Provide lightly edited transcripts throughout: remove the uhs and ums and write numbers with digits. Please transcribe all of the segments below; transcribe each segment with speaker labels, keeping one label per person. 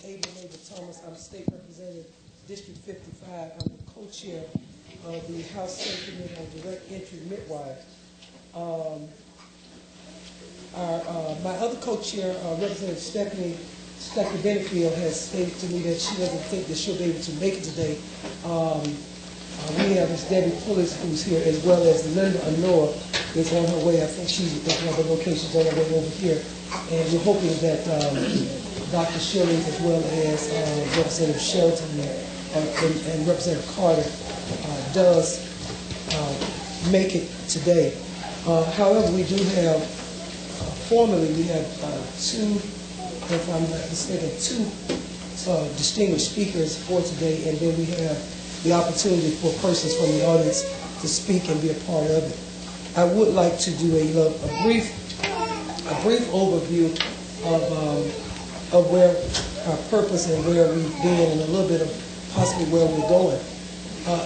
Speaker 1: Thomas. I'm State Representative, District 55. I'm the co-chair of the House Subcommittee on Direct Entry Midwives. My other co-chair, Representative Stephanie Benefield, has stated to me that she doesn't think that she'll be able to make it today. We have Ms. Debbie Pullis, who's here, as well as Linda Anoa is on her way. I think she's at one of the locations on her way over here. And we're hoping that Dr. Shirley, as well as Representative Shelton and Representative Carter, does make it today. However, we do have, formally, we have two, if I'm not mistaken, two distinguished speakers for today, and then we have the opportunity for persons from the audience to speak and be a part of it. I would like to do a brief overview of where our purpose and where we've been, and a little bit of possibly where we're going.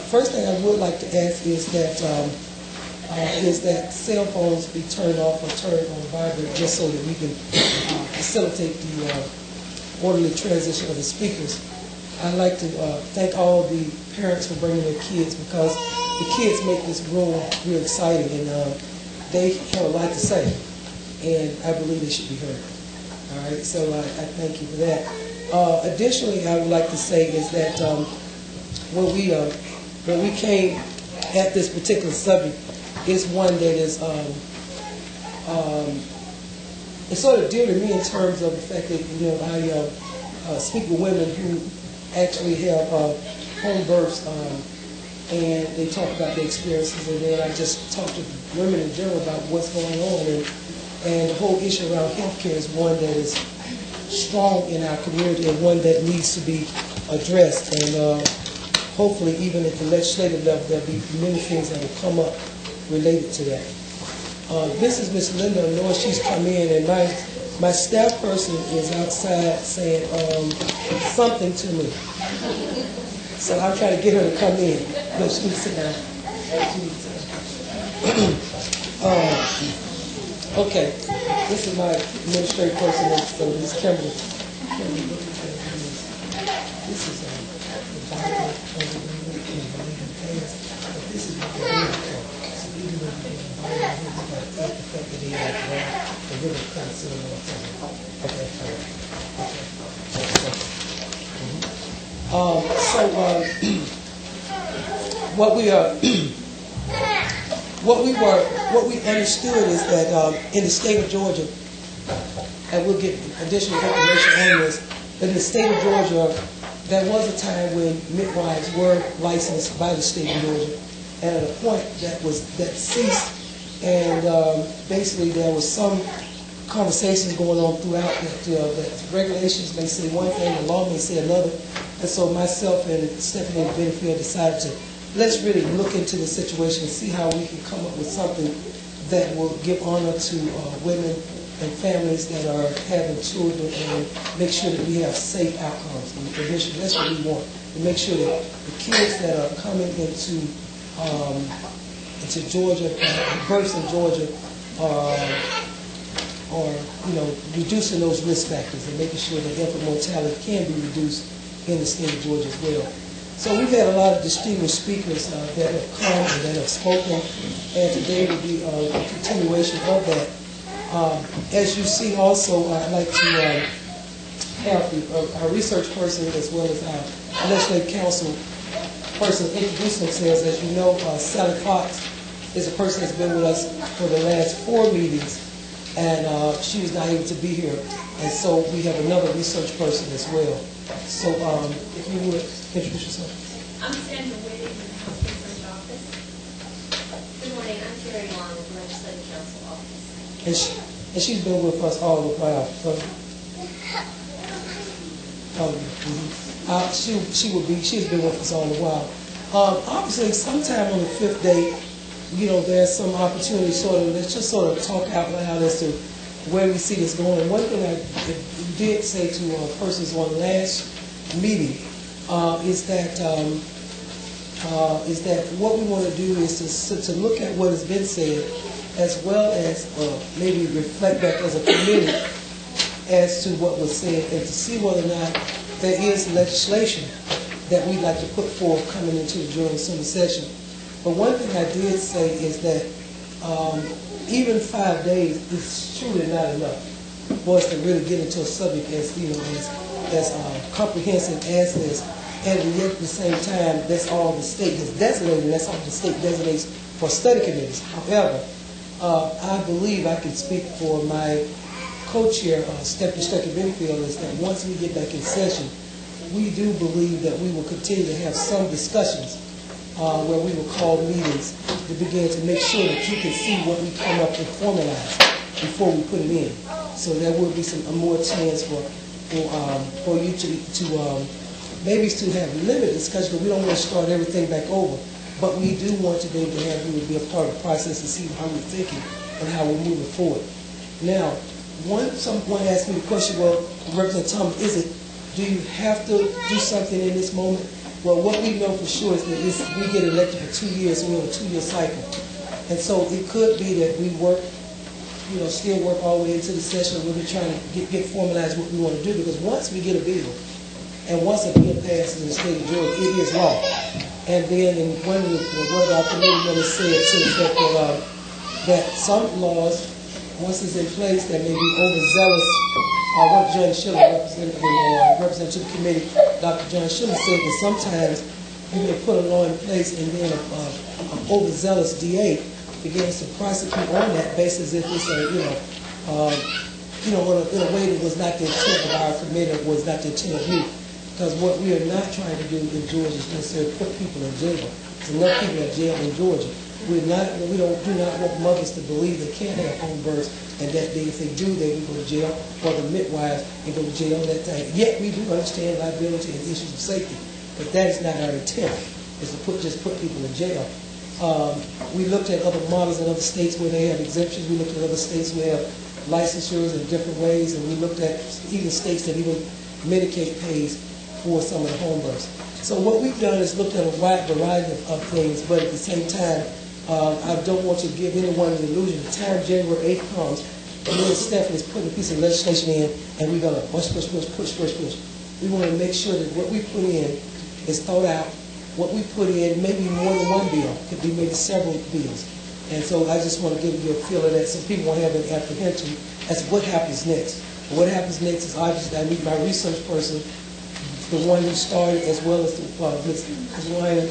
Speaker 1: First thing I would like to ask is that cell phones be turned off or turned on vibrate, just so that we can facilitate the orderly transition of the speakers. I'd like to thank all the parents for bringing their kids, because the kids make this room real exciting, and they have a lot to say, and I believe they should be heard. All right, so I thank you for that. Additionally, I would like to say is that when we came at this particular subject, it's one that is it's sort of dear to me in terms of the fact that I speak with women who actually have home births, and they talk about their experiences, and then I just talk to women in general about what's going on, and the whole issue around healthcare is one that is strong in our community and one that needs to be addressed, and hopefully even at the legislative level there'll be many things that will come up related to that. This is Miss Linda Anoa. She's come in, and my staff person is outside saying something to me. So I'm trying to get her to come in. No, she needs to sit down. Okay, this is my administrative person, so Ms. Kimberly. This is the Bible, this is what we're doing. So even though we didn't buy it, we're going to take the fact that they have the river council and all that. Okay, all right. So what we understood is that in the state of Georgia, and we'll get additional information on this, but in the state of Georgia, there was a time when midwives were licensed by the state of Georgia, and at a point that ceased, and basically there was some conversations going on throughout that regulations may say one thing, the law may say another, and so myself and Stephanie Benefield decided to let's really look into the situation and see how we can come up with something that will give honor to women and families that are having children, and make sure that we have safe outcomes and provision. That's what we want, to make sure that the kids that are coming into Georgia, births in Georgia, are reducing those risk factors and making sure that infant mortality can be reduced in the state of Georgia as well. So we've had a lot of distinguished speakers that have come and that have spoken, and today will be a continuation of that. As you see also, I'd like to have our research person as well as our legislative council person introduce themselves. As you know, Sally Cox is a person that's been with us for the last 4 meetings, and she was not able to be here. And so we have another research person as well. So if you would introduce yourself.
Speaker 2: I'm Sandra Whitty from the House Research Office. Good morning, I'm Terry Long with the Legislative Council Office.
Speaker 1: And she's been with us all the while. So, she's been with us all the while. Obviously, sometime on the 5th day, there's some opportunity let's just sort of talk out loud as to where we see this going. And one thing I did say to persons on last meeting is that what we want to do is to look at what has been said, as well as maybe reflect back as a committee as to what was said, and to see whether or not there is legislation that we'd like to put forth coming into the General Assembly session. But one thing I did say is that even 5 days is truly not enough for us to really get into a subject as comprehensive as this. And yet at the same time, that's all the state has designated, and that's all the state designates for study committees. However, I believe I can speak for my co-chair, Stephanie Benefield, is that once we get back in session, we do believe that we will continue to have some discussions where we will call meetings to begin to make sure that you can see what we come up and formalize before we put it in. So there will be some more chance for you to maybe to have limited discussion, but we don't want to start everything back over. But we do want to be able to have you be a part of the process and see how we're thinking and how we're moving forward. Now, someone asked me the question, well, Representative Thomas, do you have to do something in this moment? Well, what we know for sure is that we get elected for 2 years, so we're on a 2-year cycle. And so it could be that we work, still work all the way into the session. We'll be trying to get formalized what we want to do, because once we get a bill, and once a bill passes in the state of Georgia, it is law. And then one of our committee members said to the effect that some laws, once it's in place, that may be overzealous. What John Schiller, representative to the committee, Dr. John Schiller, said that sometimes you can put a law in place and then an overzealous DA begins to prosecute on that basis if it's in a way that was not the intent of our committee, or was not the intent of you. Because what we are not trying to do in Georgia is necessarily put people in jail. There's enough people in jail in Georgia. We do not want mothers to believe they can't have home births, and that if they do, they will go to jail, or the midwives can go to jail, that time. Yet we do understand liability and issues of safety, but that is not our intent, is to just put people in jail. We looked at other models in other states where they have exemptions. We looked at other states where they have licensures in different ways, and we looked at even states that even Medicaid pays for some of the home births. So what we've done is looked at a wide variety of things, but at the same time, I don't want to give anyone the illusion. The time January 8th comes, and then Stephanie's putting a piece of legislation in, and we're going to push. We want to make sure that what we put in is thought out. What we put in may be more than one bill, could be maybe several bills. And so I just want to give you a feel of that so people won't have an apprehension as to what happens next. And what happens next is obviously I need my research person, the one who started, as well as Ms. Ryan,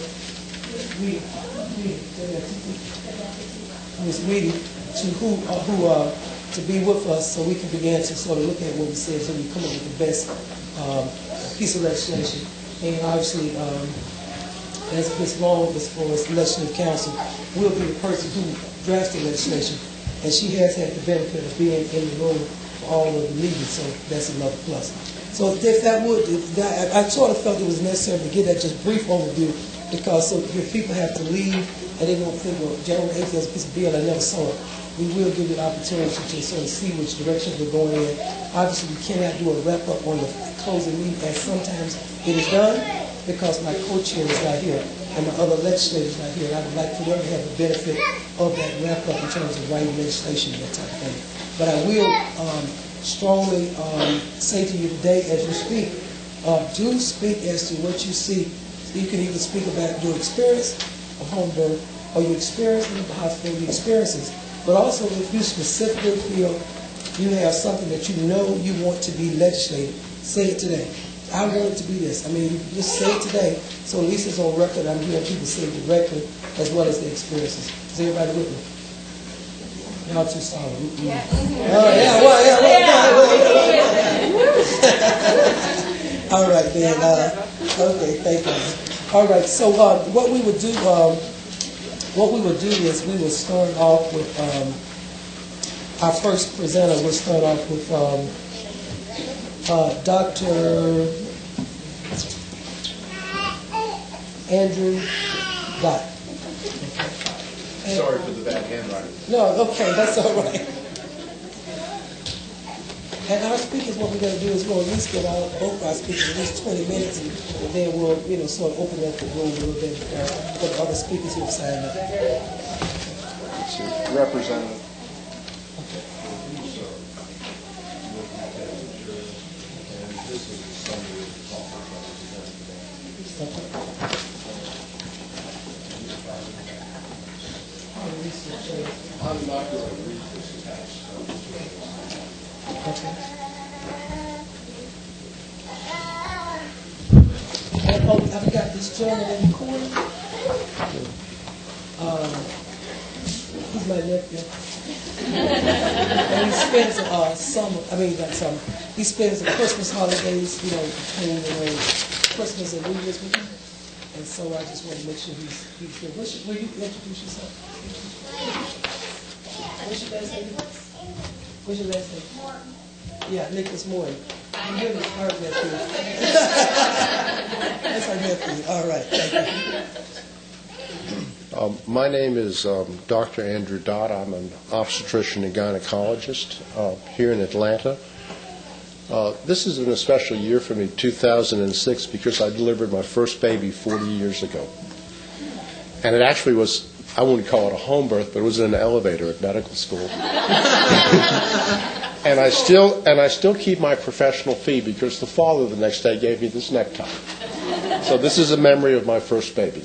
Speaker 1: Ms. Reedy, to be with us so we can begin to sort of look at what we said so we come up with the best piece of legislation. And obviously, as Ms. Long, as far as legislative counsel, will be the person who drafts the legislation. And she has had the benefit of being in the room for all of the meetings, so that's another plus. So if I sort of felt it was necessary to get that just brief overview, because so if people have to leave and they won't think, well, January 8th there's a piece of bill, I never saw it. We will give you the opportunity to sort of see which direction we're going in. Obviously, we cannot do a wrap-up on the closing meeting, as sometimes it is done, because my co-chair is not here and my other legislators are not here. And I would like for them to have the benefit of that wrap-up in terms of writing legislation and that type of thing. But I will strongly say to you today as you speak, do speak as to what you see. You can either speak about your experience of home birth or your experience in the hospital, your experiences. But also if you specifically feel you have something that you know you want to be legislated, say it today. I want it to be this. I mean, you just say it today, so at least it's on record. I'm hearing people say it directly as well as their experiences. Is everybody with me? Y'all too solid. Yeah. All right, then. Okay, thank you. All right. So what we would do is we would start off with our first presenter. We'll start off with Dr. Andrew Dott.
Speaker 3: Sorry for the bad handwriting.
Speaker 1: No, okay, that's all right. And our speakers, what we're going to do is we'll at least give both our speakers at least 20 minutes, and then we'll, sort of open up the room a little bit for the other speakers who have signed up.
Speaker 3: Representative.
Speaker 4: And this is a summary of the call.
Speaker 1: Okay.
Speaker 3: I'm not going to read this text.
Speaker 1: Okay. And, oh, I forgot this gentleman in the corner. He's my nephew. And he spends not summer, he spends the Christmas holidays, between Christmas and New Year's with me. And so I just want to make sure he's here. Will you introduce yourself? What's your last name? What's your last name? Morton. Yeah, Nicholas Morton. I'm really our nephew. That's our nephew. All right, thank you.
Speaker 3: My name is Dr. Andrew Dodd. I'm an obstetrician and gynecologist here in Atlanta. This is an especial year for me, 2006, because I delivered my first baby 40 years ago. And it actually was, I wouldn't call it a home birth, but it was in an elevator at medical school. And I still keep my professional fee because the father the next day gave me this necktie. So this is a memory of my first baby.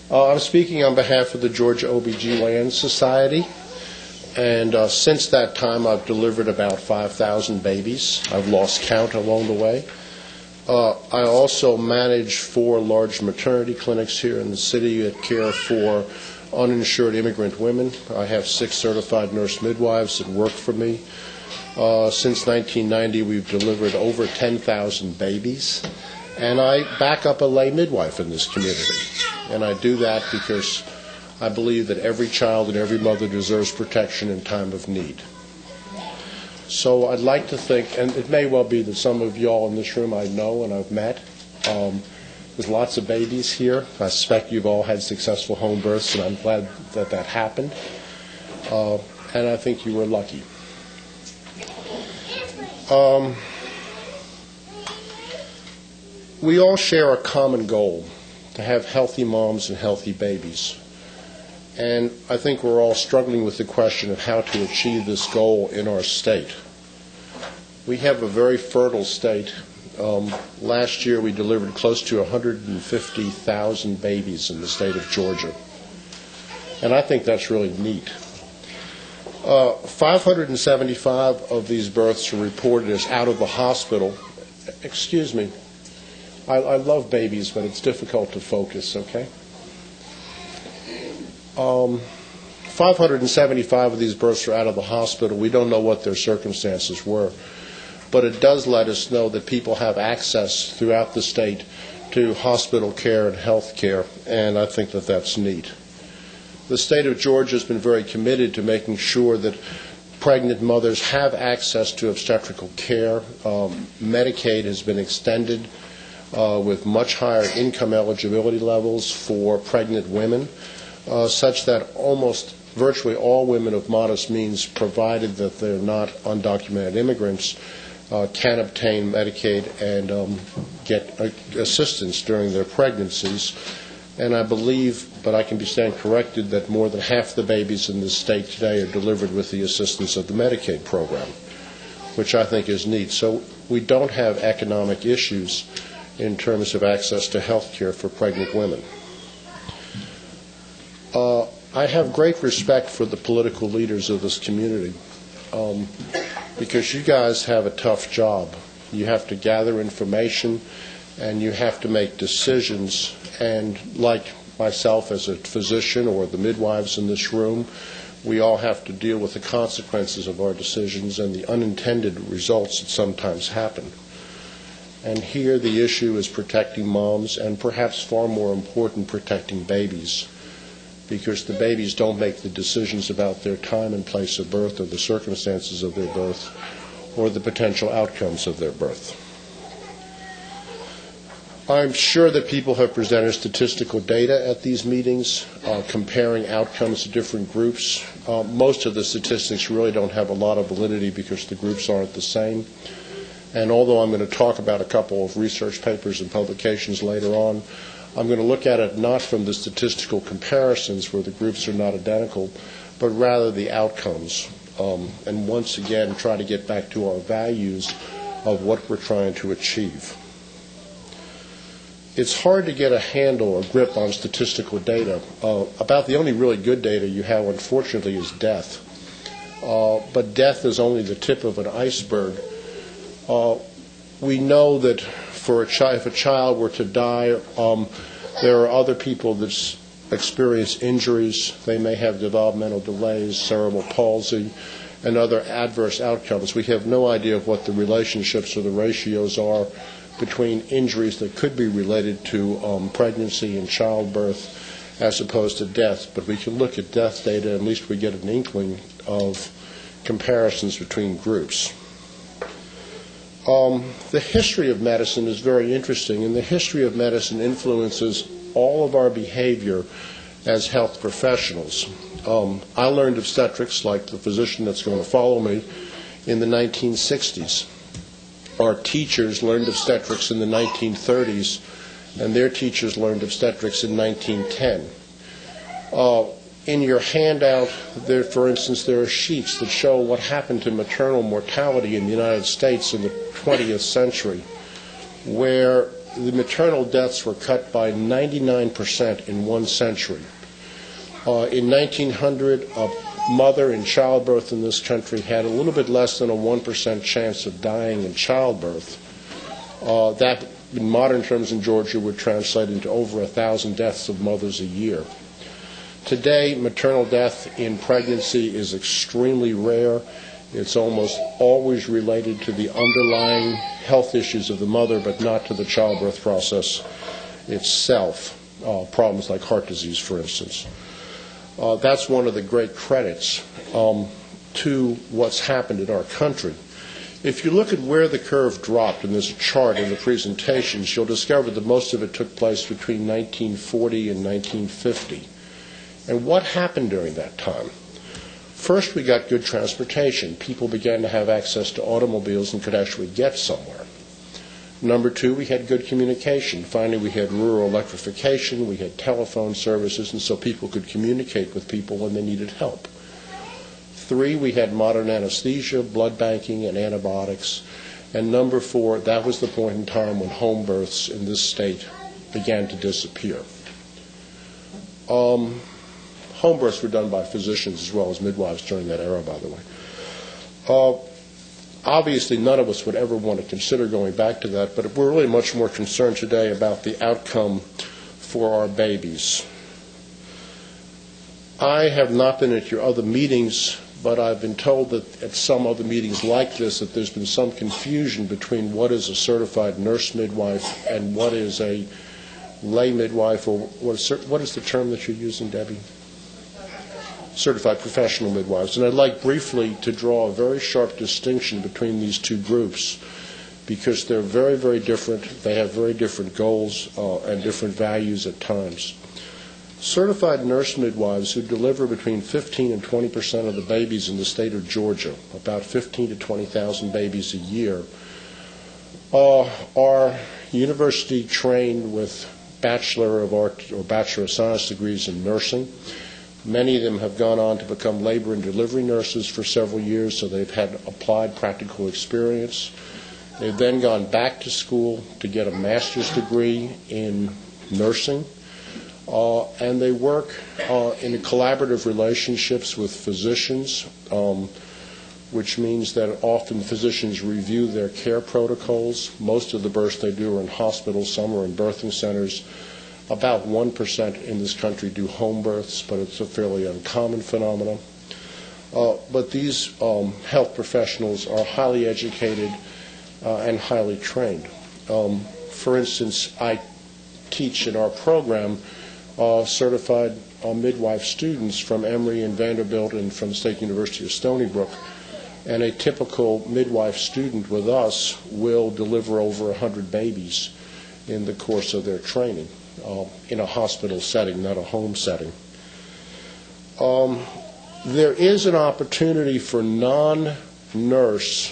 Speaker 3: I'm speaking on behalf of the Georgia OBGYN Society, and since that time I've delivered about 5,000 babies. I've lost count along the way. I also manage 4 large maternity clinics here in the city that care for uninsured immigrant women. I have 6 certified nurse midwives that work for me. Since 1990 we've delivered over 10,000 babies, and I back up a lay midwife in this community. And I do that because I believe that every child and every mother deserves protection in time of need. So I'd like to think, and it may well be that some of y'all in this room I know and I've met. There's lots of babies here. I suspect you've all had successful home births, and I'm glad that that happened. And I think you were lucky. We all share a common goal, to have healthy moms and healthy babies. And I think we're all struggling with the question of how to achieve this goal in our state. We have a very fertile state. Last year we delivered close to 150,000 babies in the state of Georgia. And I think that's really neat. 575 of these births are reported as out of the hospital. Excuse me. I love babies, but it's difficult to focus, okay? 575 of these births are out of the hospital. We don't know what their circumstances were. But it does let us know that people have access throughout the state to hospital care and health care, and I think that that's neat. The state of Georgia has been very committed to making sure that pregnant mothers have access to obstetrical care. Medicaid has been extended with much higher income eligibility levels for pregnant women, such that almost virtually all women of modest means, provided that they're not undocumented immigrants, can obtain Medicaid and get assistance during their pregnancies. And I believe, but I can be stand corrected, that more than half the babies in this state today are delivered with the assistance of the Medicaid program, which I think is neat. So we don't have economic issues in terms of access to health care for pregnant women. I have great respect for the political leaders of this community because you guys have a tough job. You have to gather information and you have to make decisions, and like myself as a physician or the midwives in this room, we all have to deal with the consequences of our decisions and the unintended results that sometimes happen. And here the issue is protecting moms, and perhaps far more important, protecting babies, because the babies don't make the decisions about their time and place of birth or the circumstances of their birth or the potential outcomes of their birth. I'm sure that people have presented statistical data at these meetings comparing outcomes to different groups. Most of the statistics really don't have a lot of validity because the groups aren't the same. And although I'm going to talk about a couple of research papers and publications later on, I'm going to look at it not from the statistical comparisons where the groups are not identical, but rather the outcomes. And once again, try to get back to our values of what we're trying to achieve. it's hard to get a handle or grip on statistical data. About the only really good data you have, unfortunately, is death. But death is only the tip of an iceberg. We know that if a child were to die, there are other people that experience injuries. They may have developmental delays, cerebral palsy, and other adverse outcomes. We have no idea of what the relationships or the ratios are between injuries that could be related to pregnancy and childbirth as opposed to death. But we can look at death data, and at least we get an inkling of comparisons between groups. The history of medicine is very interesting, and the history of medicine influences all of our behavior as health professionals. I learned obstetrics, like the physician that's going to follow me, in the 1960s. Our teachers learned obstetrics in the 1930s, and their teachers learned obstetrics in 1910. In your handout, for instance, there are sheets that show what happened to maternal mortality in the United States in the 20th century, where the maternal deaths were cut by 99% in one century. In 1900, a mother in childbirth in this country had a little bit less than a 1% chance of dying in childbirth. That, in modern terms in Georgia, would translate into over 1,000 deaths of mothers a year. Today, maternal death in pregnancy is extremely rare. It's almost always related to the underlying health issues of the mother, but not to the childbirth process itself. Problems like heart disease, for instance. That's one of the great credits to what's happened in our country. If you look at where the curve dropped, and there's a chart in the presentations, you'll discover that most of it took place between 1940 and 1950. And what happened during that time? First, we got good transportation. People began to have access to automobiles and could actually get somewhere. Number two, we had good communication. Finally, we had rural electrification, we had telephone services, and so people could communicate with people when they needed help. Three, we had modern anesthesia, blood banking, and antibiotics. And number four, that was the point in time when home births in this state began to disappear. Home births were done by physicians as well as midwives during that era, by the way. Obviously, none of us would ever want to consider going back to that, but we're really much more concerned today about the outcome for our babies. I have not been at your other meetings, but I've been told that at some other meetings like this that there's been some confusion between what is a certified nurse midwife and what is a lay midwife, or what is the term that you're using, Debbie? Certified professional midwives. And I'd like briefly to draw a very sharp distinction between these two groups because they're very, very different. They have very different goals and different values at times. Certified nurse midwives who deliver between 15 and 20% of the babies in the state of Georgia, about 15 to 20,000 babies a year, are university trained with Bachelor of Art or Bachelor of Science degrees in nursing. Many of them have gone on to become labor and delivery nurses for several years, so they've had applied practical experience. They've then gone back to school to get a master's degree in nursing, and they work in collaborative relationships with physicians, which means that often physicians review their care protocols. Most of the births they do are in hospitals, some are in birthing centers. About 1% in this country do home births, but it's a fairly uncommon phenomenon. But these health professionals are highly educated and highly trained. For instance, I teach in our program certified midwife students from Emory and Vanderbilt and from the State University of Stony Brook. And a typical midwife student with us will deliver over 100 babies in the course of their training. In a hospital setting, not a home setting. There is an opportunity for non-nurse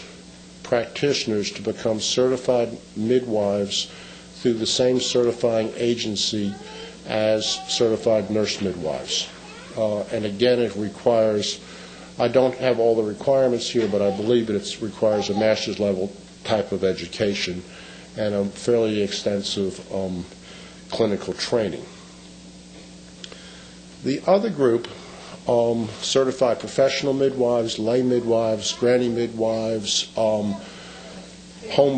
Speaker 3: practitioners to become certified midwives through the same certifying agency as certified nurse midwives. And again, it requires, I don't have all the requirements here, but I believe it requires a master's level type of education and a fairly extensive clinical training. The other group, certified professional midwives, lay midwives, granny midwives, home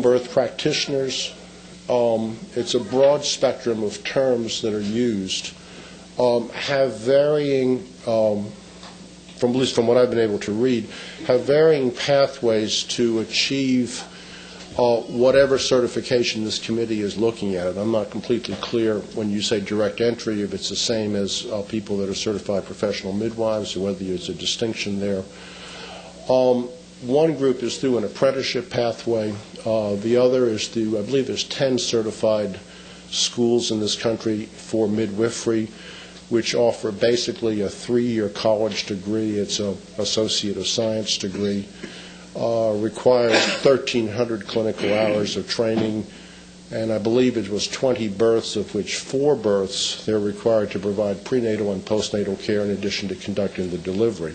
Speaker 3: birth practitioners. It's a broad spectrum of terms that are used, have varying, at least from what I've been able to read, have varying pathways to achieve whatever certification this committee is looking at. I'm not completely clear when you say direct entry if it's the same as people that are certified professional midwives or whether there's a distinction there. One group is through an apprenticeship pathway. The other is through, I believe there's 10 certified schools in this country for midwifery, which offer basically a 3-year college degree. It's an Associate of Science degree. Requires 1,300 clinical hours of training, and I believe it was 20 births, of which 4 births they're required to provide prenatal and postnatal care in addition to conducting the delivery.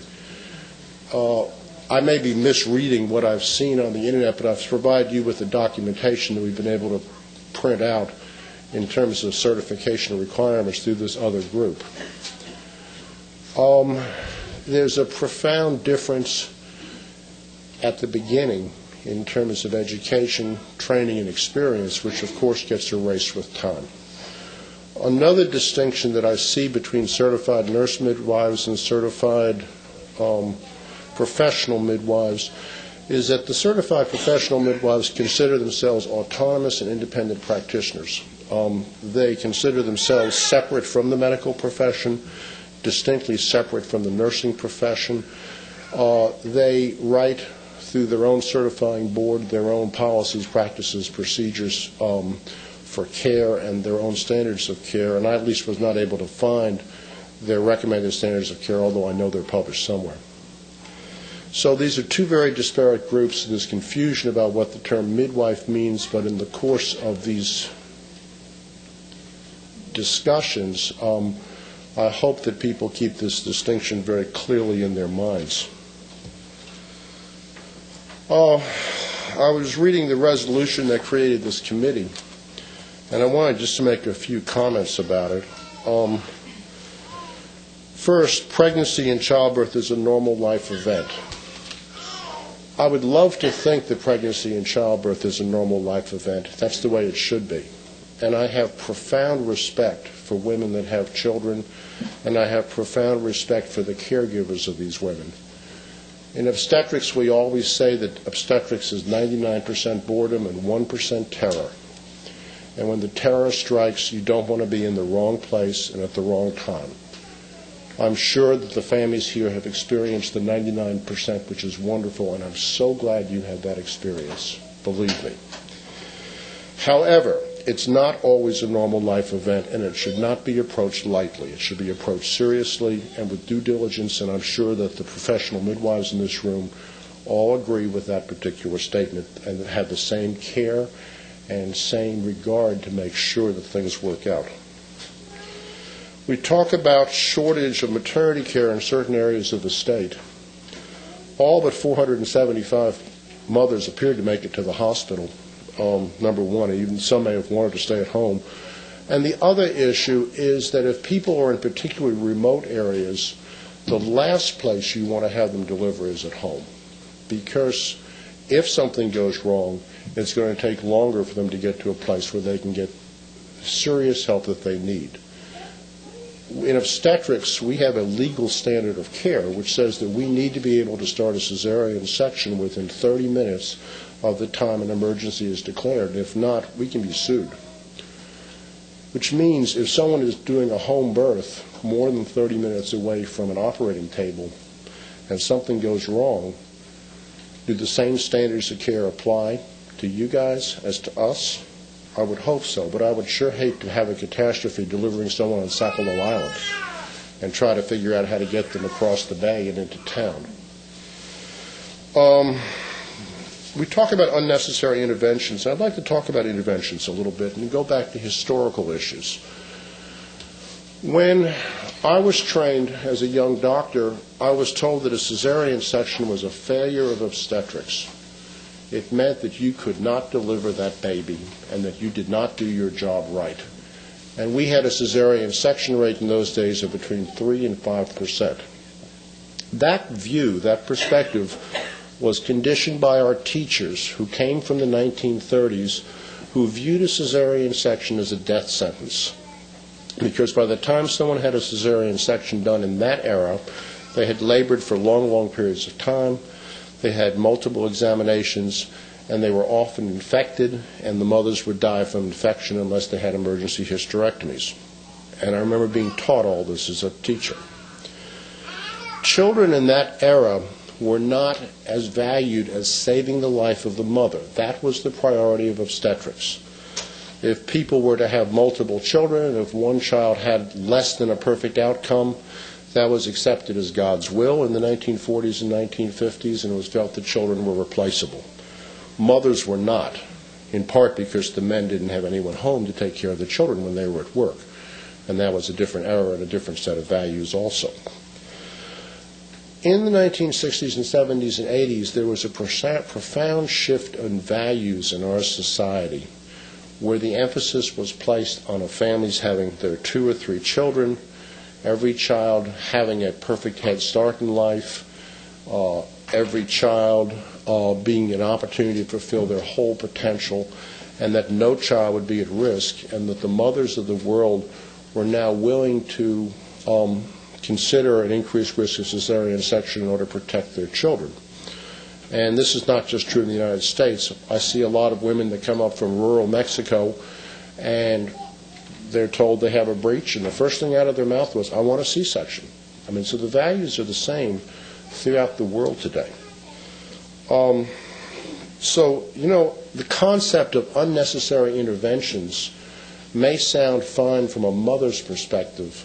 Speaker 3: I may be misreading what I've seen on the internet, but I've provided you with the documentation that we've been able to print out in terms of certification requirements through this other group. There's a profound difference at the beginning in terms of education, training, and experience, which of course gets erased with time. Another distinction that I see between certified nurse midwives and certified professional midwives is that the certified professional midwives consider themselves autonomous and independent practitioners. They consider themselves separate from the medical profession, distinctly separate from the nursing profession. They write through their own certifying board their own policies, practices, procedures for care and their own standards of care, and I at least was not able to find their recommended standards of care, although I know they're published somewhere. So these are two very disparate groups. There's confusion about what the term midwife means, but in the course of these discussions, I hope that people keep this distinction very clearly in their minds. I was reading the resolution that created this committee, and I wanted just to make a few comments about it. First, pregnancy and childbirth is a normal life event. I would love to think that pregnancy and childbirth is a normal life event. That's the way it should be. And I have profound respect for women that have children, and I have profound respect for the caregivers of these women. In obstetrics, we always say that obstetrics is 99% boredom and 1% terror. And when the terror strikes, you don't want to be in the wrong place and at the wrong time. I'm sure that the families here have experienced the 99%, which is wonderful, and I'm so glad you had that experience, believe me. However, it's not always a normal life event, and it should not be approached lightly. It should be approached seriously and with due diligence, and I'm sure that the professional midwives in this room all agree with that particular statement and have the same care and same regard to make sure that things work out. We talk about shortage of maternity care in certain areas of the state. All but 475 mothers appeared to make it to the hospital, number one. Even some may have wanted to stay at home. And the other issue is that if people are in particularly remote areas, the last place you want to have them deliver is at home. Because if something goes wrong, it's going to take longer for them to get to a place where they can get serious help that they need. In obstetrics, we have a legal standard of care which says that we need to be able to start a cesarean section within 30 minutes of the time an emergency is declared. If not, we can be sued. Which means if someone is doing a home birth more than 30 minutes away from an operating table and something goes wrong, do the same standards of care apply to you guys as to us? I would hope so, but I would sure hate to have a catastrophe delivering someone on Sakhalin Island and try to figure out how to get them across the bay and into town. We talk about unnecessary interventions. I'd like to talk about interventions a little bit and go back to historical issues. When I was trained as a young doctor, I was told that a cesarean section was a failure of obstetrics. It meant that you could not deliver that baby and that you did not do your job right. And we had a cesarean section rate in those days of between 3 and 5%. That view, that perspective, was conditioned by our teachers who came from the 1930s, who viewed a cesarean section as a death sentence. Because by the time someone had a cesarean section done in that era, they had labored for long, long periods of time, they had multiple examinations, and they were often infected, and the mothers would die from infection unless they had emergency hysterectomies. And I remember being taught all this as a teacher. Children in that era were not as valued as saving the life of the mother. That was the priority of obstetrics. If people were to have multiple children, if one child had less than a perfect outcome, that was accepted as God's will in the 1940s and 1950s, and it was felt that children were replaceable. Mothers were not, in part because the men didn't have anyone home to take care of the children when they were at work. And that was a different era and a different set of values also. In the 1960s and 70s and 80s, there was a profound shift in values in our society, where the emphasis was placed on families having their 2 or 3 children, every child having a perfect head start in life, every child being an opportunity to fulfill their whole potential, and that no child would be at risk, and that the mothers of the world were now willing to consider an increased risk of cesarean section in order to protect their children. And this is not just true in the United States. I see a lot of women that come up from rural Mexico, and they're told they have a breech, and the first thing out of their mouth was, "I want a C-section." I mean, so the values are the same throughout the world today. The concept of unnecessary interventions may sound fine from a mother's perspective,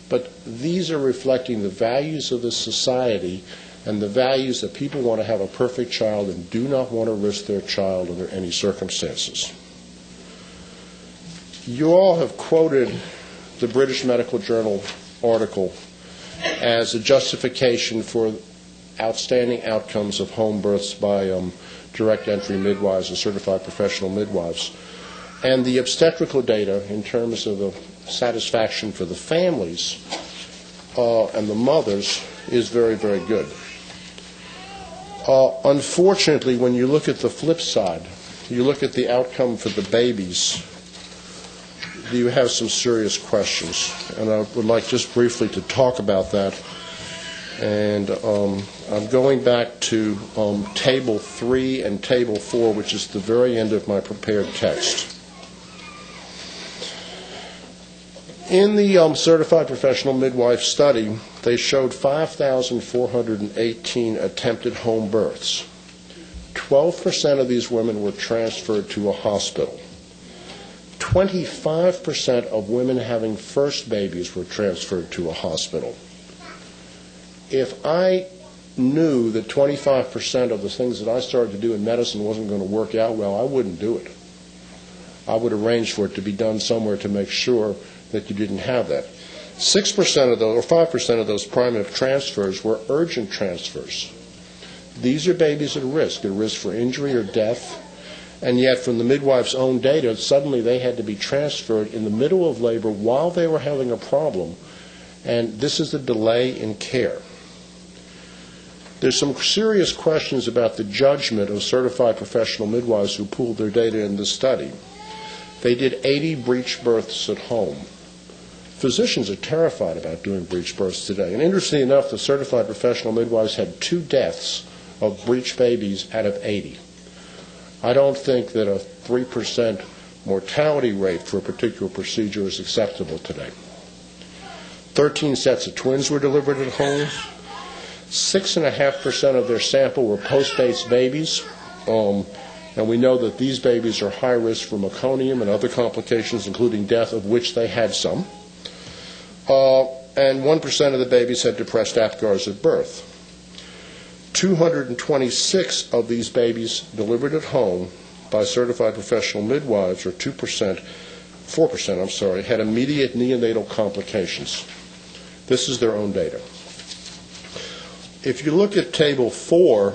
Speaker 3: but these are reflecting the values of the society and the values that people want to have a perfect child and do not want to risk their child under any circumstances. You all have quoted the British Medical Journal article as a justification for outstanding outcomes of home births by direct entry midwives and certified professional midwives. And the obstetrical data in terms of the satisfaction for the families and the mothers is very, very good. Unfortunately, when you look at the flip side, you look at the outcome for the babies, you have some serious questions. And I would like just briefly to talk about that. And I'm going back to Table 3 and Table 4, which is the very end of my prepared text. In the Certified Professional Midwife study, they showed 5,418 attempted home births. 12% of these women were transferred to a hospital. 25% of women having first babies were transferred to a hospital. If I knew that 25% of the things that I started to do in medicine wasn't going to work out well, I wouldn't do it. I would arrange for it to be done somewhere to make sure that you didn't have that. 6% of those, or 5% of those primitive transfers were urgent transfers. These are babies at risk for injury or death, and yet from the midwife's own data, suddenly they had to be transferred in the middle of labor while they were having a problem, and this is a delay in care. There's some serious questions about the judgment of certified professional midwives who pooled their data in this study. They did 80 breech births at home. Physicians are terrified about doing breech births today. And interestingly enough, the certified professional midwives had 2 deaths of breech babies out of 80. I don't think that a 3% mortality rate for a particular procedure is acceptable today. 13 sets of twins were delivered at home. 6.5% of their sample were post-base babies. And we know that these babies are high risk for meconium and other complications, including death, of which they had some. And 1% of the babies had depressed Apgars at birth. 226 of these babies delivered at home by certified professional midwives, or 4%, had immediate neonatal complications. This is their own data. If you look at Table 4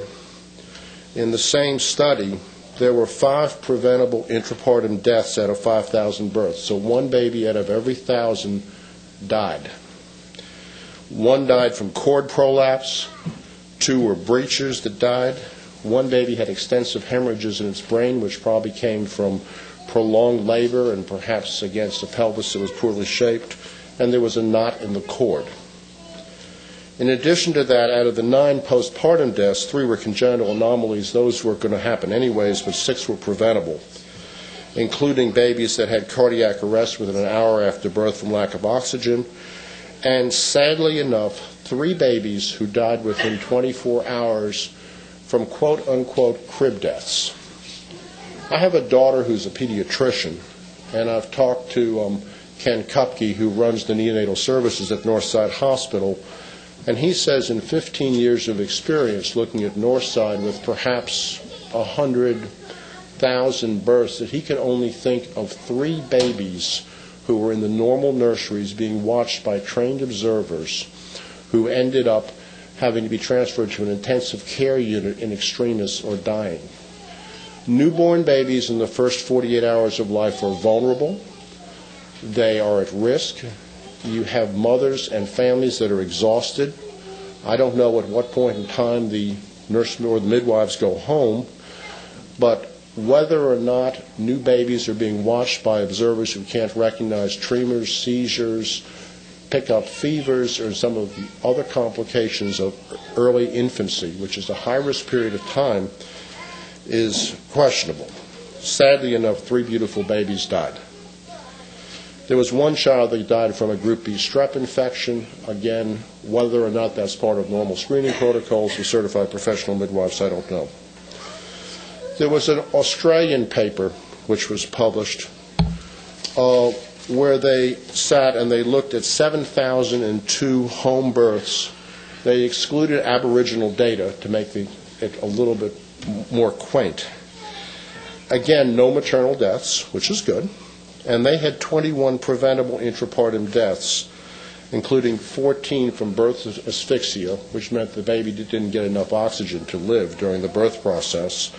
Speaker 3: in the same study, there were 5 preventable intrapartum deaths out of 5,000 births. So one baby out of every 1,000 died. 1 died from cord prolapse, 2 were breaches that died. 1 baby had extensive hemorrhages in its brain, which probably came from prolonged labor and perhaps against a pelvis that was poorly shaped, and there was a knot in the cord. In addition to that, out of the 9 postpartum deaths, 3 were congenital anomalies. Those were going to happen anyways, but 6 were preventable, including babies that had cardiac arrest within an hour after birth from lack of oxygen, and sadly enough, 3 babies who died within 24 hours from quote-unquote crib deaths. I have a daughter who's a pediatrician, and I've talked to Ken Kupke, who runs the neonatal services at Northside Hospital, and he says in 15 years of experience looking at Northside with perhaps 100,000 births, that he can only think of 3 babies who were in the normal nurseries being watched by trained observers who ended up having to be transferred to an intensive care unit in extremis or dying. Newborn babies in the first 48 hours of life are vulnerable. They are at risk. You have mothers and families that are exhausted. I don't know at what point in time the nurse or the midwives go home, but whether or not new babies are being watched by observers who can't recognize tremors, seizures, pick up fevers, or some of the other complications of early infancy, which is a high-risk period of time, is questionable. Sadly enough, 3 beautiful babies died. There was 1 child that died from a group B strep infection. Again, whether or not that's part of normal screening protocols with certified professional midwives, I don't know. There was an Australian paper which was published where they sat and they looked at 7,002 home births. They excluded Aboriginal data to make it a little bit more quaint. Again, no maternal deaths, which is good. And they had 21 preventable intrapartum deaths, including 14 from birth asphyxia, which meant the baby didn't get enough oxygen to live during the birth process,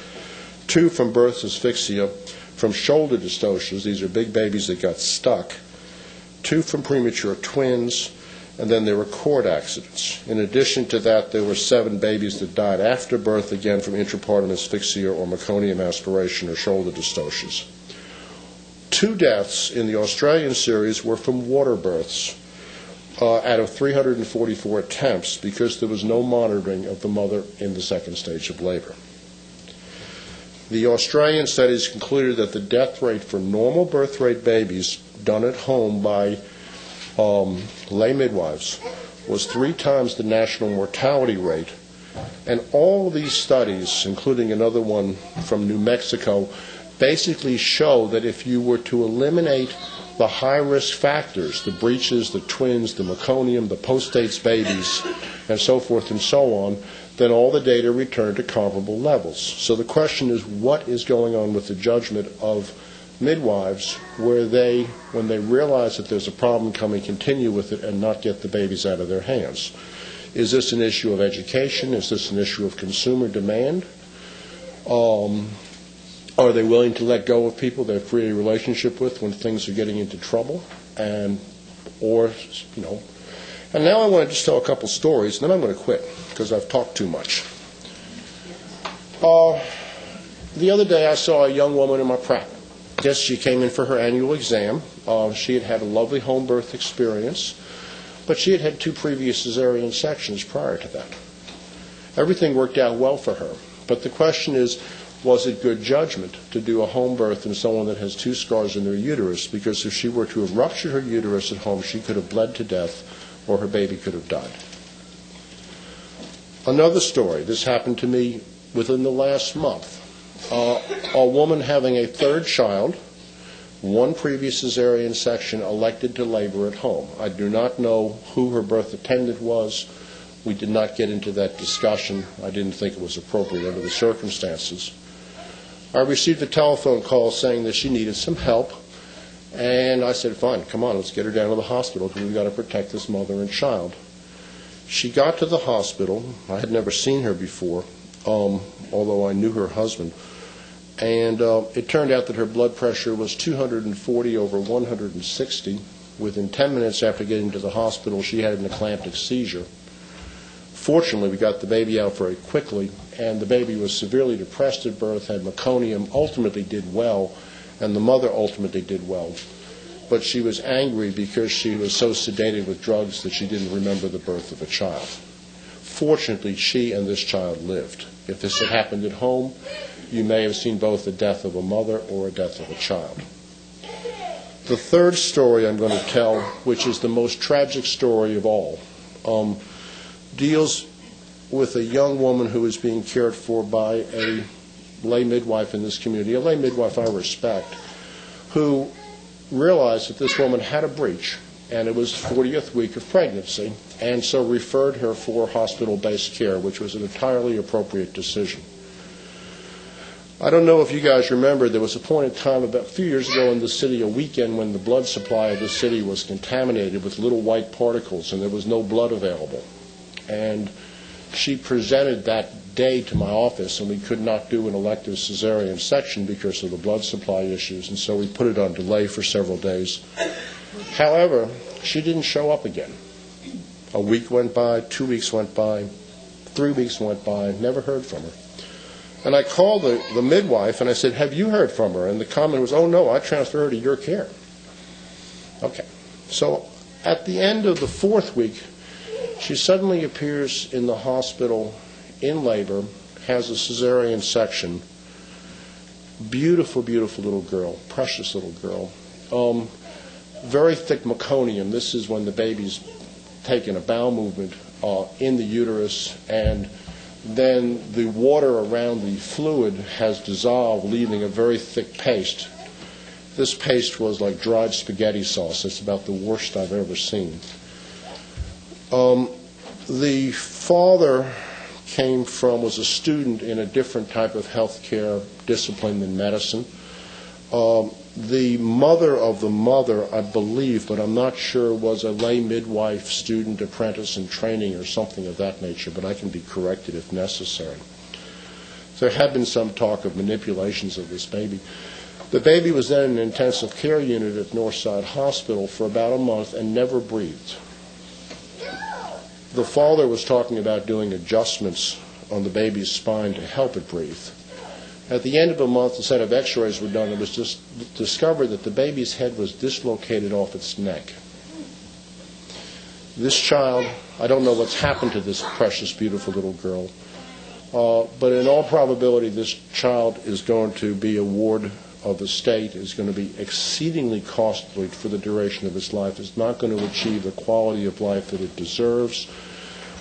Speaker 3: 2 from birth asphyxia from shoulder dystocias. These are big babies that got stuck. 2 from premature twins, and then there were cord accidents. In addition to that, there were 7 babies that died after birth, again from intrapartum asphyxia or meconium aspiration or shoulder dystocias. 2 deaths in the Australian series were from water births out of 344 attempts because there was no monitoring of the mother in the second stage of labor. The Australian studies concluded that the death rate for normal birth rate babies done at home by lay midwives was 3 times the national mortality rate. And all these studies, including another one from New Mexico, basically show that if you were to eliminate the high-risk factors, the breaches, the twins, the meconium, the post-dates babies, and so forth and so on, then all the data return to comparable levels. So the question is, what is going on with the judgment of midwives where they, when they realize that there's a problem coming, continue with it and not get the babies out of their hands? Is this an issue of education? Is this an issue of consumer demand? Are they willing to let go of people they've created a relationship with when things are getting into trouble? And now I want to just tell a couple stories, and then I'm going to quit because I've talked too much. The other day I saw a young woman in my practice. She came in for her annual exam. She had had a lovely home birth experience, but she had had 2 previous cesarean sections prior to that. Everything worked out well for her, but the question is, was it good judgment to do a home birth in someone that has 2 scars in their uterus? Because if she were to have ruptured her uterus at home, she could have bled to death or her baby could have died. Another story, this happened to me within the last month. A woman having a 3rd child, 1 previous cesarean section, elected to labor at home. I do not know who her birth attendant was. We did not get into that discussion. I didn't think it was appropriate under the circumstances. I received a telephone call saying that she needed some help, and I said, fine, come on, let's get her down to the hospital because we've got to protect this mother and child. She got to the hospital. I had never seen her before, although I knew her husband, And it turned out that her blood pressure was 240 over 160. Within 10 minutes after getting to the hospital, she had an eclamptic seizure. Fortunately, we got the baby out very quickly, and the baby was severely depressed at birth, had meconium, ultimately did well, and the mother ultimately did well. But she was angry because she was so sedated with drugs that she didn't remember the birth of a child. Fortunately, she and this child lived. If this had happened at home, you may have seen both the death of a mother or a death of a child. The third story I'm going to tell, which is the most tragic story of all, deals with a young woman who is being cared for by a lay midwife in this community, a lay midwife I respect, who realized that this woman had a breech, and it was 40th week of pregnancy, and so referred her for hospital-based care, which was an entirely appropriate decision. I don't know if you guys remember, there was a point in time about a few years ago in the city, a weekend when the blood supply of the city was contaminated with little white particles and there was no blood available. And she presented that day to my office, and we could not do an elective cesarean section because of the blood supply issues, and so we put it on delay for several days. However, she didn't show up again. A week went by, 2 weeks went by, 3 weeks went by, never heard from her. And I called the midwife and I said, "Have you heard from her?" And the comment was, "Oh no, I transferred her to your care." Okay. So at the end of the 4th week, she suddenly appears in the hospital in labor, has a cesarean section. Beautiful, beautiful little girl, precious little girl. Very thick meconium. This is when the baby's taken a bowel movement in the uterus, and then the water around the fluid has dissolved, leaving a very thick paste. This paste was like dried spaghetti sauce. It's about the worst I've ever seen. The father was a student in a different type of healthcare discipline than medicine. The mother of the mother, I believe, but I'm not sure, was a lay midwife, student, apprentice in training or something of that nature, but I can be corrected if necessary. There had been some talk of manipulations of this baby. The baby was then in an intensive care unit at Northside Hospital for about a month and never breathed. The father was talking about doing adjustments on the baby's spine to help it breathe. At the end of a month, a set of x-rays were done. It was just discovered that the baby's head was dislocated off its neck. This child, I don't know what's happened to this precious, beautiful little girl, but in all probability, this child is going to be a ward of the state, is going to be exceedingly costly for the duration of its life. It's not going to achieve the quality of life that it deserves.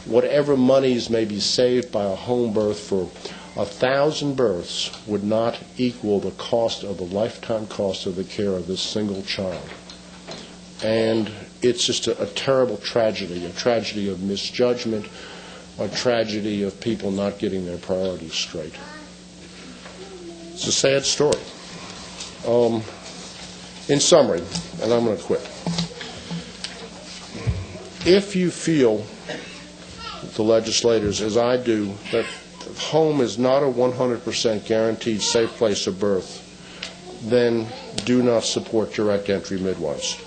Speaker 3: Whatever monies may be saved by a home birth for 1,000 births would not equal the cost of the lifetime cost of the care of this single child. And it's just a terrible tragedy, a tragedy of misjudgment, a tragedy of people not getting their priorities straight. It's a sad story. In summary, and I'm going to quit. If you feel, the legislators, as I do, that home is not a 100% guaranteed safe place of birth, then do not support direct entry midwives.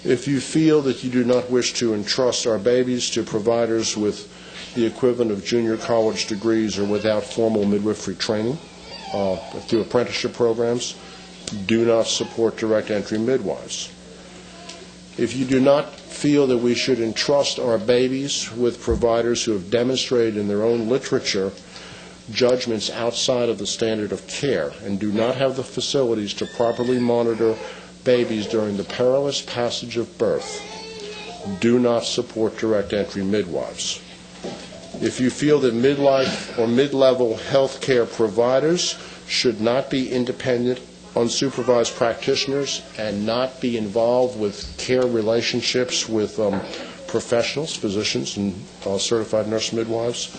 Speaker 3: If you feel that you do not wish to entrust our babies to providers with the equivalent of junior college degrees or without formal midwifery training, through apprenticeship programs, do not support direct entry midwives. If you do not feel that we should entrust our babies with providers who have demonstrated in their own literature judgments outside of the standard of care and do not have the facilities to properly monitor babies during the perilous passage of birth, do not support direct entry midwives. If you feel that midlife or mid-level health care providers should not be independent, unsupervised practitioners and not be involved with care relationships with professionals, physicians, and certified nurse midwives,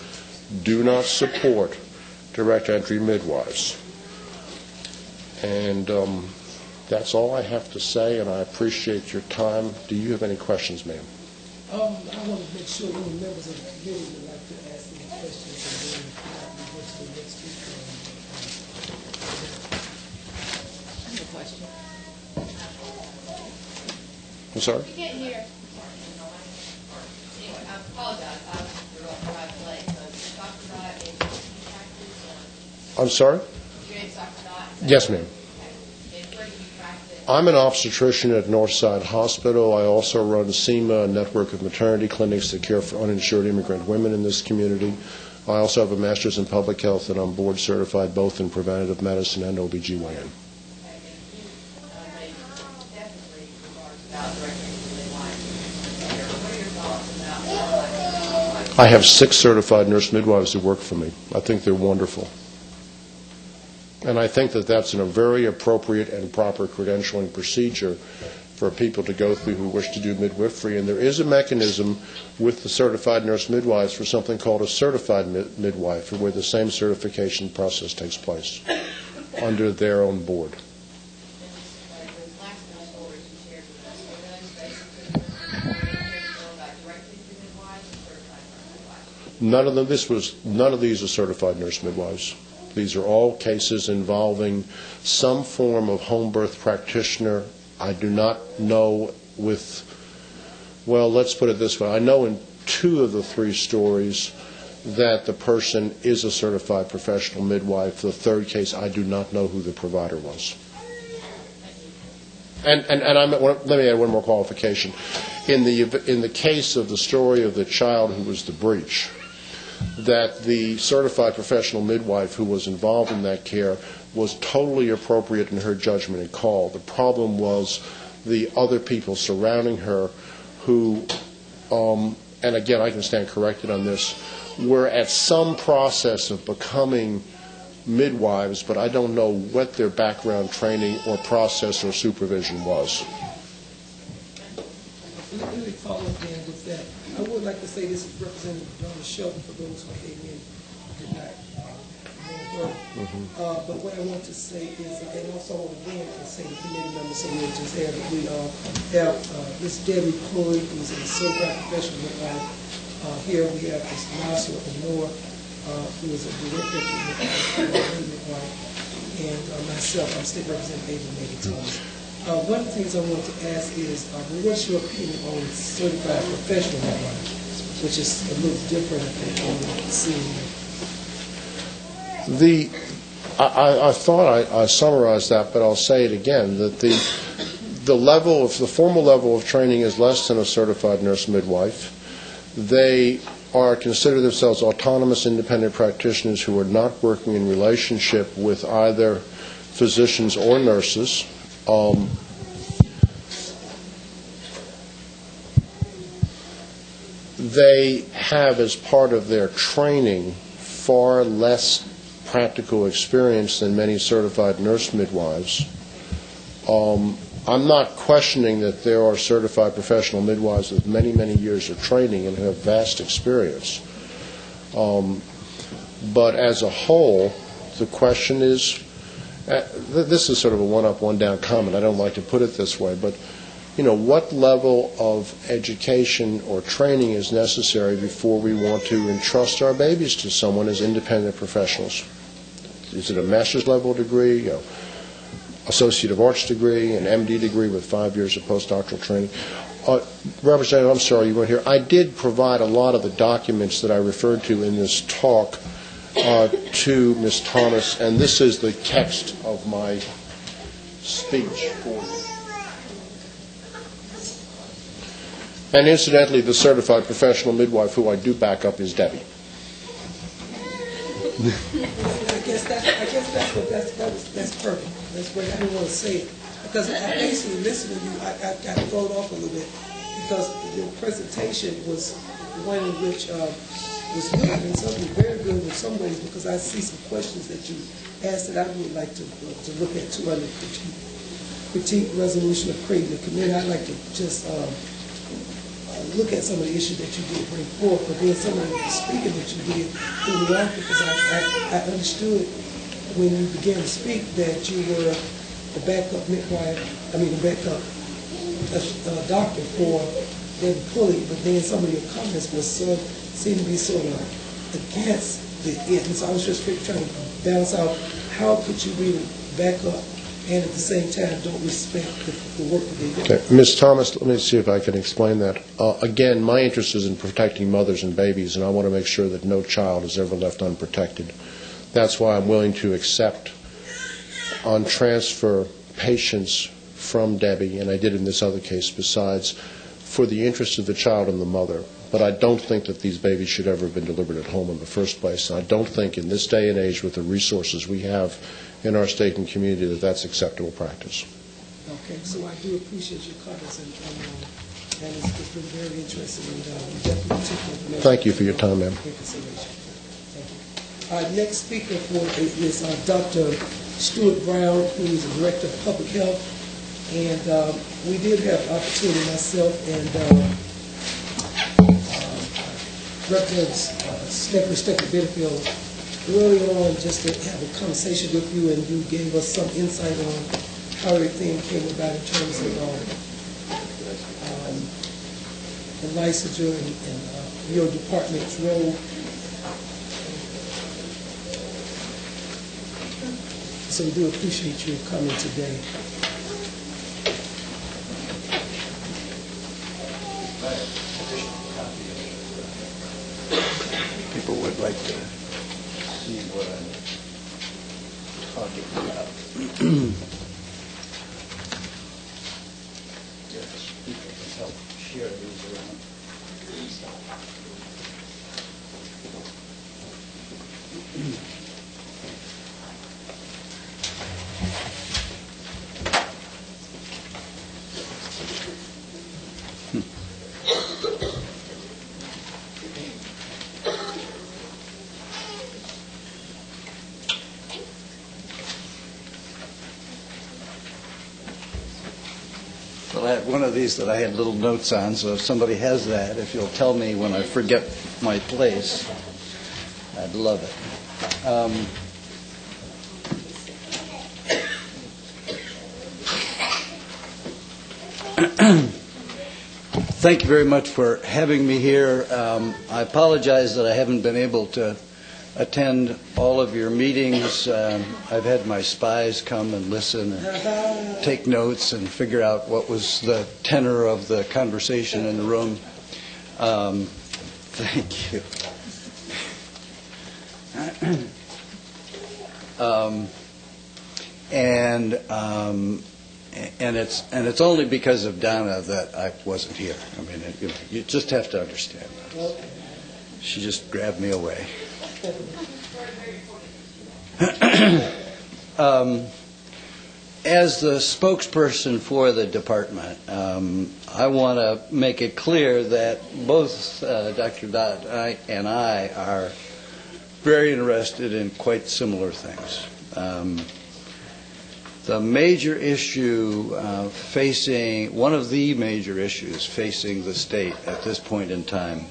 Speaker 3: do not support direct entry midwives. And that's all I have to say, and I appreciate your time. Do you have any questions, ma'am?
Speaker 1: I want to make sure any members of the committee would like to ask any questions and then we go to the next speaker.
Speaker 4: I have a question.
Speaker 3: I'm sorry?
Speaker 5: You can't hear. Anyway, I apologize. I was right late. So Dr. Dot, practice.
Speaker 3: I'm sorry?
Speaker 5: Your name's Dr. Dot?
Speaker 3: Yes, ma'am.
Speaker 5: Okay. And where do you practice?
Speaker 3: I'm an obstetrician at Northside Hospital. I also run SEMA, a network of maternity clinics that care for uninsured immigrant women in this community. I also have a master's in public health, and I'm board certified both in preventative medicine and OBGYN. I have 6 certified nurse midwives that work for me. I think they're wonderful. And I think that that's a very appropriate and proper credentialing procedure for people to go through who wish to do midwifery. And there is a mechanism with the certified nurse midwives for something called a certified midwife, where the same certification process takes place under their own board. None of these are certified nurse midwives. These are all cases involving some form of home birth practitioner. I do not know let's put it this way. I know in 2 of the 3 stories that the person is a certified professional midwife. The 3rd case, I do not know who the provider was. And let me add one more qualification. In the case of the story of the child who was the breech, that the certified professional midwife who was involved in that care was totally appropriate in her judgment and call. The problem was the other people surrounding her who, and again I can stand corrected on this, were at some process of becoming midwives, but I don't know what their background training or process or supervision was.
Speaker 1: Let me follow up then with that. I would like to say this is Representative Donna Shelton for those who came in and did not know her. But what I want to say is, and also again to say the committee members, so we'll just have that we have Ms. Debbie Pulley, who's a certified professional midwife. Here we have Ms. Marcia Honor, who is a director of the midwife, and myself, I'm State Representative Megan Thomas. One of the things I want to ask is, what's your opinion on certified professional midwife, which is a little different, I think, on the scene?
Speaker 3: I thought I summarized that, but I'll say it again, that the formal level of training is less than a certified nurse midwife. They consider themselves autonomous independent practitioners who are not working in relationship with either physicians or nurses. They have, as part of their training, far less practical experience than many certified nurse midwives. I'm not questioning that there are certified professional midwives with many, many years of training and who have vast experience. But as a whole, the question is, this is sort of a one-up, one-down comment. I don't like to put it this way, but what level of education or training is necessary before we want to entrust our babies to someone as independent professionals? Is it a master's level degree, associate of arts degree, an MD degree with 5 years of postdoctoral training? Representative, I'm sorry you weren't here. I did provide a lot of the documents that I referred to in this talk to Ms. Thomas, and this is the text of my speech for you. And incidentally, the certified professional midwife who I do back up is Debbie.
Speaker 1: I guess that's perfect. That's great. I didn't want to say it because I basically listened to you. I got thrown off a little bit because your presentation was one in which was good and something very good in some ways, because I see some questions that you asked that I would like to look at too under critique resolution of creating a committee. I'd like to just look at some of the issues that you did bring forth, but then some of the speaking that you did threw me off because I understood when you began to speak that you were the backup midwife, the backup doctor for Debbie Pulley, but then some of your comments seemed to be sort of against the infants. I was just trying to balance out how could you really back up and at the same time don't respect the work that they do.
Speaker 3: Okay. Ms. Thomas, let me see if I can explain that. Again, my interest is in protecting mothers and babies, and I want to make sure that no child is ever left unprotected. That's why I'm willing to accept on transfer patients from Debbie, and I did in this other case besides, for the interest of the child and the mother. But I don't think that these babies should ever have been delivered at home in the first place. And I don't think in this day and age with the resources we have in our state and community that that's acceptable practice.
Speaker 1: Okay, so I do appreciate your comments, and it's been very interesting, and we definitely take information.
Speaker 3: Thank you for your time, ma'am.
Speaker 1: in consideration. Thank you. Next speaker is Dr. Stuart Brown, who is the Director of Public Health, and we did have opportunity, myself and Representative Stephanie Benefield, early on just to have a conversation with you, and you gave us some insight on how everything came about in terms of the licensure and your department's role. So we do appreciate you coming today.
Speaker 6: People would like to see what I'm talking about. Yes, people can help share these around. Well, I have one of these that I had little notes on, so if somebody has that, if you'll tell me when I forget my place, I'd love it. Thank you very much for having me here. I apologize that I haven't been able to attend all of your meetings. I've had my spies come and listen and take notes and figure out what was the tenor of the conversation in the room. Thank you. And it's only because of Donna that I wasn't here. I mean, you just have to understand that. She just grabbed me away. As the spokesperson for the department, I want to make it clear that both Dr. Dott and I are very interested in quite similar things. The major issue one of the major issues facing the state at this point in time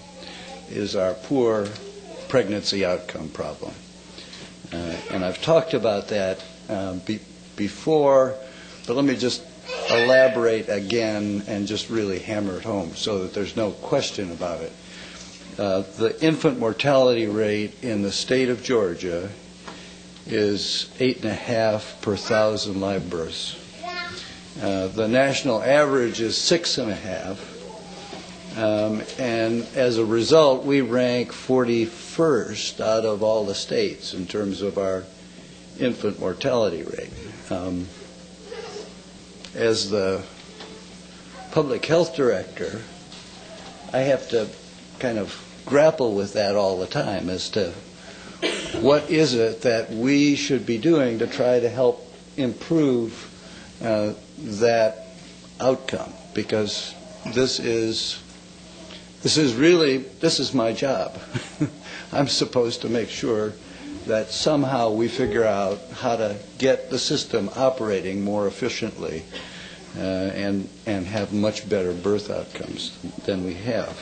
Speaker 6: is our poor pregnancy outcome problem. And I've talked about that before, but let me just elaborate again and just really hammer it home so that there's no question about it. The infant mortality rate in the state of Georgia is 8.5 per 1,000 live births. The national average is 6.5. And as a result, we rank 41st out of all the states in terms of our infant mortality rate. As the public health director, I have to kind of grapple with that all the time as to what is it that we should be doing to try to help improve that outcome, because this is my job. I'm supposed to make sure that somehow we figure out how to get the system operating more efficiently and have much better birth outcomes than we have.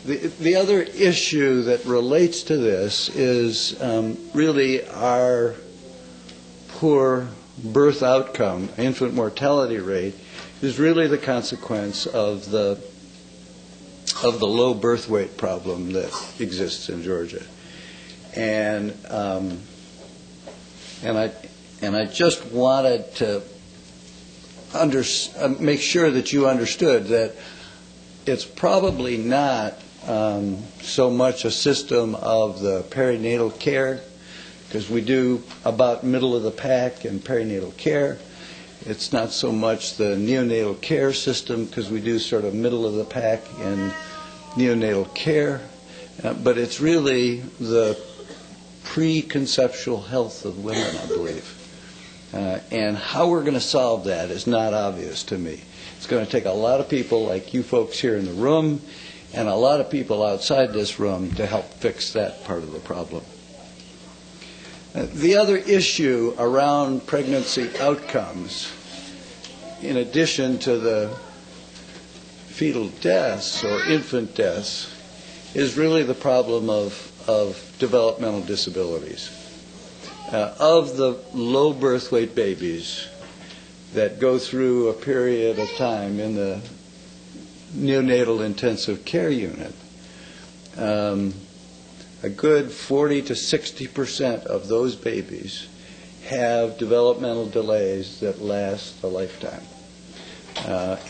Speaker 6: The other issue that relates to this is really our poor birth outcome, infant mortality rate, is really the consequence of the of the low birth weight problem that exists in Georgia. And I just wanted to make sure that you understood that it's probably not so much a system of the perinatal care, because we do about middle of the pack in perinatal care. It's not so much the neonatal care system, because we do sort of middle of the pack in neonatal care, but it's really the preconceptual health of women, I believe. And how we're going to solve that is not obvious to me. It's going to take a lot of people like you folks here in the room and a lot of people outside this room to help fix that part of the problem. The other issue around pregnancy outcomes, in addition to the fetal deaths or infant deaths, is really the problem of developmental disabilities. Of the low birth weight babies that go through a period of time in the neonatal intensive care unit, a good 40 to 60% of those babies have developmental delays that last a lifetime.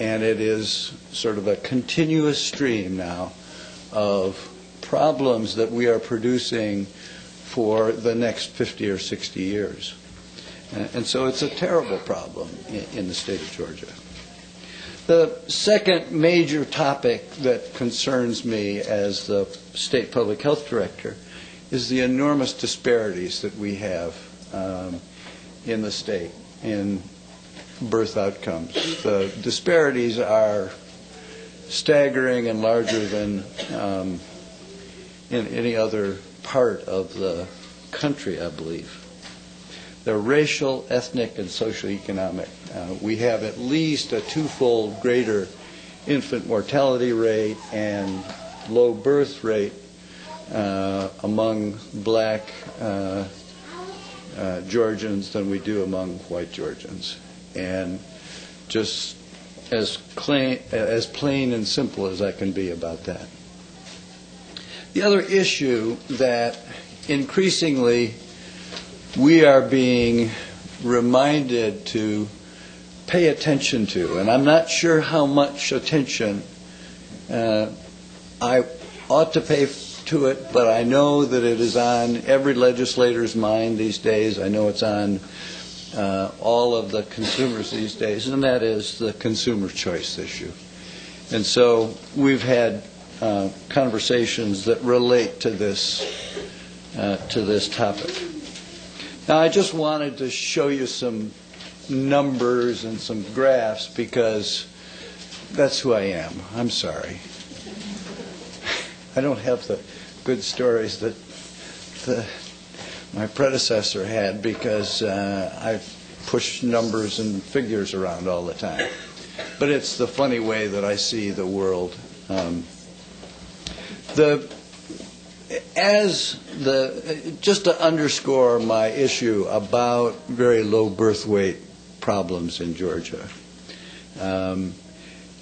Speaker 6: And it is sort of a continuous stream now of problems that we are producing for the next 50 or 60 years. And so it's a terrible problem in the state of Georgia. The second major topic that concerns me as the state public health director is the enormous disparities that we have in the state in birth outcomes. The disparities are staggering and larger than in any other part of the country, I believe. They're racial, ethnic, and socioeconomic. We have at least a twofold greater infant mortality rate and low birth rate among black Georgians than we do among white Georgians. And just as plain and simple as I can be about that. The other issue that increasingly we are being reminded to pay attention to, and I'm not sure how much attention I ought to pay to it, but I know that it is on every legislator's mind these days. I know it's on all of the consumers these days, and that is the consumer choice issue. And so we've had conversations that relate to this topic. Now, I just wanted to show you some numbers and some graphs because that's who I am. I'm sorry. I don't have the good stories that my predecessor had because I push numbers and figures around all the time. But it's the funny way that I see the world. Just to underscore my issue about very low birth weight problems in Georgia,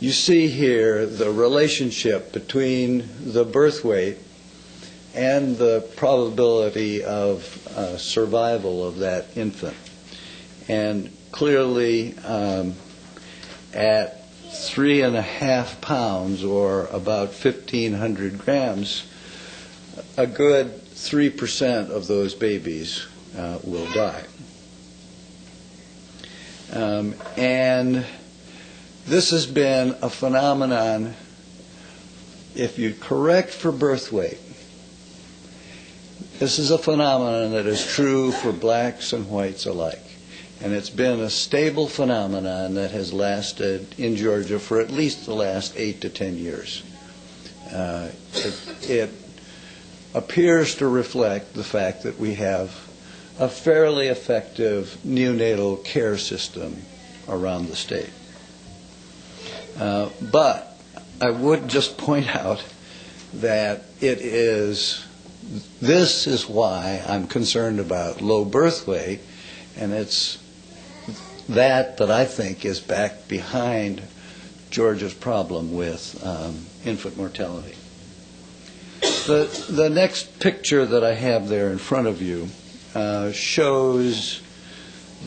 Speaker 6: you see here the relationship between the birth weight and the probability of survival of that infant. And clearly, at 3.5 pounds, or about 1,500 grams, a good 3% of those babies will die. And this has been a phenomenon, if you correct for birth weight, this is a phenomenon that is true for blacks and whites alike. And it's been a stable phenomenon that has lasted in Georgia for at least the last 8 to 10 years. It appears to reflect the fact that we have a fairly effective neonatal care system around the state. But I would just point out that this is why I'm concerned about low birth weight, and it's that I think is back behind Georgia's problem with infant mortality. The next picture that I have there in front of you shows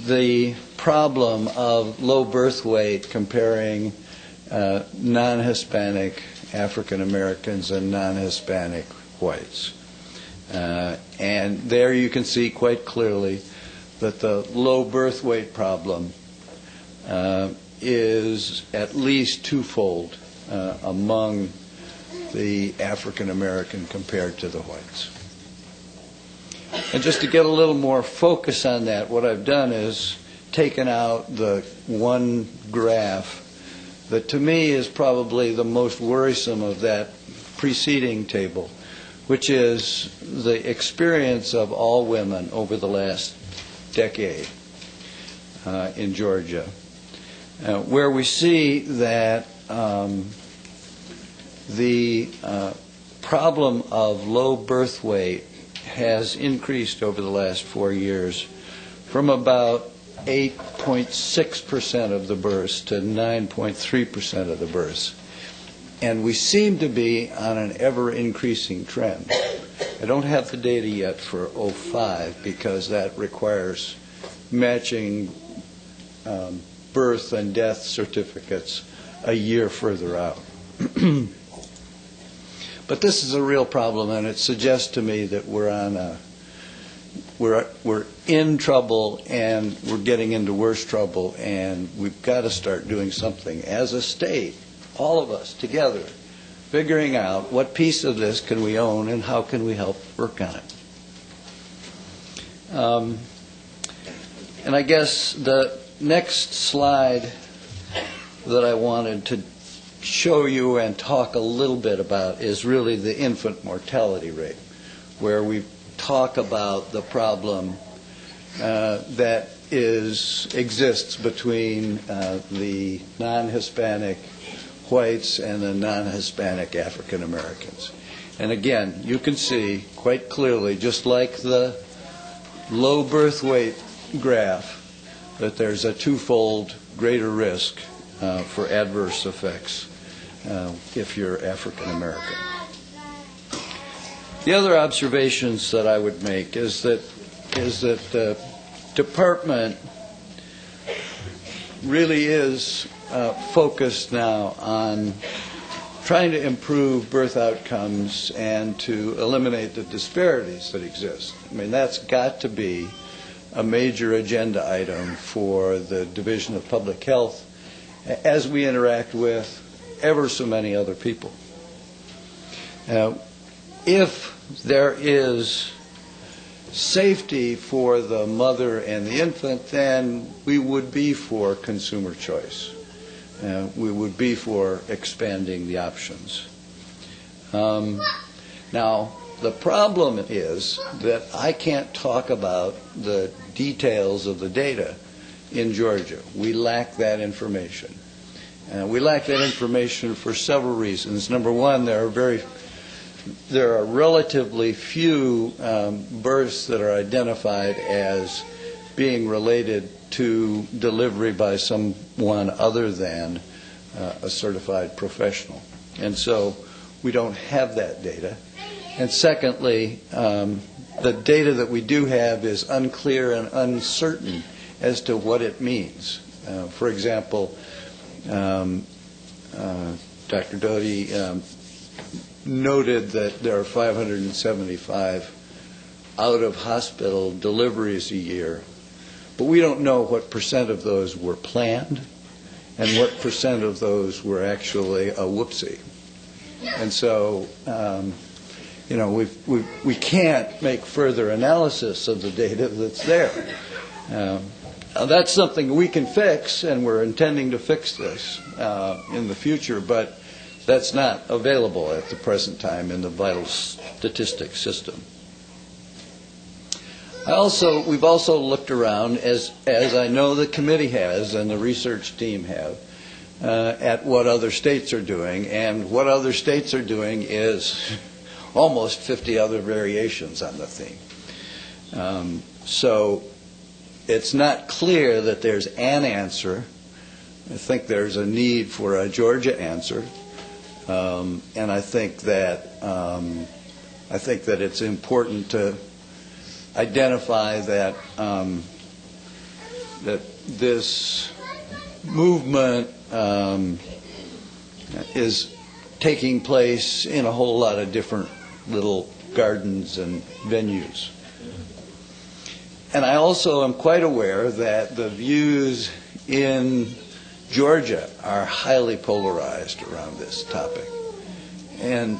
Speaker 6: the problem of low birth weight comparing non-Hispanic African Americans and non-Hispanic whites. And there you can see quite clearly that the low birth weight problem is at least twofold among the African American compared to the whites. And just to get a little more focus on that, what I've done is taken out the one graph that to me is probably the most worrisome of that preceding table, which is the experience of all women over the last decade in Georgia, where we see that the problem of low birth weight has increased over the last 4 years from about 8.6% of the births to 9.3% of the births. And we seem to be on an ever-increasing trend. I don't have the data yet for 05 because that requires matching birth and death certificates a year further out. But this is a real problem, and it suggests to me that we're in trouble, and we're getting into worse trouble, and we've got to start doing something as a state, all of us together, figuring out what piece of this can we own and how can we help work on it. And I guess the next slide that I wanted to show you and talk a little bit about is really the infant mortality rate, where we talk about the problem that exists between the non-Hispanic whites and the non-Hispanic African Americans. And again, you can see quite clearly, just like the low birth weight graph, that there's a twofold greater risk for adverse effects if you're African American. The other observations that I would make is that the department really is focused now on trying to improve birth outcomes and to eliminate the disparities that exist. I mean, that's got to be a major agenda item for the Division of Public Health as we interact with ever so many other people. If there is safety for the mother and the infant, then we would be for consumer choice. We would be for expanding the options. Now, the problem is that I can't talk about the details of the data in Georgia. We lack that information. We lack that information for several reasons. Number one, there are relatively few births that are identified as being related to delivery by someone other than a certified professional. And so we don't have that data. And secondly, the data that we do have is unclear and uncertain as to what it means. For example, Dr. Doty noted that there are 575 out-of-hospital deliveries a year, but we don't know what percent of those were planned and what percent of those were actually a whoopsie. And so, we can't make further analysis of the data that's there. That's something we can fix, and we're intending to fix this in the future, but that's not available at the present time in the vital statistics system. We've also looked around, as I know the committee has and the research team have, at what other states are doing, and what other states are doing is almost 50 other variations on the theme. So it's not clear that there's an answer. I think there's a need for a Georgia answer. And I think that it's important to identify that that this movement is taking place in a whole lot of different little gardens and venues. And I also am quite aware that the views in Georgia are highly polarized around this topic. And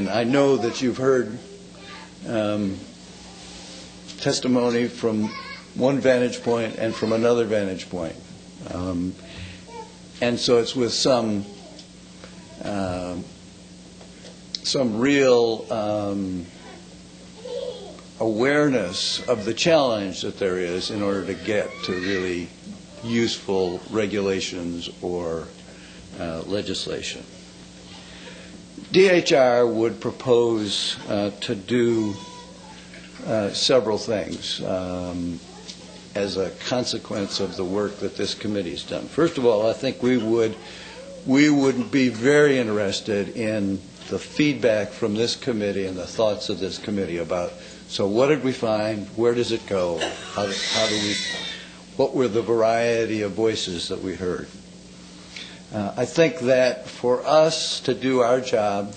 Speaker 6: I know that you've heard testimony from one vantage point and from another vantage point. And so it's with some real awareness of the challenge that there is in order to get to really useful regulations or legislation. DHR would propose to do several things as a consequence of the work that this committee's done. First of all, I think we would be very interested in the feedback from this committee and the thoughts of this committee about, so what did we find, where does it go, what were the variety of voices that we heard. I think that for us to do our job,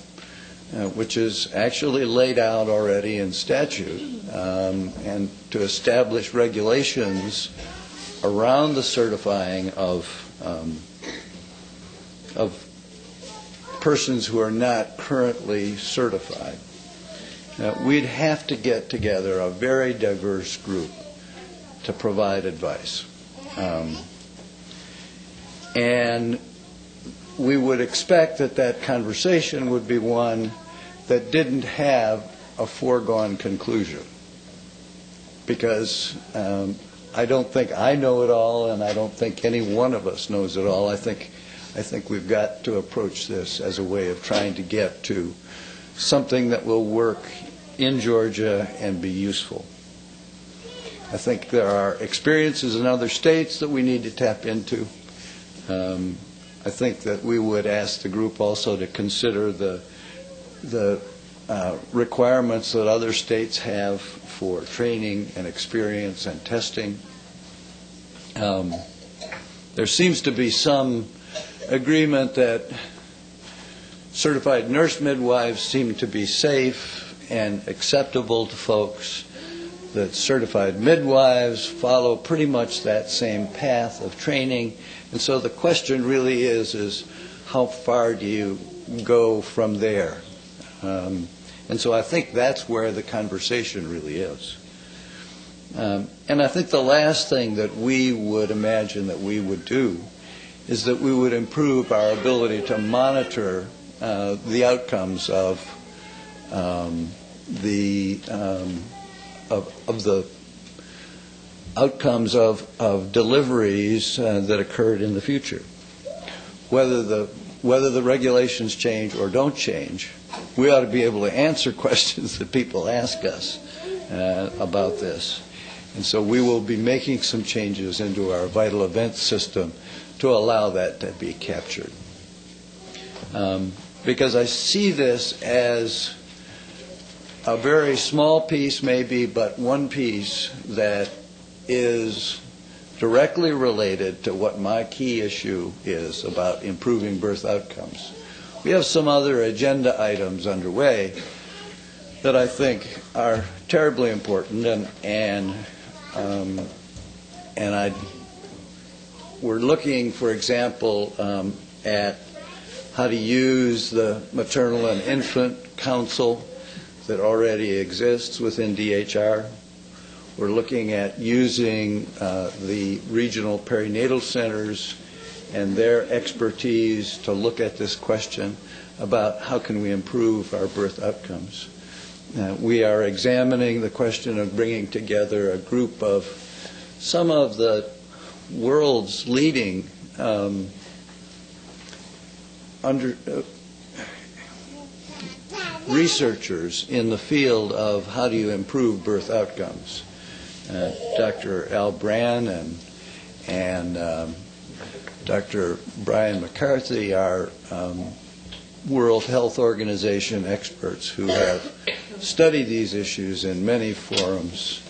Speaker 6: which is actually laid out already in statute, and to establish regulations around the certifying of persons who are not currently certified, we'd have to get together a very diverse group to provide advice. And we would expect that that conversation would be one that didn't have a foregone conclusion. Because I don't think I know it all, and I don't think any one of us knows it all. I think we've got to approach this as a way of trying to get to something that will work in Georgia and be useful. I think there are experiences in other states that we need to tap into. I think that we would ask the group also to consider the requirements that other states have for training and experience and testing. There seems to be some agreement that certified nurse midwives seem to be safe and acceptable to folks, that certified midwives follow pretty much that same path of training. And so the question really is how far do you go from there? And so I think that's where the conversation really is. And I think the last thing that we would imagine that we would do is that we would improve our ability to monitor the outcomes of the outcomes of deliveries that occurred in the future. Whether the regulations change or don't change, we ought to be able to answer questions that people ask us about this. And so we will be making some changes into our vital events system to allow that to be captured. Because I see this as a very small piece maybe, but one piece that is directly related to what my key issue is about improving birth outcomes. We have some other agenda items underway that I think are terribly important, we're looking, for example, at how to use the maternal and infant council that already exists within DHR. We're looking at using the regional perinatal centers and their expertise to look at this question about how can we improve our birth outcomes. We are examining the question of bringing together a group of some of the world's leading researchers in the field of how do you improve birth outcomes. Dr. Al Brand and Dr. Brian McCarthy are World Health Organization experts who have studied these issues in many forums.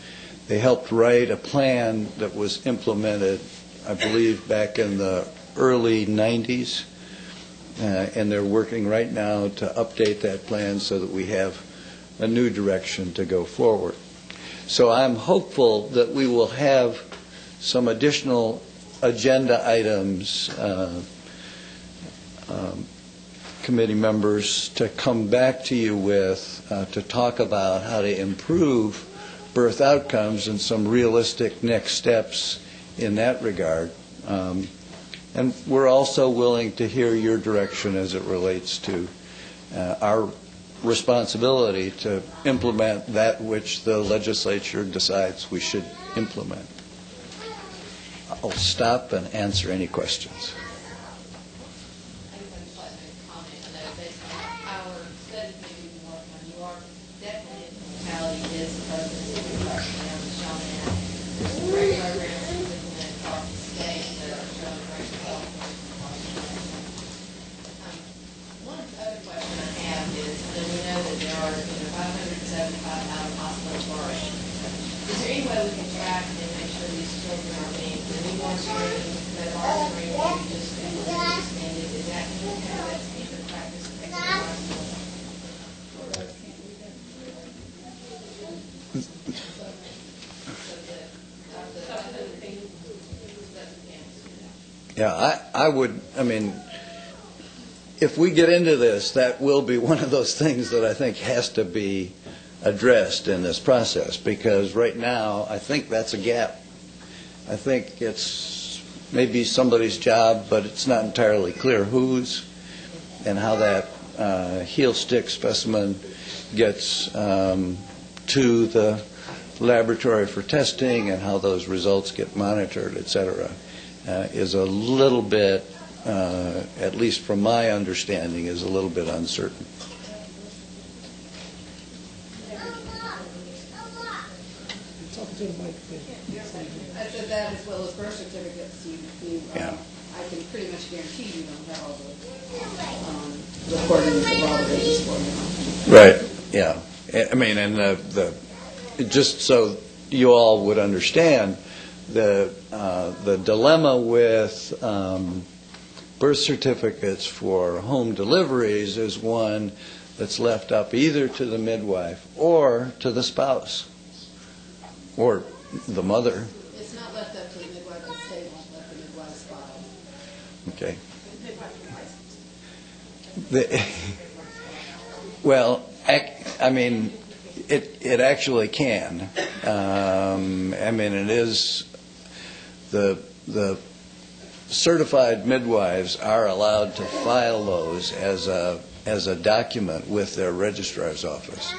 Speaker 6: They helped write a plan that was implemented, I believe, back in the early 90s, and they're working right now to update that plan so that we have a new direction to go forward. So I'm hopeful that we will have some additional agenda items, committee members, to come back to you with to talk about how to improve birth outcomes and some realistic next steps in that regard. And we're also willing to hear your direction as it relates to our responsibility to implement that which the legislature decides we should implement. I'll stop and answer any questions.
Speaker 5: I just have a comment on that. Based on our studies that we've been working on, you are definitely in totality is present in the question of shown that there's some great programs implemented across the state that are showing great results. One other question I have is that we know that there are 575 out-of-hospital births. Is there any way we can track and make sure these children are being newborn screened, metabolic screening, or you just expanded? Is that that's standard practice in the hospital?
Speaker 6: Yeah, I mean, if we get into this, that will be one of those things that I think has to be addressed in this process, because right now I think that's a gap. I think it's maybe somebody's job, but it's not entirely clear whose and how that heel stick specimen gets to the laboratory for testing and how those results get monitored, et cetera, is a little bit, at least from my understanding, is a little bit uncertain.
Speaker 1: To the mic,
Speaker 4: I said that as well as birth certificates,
Speaker 6: Yeah.
Speaker 4: I can pretty much guarantee you don't have all the recordings of all the babies for you.
Speaker 6: Right. Yeah. I mean, and the just so you all would understand, the dilemma with birth certificates for home deliveries is one that's left up either to the midwife or to the spouse or the mother.
Speaker 4: It's not left up to the midwife, the state won't let the midwife file.
Speaker 6: Okay. Well, I mean, it actually can. I mean, it is the certified midwives are allowed to file those as a document with their registrar's office.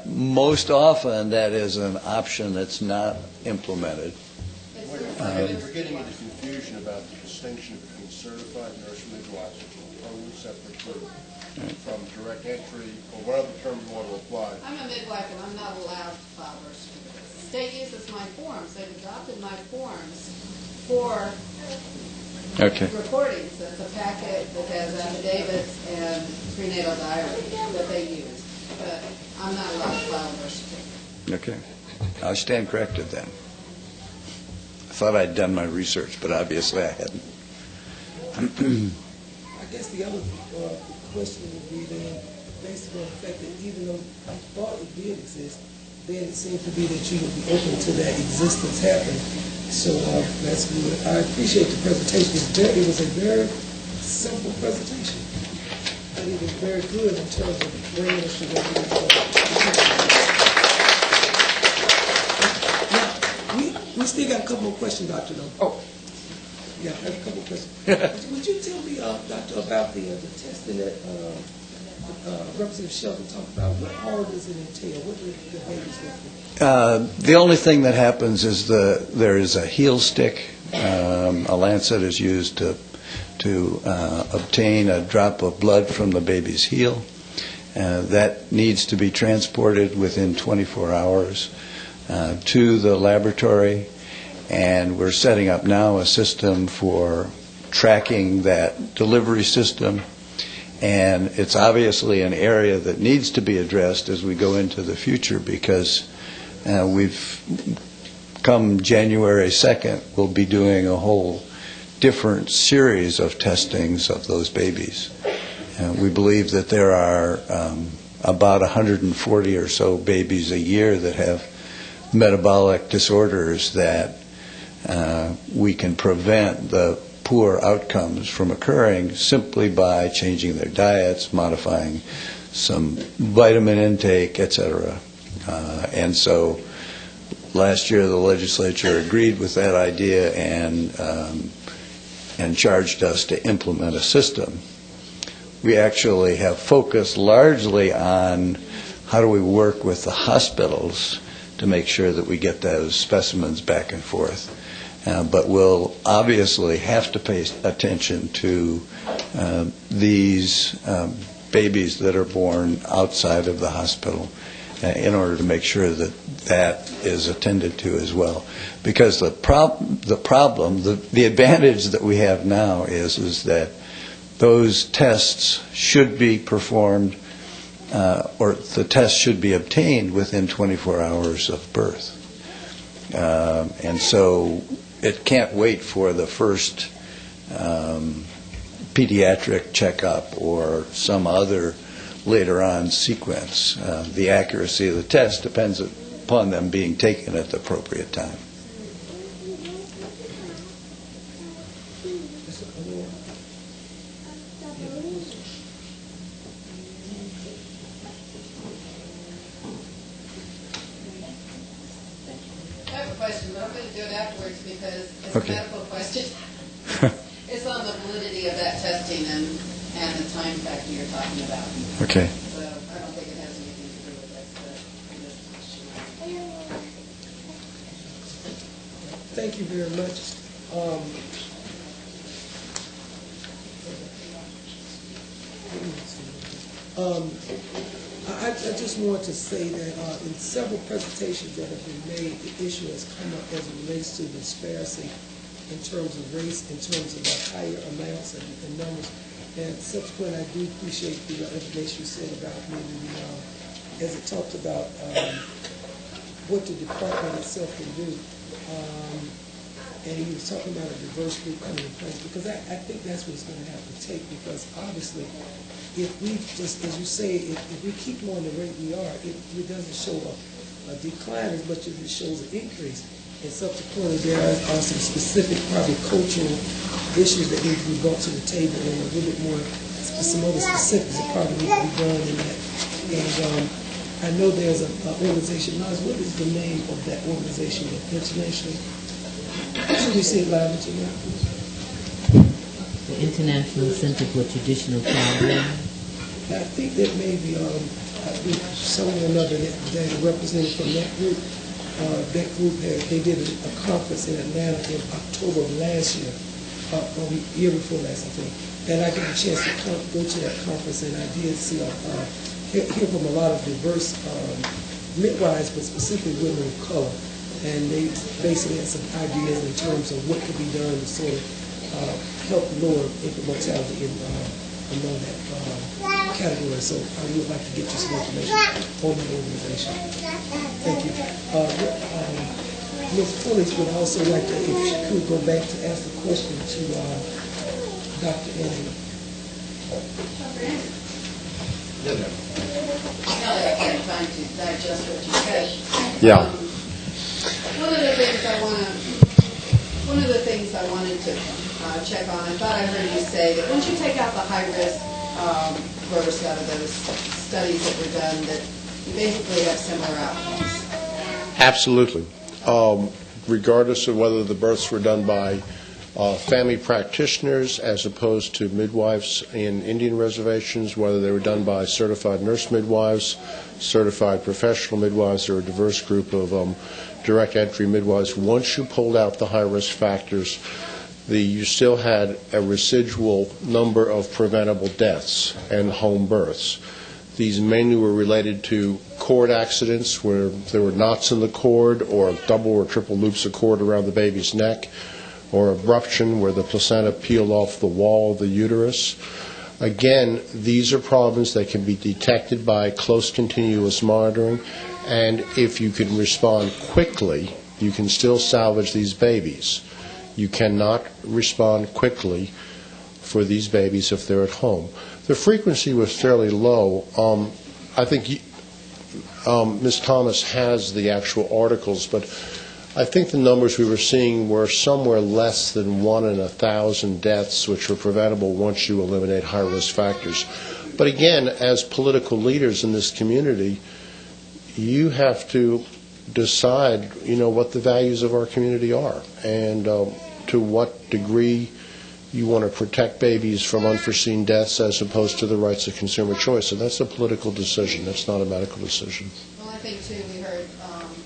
Speaker 6: Most often, that is an option that's not implemented.
Speaker 3: We're getting into confusion about the distinction between certified nurse midwives, which are a totally separate group, from direct entry, or whatever term you want to apply.
Speaker 4: I'm a midwife and I'm not allowed to file birth certificates. The state uses my forms. They've adopted my forms for recordings. That's a packet that has affidavits and prenatal diary that they use. But I'm not allowed to file a birth certificate.
Speaker 6: Okay. I stand corrected then. I thought I'd done my research, but obviously I hadn't.
Speaker 1: I guess the other question would be then, based on the fact that even though I thought it did exist, then it seemed to be that you would be open to that existence happening. So that's good. I appreciate the presentation. It was a very simple presentation. And it was very good in terms of bringing us to what we Now, we still got a couple more questions, Doctor, though.
Speaker 6: Oh.
Speaker 1: Yeah, I have a couple of questions. Would you tell me, Doctor, about the testing that Representative Shelton talked about? What all does it entail? What do the babies go through?
Speaker 6: The only thing that happens is there is a heel stick. A lancet is used to obtain a drop of blood from the baby's heel. That needs to be transported within 24 hours to the laboratory. And we're setting up now a system for tracking that delivery system And it's obviously an area that needs to be addressed as we go into the future, because we've come January 2nd, we'll be doing a whole different series of testings of those babies. We believe that there are about 140 or so babies a year that have metabolic disorders that we can prevent the poor outcomes from occurring simply by changing their diets, modifying some vitamin intake, etc. And so last year the legislature agreed with that idea and charged us to implement a system. We actually have focused largely on how do we work with the hospitals to make sure that we get those specimens back and forth. But we'll obviously have to pay attention to these babies that are born outside of the hospital in order to make sure that that is attended to as well. Because the advantage that we have now is that those tests should be performed, or the test should be obtained within 24 hours of birth. And so it can't wait for the first pediatric checkup or some other later on sequence. The accuracy of the test depends upon them being taken at the appropriate time.
Speaker 4: I have a question, but I'm going to do it afterwards because it's
Speaker 6: Okay.
Speaker 4: a medical question. It's on the validity of that testing and the time factor you're talking about.
Speaker 6: Okay.
Speaker 4: So I don't think it has anything to do with this question.
Speaker 1: Thank you very much. I just want to say that in several presentations that have been made, the issue has come up as it relates to disparity in terms of race, in terms of the higher amounts and numbers. And subsequent, I do appreciate the information you said about maybe, as it talked about what the department itself can do. And he was talking about a diverse group coming in place, because I think that's what it's going to have to take, because obviously, if we just, as you say, if we keep going the rate we are, it doesn't show a decline as much as it shows an increase. And subsequently, there are some specific, probably cultural issues that need to be brought to the table, and a little bit more, some other specifics that probably need to be done in that. And I know there's an organization, Miles, what is the name of that organization internationally? Should we say it loud and clear?
Speaker 7: The International Center for Traditional Travel.
Speaker 1: I think that maybe someone or another that represented from that group. That group they did a conference in Atlanta in October of last year, or the year before last, I think. And I got a chance to go to that conference, and I did see hear from a lot of diverse midwives, but specifically women of color. And they basically had some ideas in terms of what could be done to sort of help lower infant mortality among that category. So I would like to get you some information on that organization. Thank you. Ms. Pulley would also like to, if she could, go back to ask a question to Dr. Annie.
Speaker 4: I'm trying to digest what you said.
Speaker 3: Yeah.
Speaker 4: One of the things I wanted to check on, I thought I heard you say that once you take out the high-risk births out of those studies that were done, that you basically have similar outcomes.
Speaker 3: Absolutely. Regardless of whether the births were done by family practitioners as opposed to midwives in Indian reservations, whether they were done by certified nurse midwives, certified professional midwives, or a diverse group of direct entry midwives. Once you pulled out the high-risk factors, you still had a residual number of preventable deaths and home births. These mainly were related to cord accidents where there were knots in the cord, or double or triple loops of cord around the baby's neck, or abruption where the placenta peeled off the wall of the uterus. Again, these are problems that can be detected by close continuous monitoring, and if you can respond quickly, you can still salvage these babies. You cannot respond quickly for these babies if they're at home. The frequency was fairly low. I think Ms. Thomas has the actual articles, but I think the numbers we were seeing were somewhere less than 1 in 1,000 deaths, which were preventable once you eliminate high-risk factors. But again, as political leaders in this community, you have to decide, what the values of our community are, and to what degree you want to protect babies from unforeseen deaths as opposed to the rights of consumer choice. And that's a political decision. That's not a medical decision.
Speaker 4: Well, I think, too, we heard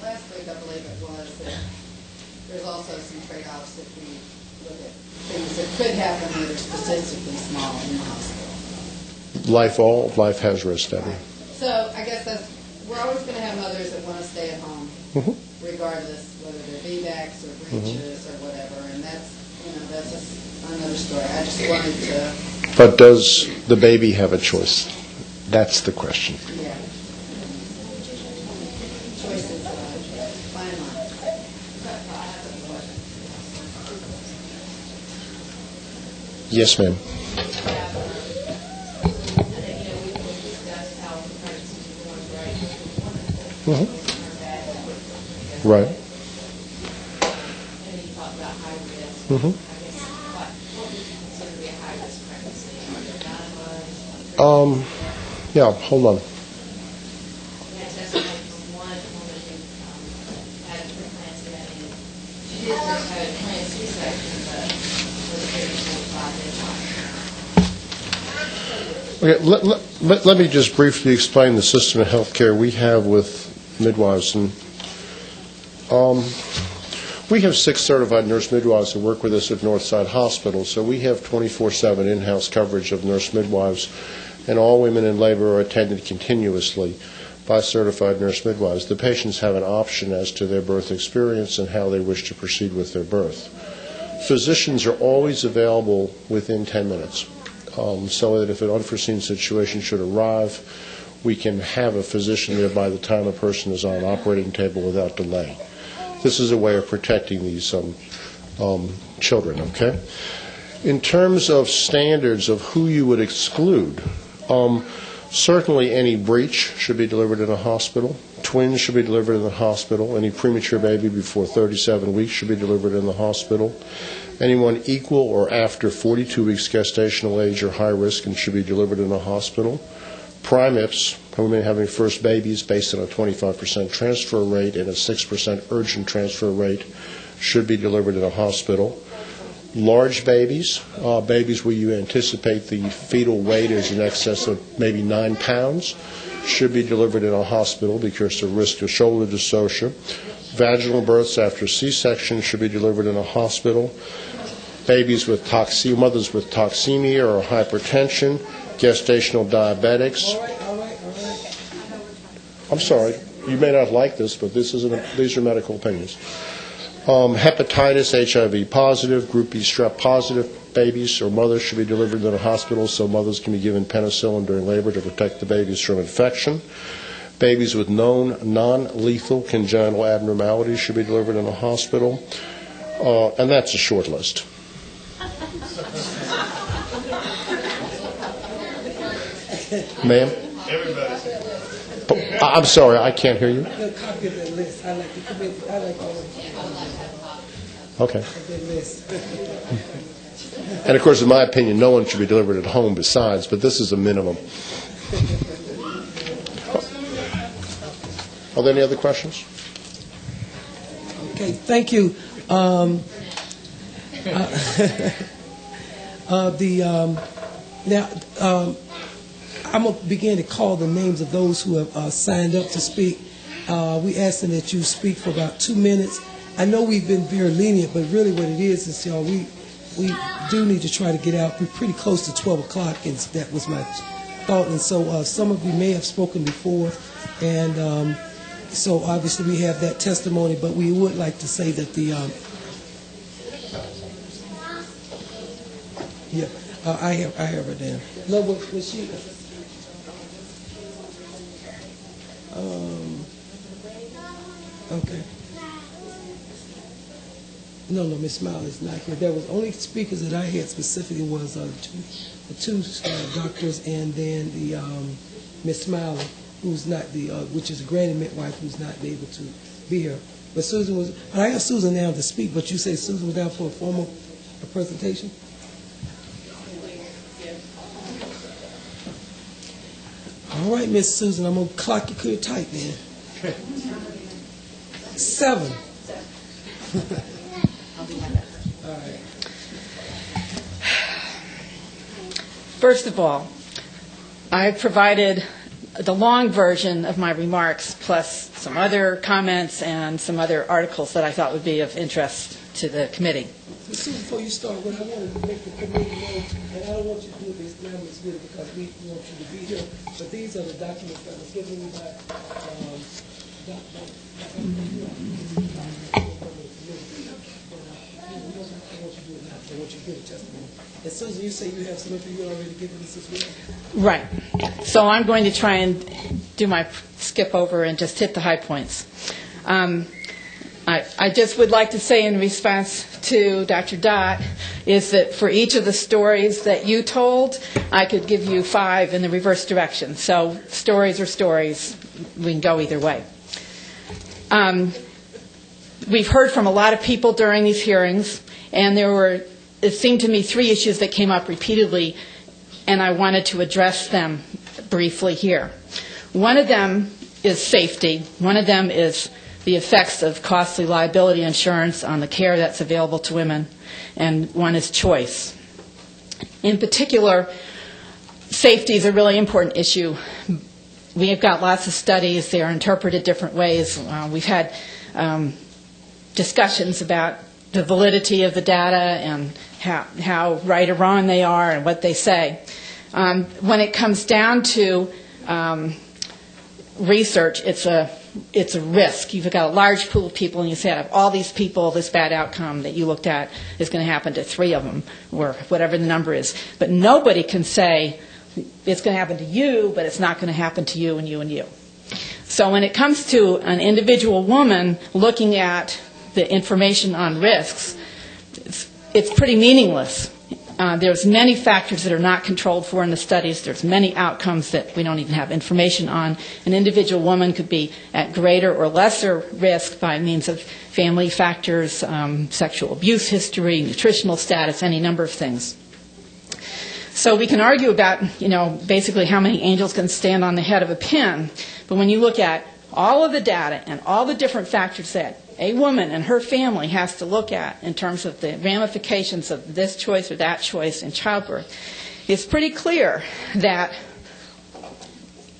Speaker 4: last week, I believe it was, that there's also some trade-offs if we look at things that could happen that are statistically small in the hospital.
Speaker 3: All life has risk, Debbie.
Speaker 4: Right. So I guess we're always going to have mothers that want to stay at home, regardless whether they're VBACs or breaches or whatever, and that's another story. I just wanted to...
Speaker 3: But does the baby have a choice? That's the question.
Speaker 4: Yeah. Choices, fine line.
Speaker 3: Yes, ma'am. Right. Yeah, hold on. Okay, let me just briefly explain the system of health care we have with midwives. And we have 6 certified nurse midwives who work with us at Northside Hospital, so we have 24/7 in-house coverage of nurse midwives, and all women in labor are attended continuously by certified nurse midwives. The patients have an option as to their birth experience and how they wish to proceed with their birth. Physicians are always available within 10 minutes, so that if an unforeseen situation should arrive, we can have a physician there by the time a person is on an operating table without delay. This is a way of protecting these children, okay? In terms of standards of who you would exclude, certainly any breech should be delivered in a hospital. Twins should be delivered in the hospital. Any premature baby before 37 weeks should be delivered in the hospital. Anyone equal or after 42 weeks gestational age or high risk and should be delivered in a hospital. Primips, women having first babies based on a 25% transfer rate and a 6% urgent transfer rate, should be delivered in a hospital. Large babies, babies where you anticipate the fetal weight is in excess of maybe 9 pounds, should be delivered in a hospital because of risk of shoulder dystocia. Vaginal births after C-section should be delivered in a hospital. Babies with mothers with toxemia or hypertension, gestational diabetics.
Speaker 1: All right.
Speaker 3: I'm sorry, you may not like this, but these are medical opinions. Hepatitis, HIV positive, Group B strep positive babies or mothers should be delivered in a hospital so mothers can be given penicillin during labor to protect the babies from infection. Babies with known non-lethal congenital abnormalities should be delivered in a hospital. And that's a short list. Ma'am? I'm sorry, I can't hear you.
Speaker 1: A copy of that list. I like all of
Speaker 3: Okay.
Speaker 1: that list.
Speaker 3: And of course, in my opinion, no one should be delivered at home besides, but this is a minimum. Are there any other questions?
Speaker 1: Okay, thank you. I'm going to begin to call the names of those who have signed up to speak. We ask them that you speak for about 2 minutes. I know we've been very lenient, but really what it is y'all, we do need to try to get out. We're pretty close to 12 o'clock, and that was my thought. And so some of you may have spoken before, and so obviously we have that testimony, but we would like to say that I have her down. No, was she? Okay. No, Miss Smiley is not here. There was only speakers that I had specifically was the two doctors, and then the Miss Smiley, who's not which is a granny midwife, who's not able to be here. But Susan was. But I have Susan now to speak. But you say Susan was down for a formal presentation. All right, Miss Susan, I'm gonna clock you clear tight, man. 7. All right.
Speaker 8: First of all, I've provided the long version of my remarks plus some other comments and some other articles that I thought would be of interest to the committee.
Speaker 1: Susan, before you start, what I want to make the committee know, and I don't want you to do this now, Ms. Wood, because we want you to be here, but these are the documents that was given me by I want you to give a testimony. And Susan, you say you have some information you already given us as well?
Speaker 8: Right. So I'm going to try and do my skip over and just hit the high points. I just would like to say in response to Dr. Dott is that for each of the stories that you told, I could give you 5 in the reverse direction. So stories are stories. We can go either way. We've heard from a lot of people during these hearings, and it seemed to me 3 issues that came up repeatedly, and I wanted to address them briefly here. One of them is safety. One of them is the effects of costly liability insurance on the care that's available to women, and one is choice. In particular, safety is a really important issue. We have got lots of studies. They are interpreted different ways. We've had discussions about the validity of the data and how right or wrong they are and what they say. When it comes down to research, it's a risk. You've got a large pool of people, and you say, out of all these people, this bad outcome that you looked at is going to happen to 3 of them, or whatever the number is. But nobody can say it's going to happen to you, but it's not going to happen to you and you and you. So when it comes to an individual woman looking at the information on risks, it's pretty meaningless. There's many factors that are not controlled for in the studies. There's many outcomes that we don't even have information on. An individual woman could be at greater or lesser risk by means of family factors, sexual abuse history, nutritional status, any number of things. So we can argue about, basically how many angels can stand on the head of a pin. But when you look at all of the data and all the different factors that a woman and her family has to look at in terms of the ramifications of this choice or that choice in childbirth, it's pretty clear that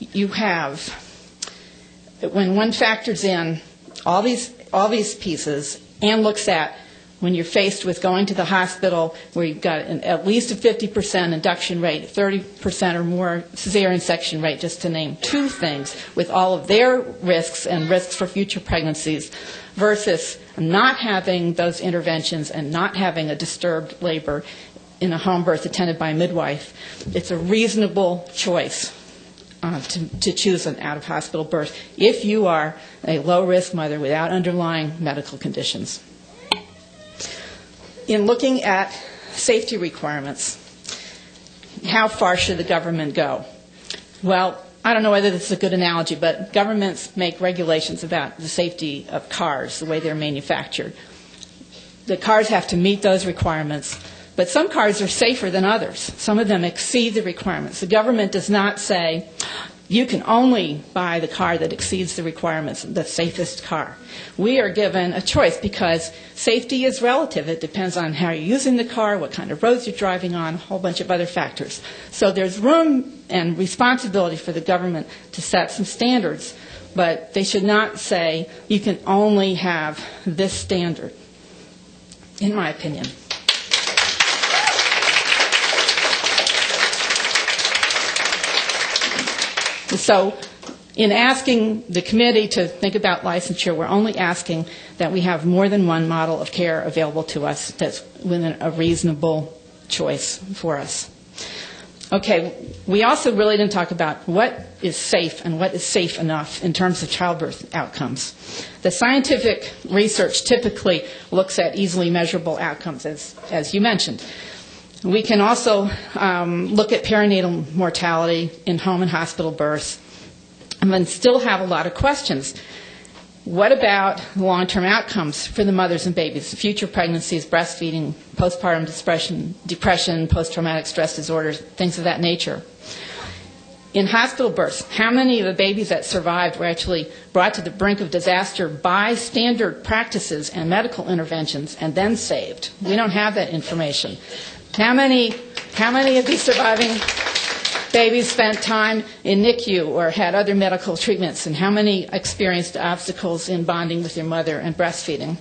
Speaker 8: you have, when one factors in all these pieces and looks at when you're faced with going to the hospital where you've got at least a 50% induction rate, 30% or more cesarean section rate, just to name 2 things, with all of their risks and risks for future pregnancies, versus not having those interventions and not having a disturbed labor in a home birth attended by a midwife, it's a reasonable choice to choose an out-of-hospital birth if you are a low-risk mother without underlying medical conditions. In looking at safety requirements, how far should the government go? Well, I don't know whether this is a good analogy, but governments make regulations about the safety of cars, the way they're manufactured. The cars have to meet those requirements, but some cars are safer than others. Some of them exceed the requirements. The government does not say, you can only buy the car that exceeds the requirements, the safest car. We are given a choice because safety is relative. It depends on how you're using the car, what kind of roads you're driving on, a whole bunch of other factors. So there's room and responsibility for the government to set some standards, but they should not say you can only have this standard, in my opinion. So in asking the committee to think about licensure, we're only asking that we have more than one model of care available to us that's within a reasonable choice for us. Okay, we also really didn't talk about what is safe and what is safe enough in terms of childbirth outcomes. The scientific research typically looks at easily measurable outcomes, as you mentioned. We can also look at perinatal mortality in home and hospital births, and then still have a lot of questions. What about long-term outcomes for the mothers and babies, future pregnancies, breastfeeding, postpartum depression, post-traumatic stress disorders, things of that nature? In hospital births, how many of the babies that survived were actually brought to the brink of disaster by standard practices and medical interventions and then saved? We don't have that information. How many of these surviving babies spent time in NICU or had other medical treatments, and how many experienced obstacles in bonding with their mother and breastfeeding?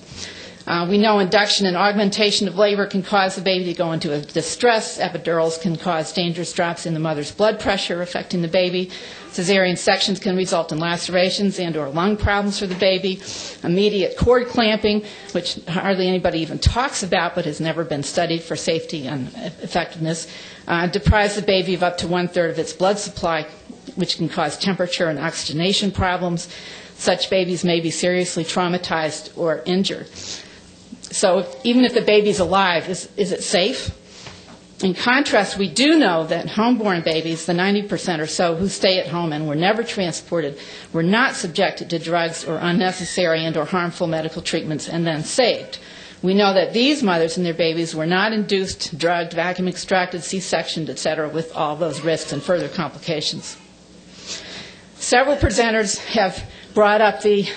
Speaker 8: We know induction and augmentation of labor can cause the baby to go into a distress. Epidurals can cause dangerous drops in the mother's blood pressure, affecting the baby. Cesarean sections can result in lacerations and or lung problems for the baby. Immediate cord clamping, which hardly anybody even talks about but has never been studied for safety and effectiveness, deprives the baby of up to 1/3 of its blood supply, which can cause temperature and oxygenation problems. Such babies may be seriously traumatized or injured. So even if the baby's alive, is it safe? In contrast, we do know that homeborn babies, the 90% or so who stay at home and were never transported, were not subjected to drugs or unnecessary and or harmful medical treatments and then saved. We know that these mothers and their babies were not induced, drugged, vacuum extracted, C-sectioned, etc., with all those risks and further complications. Several presenters have brought up the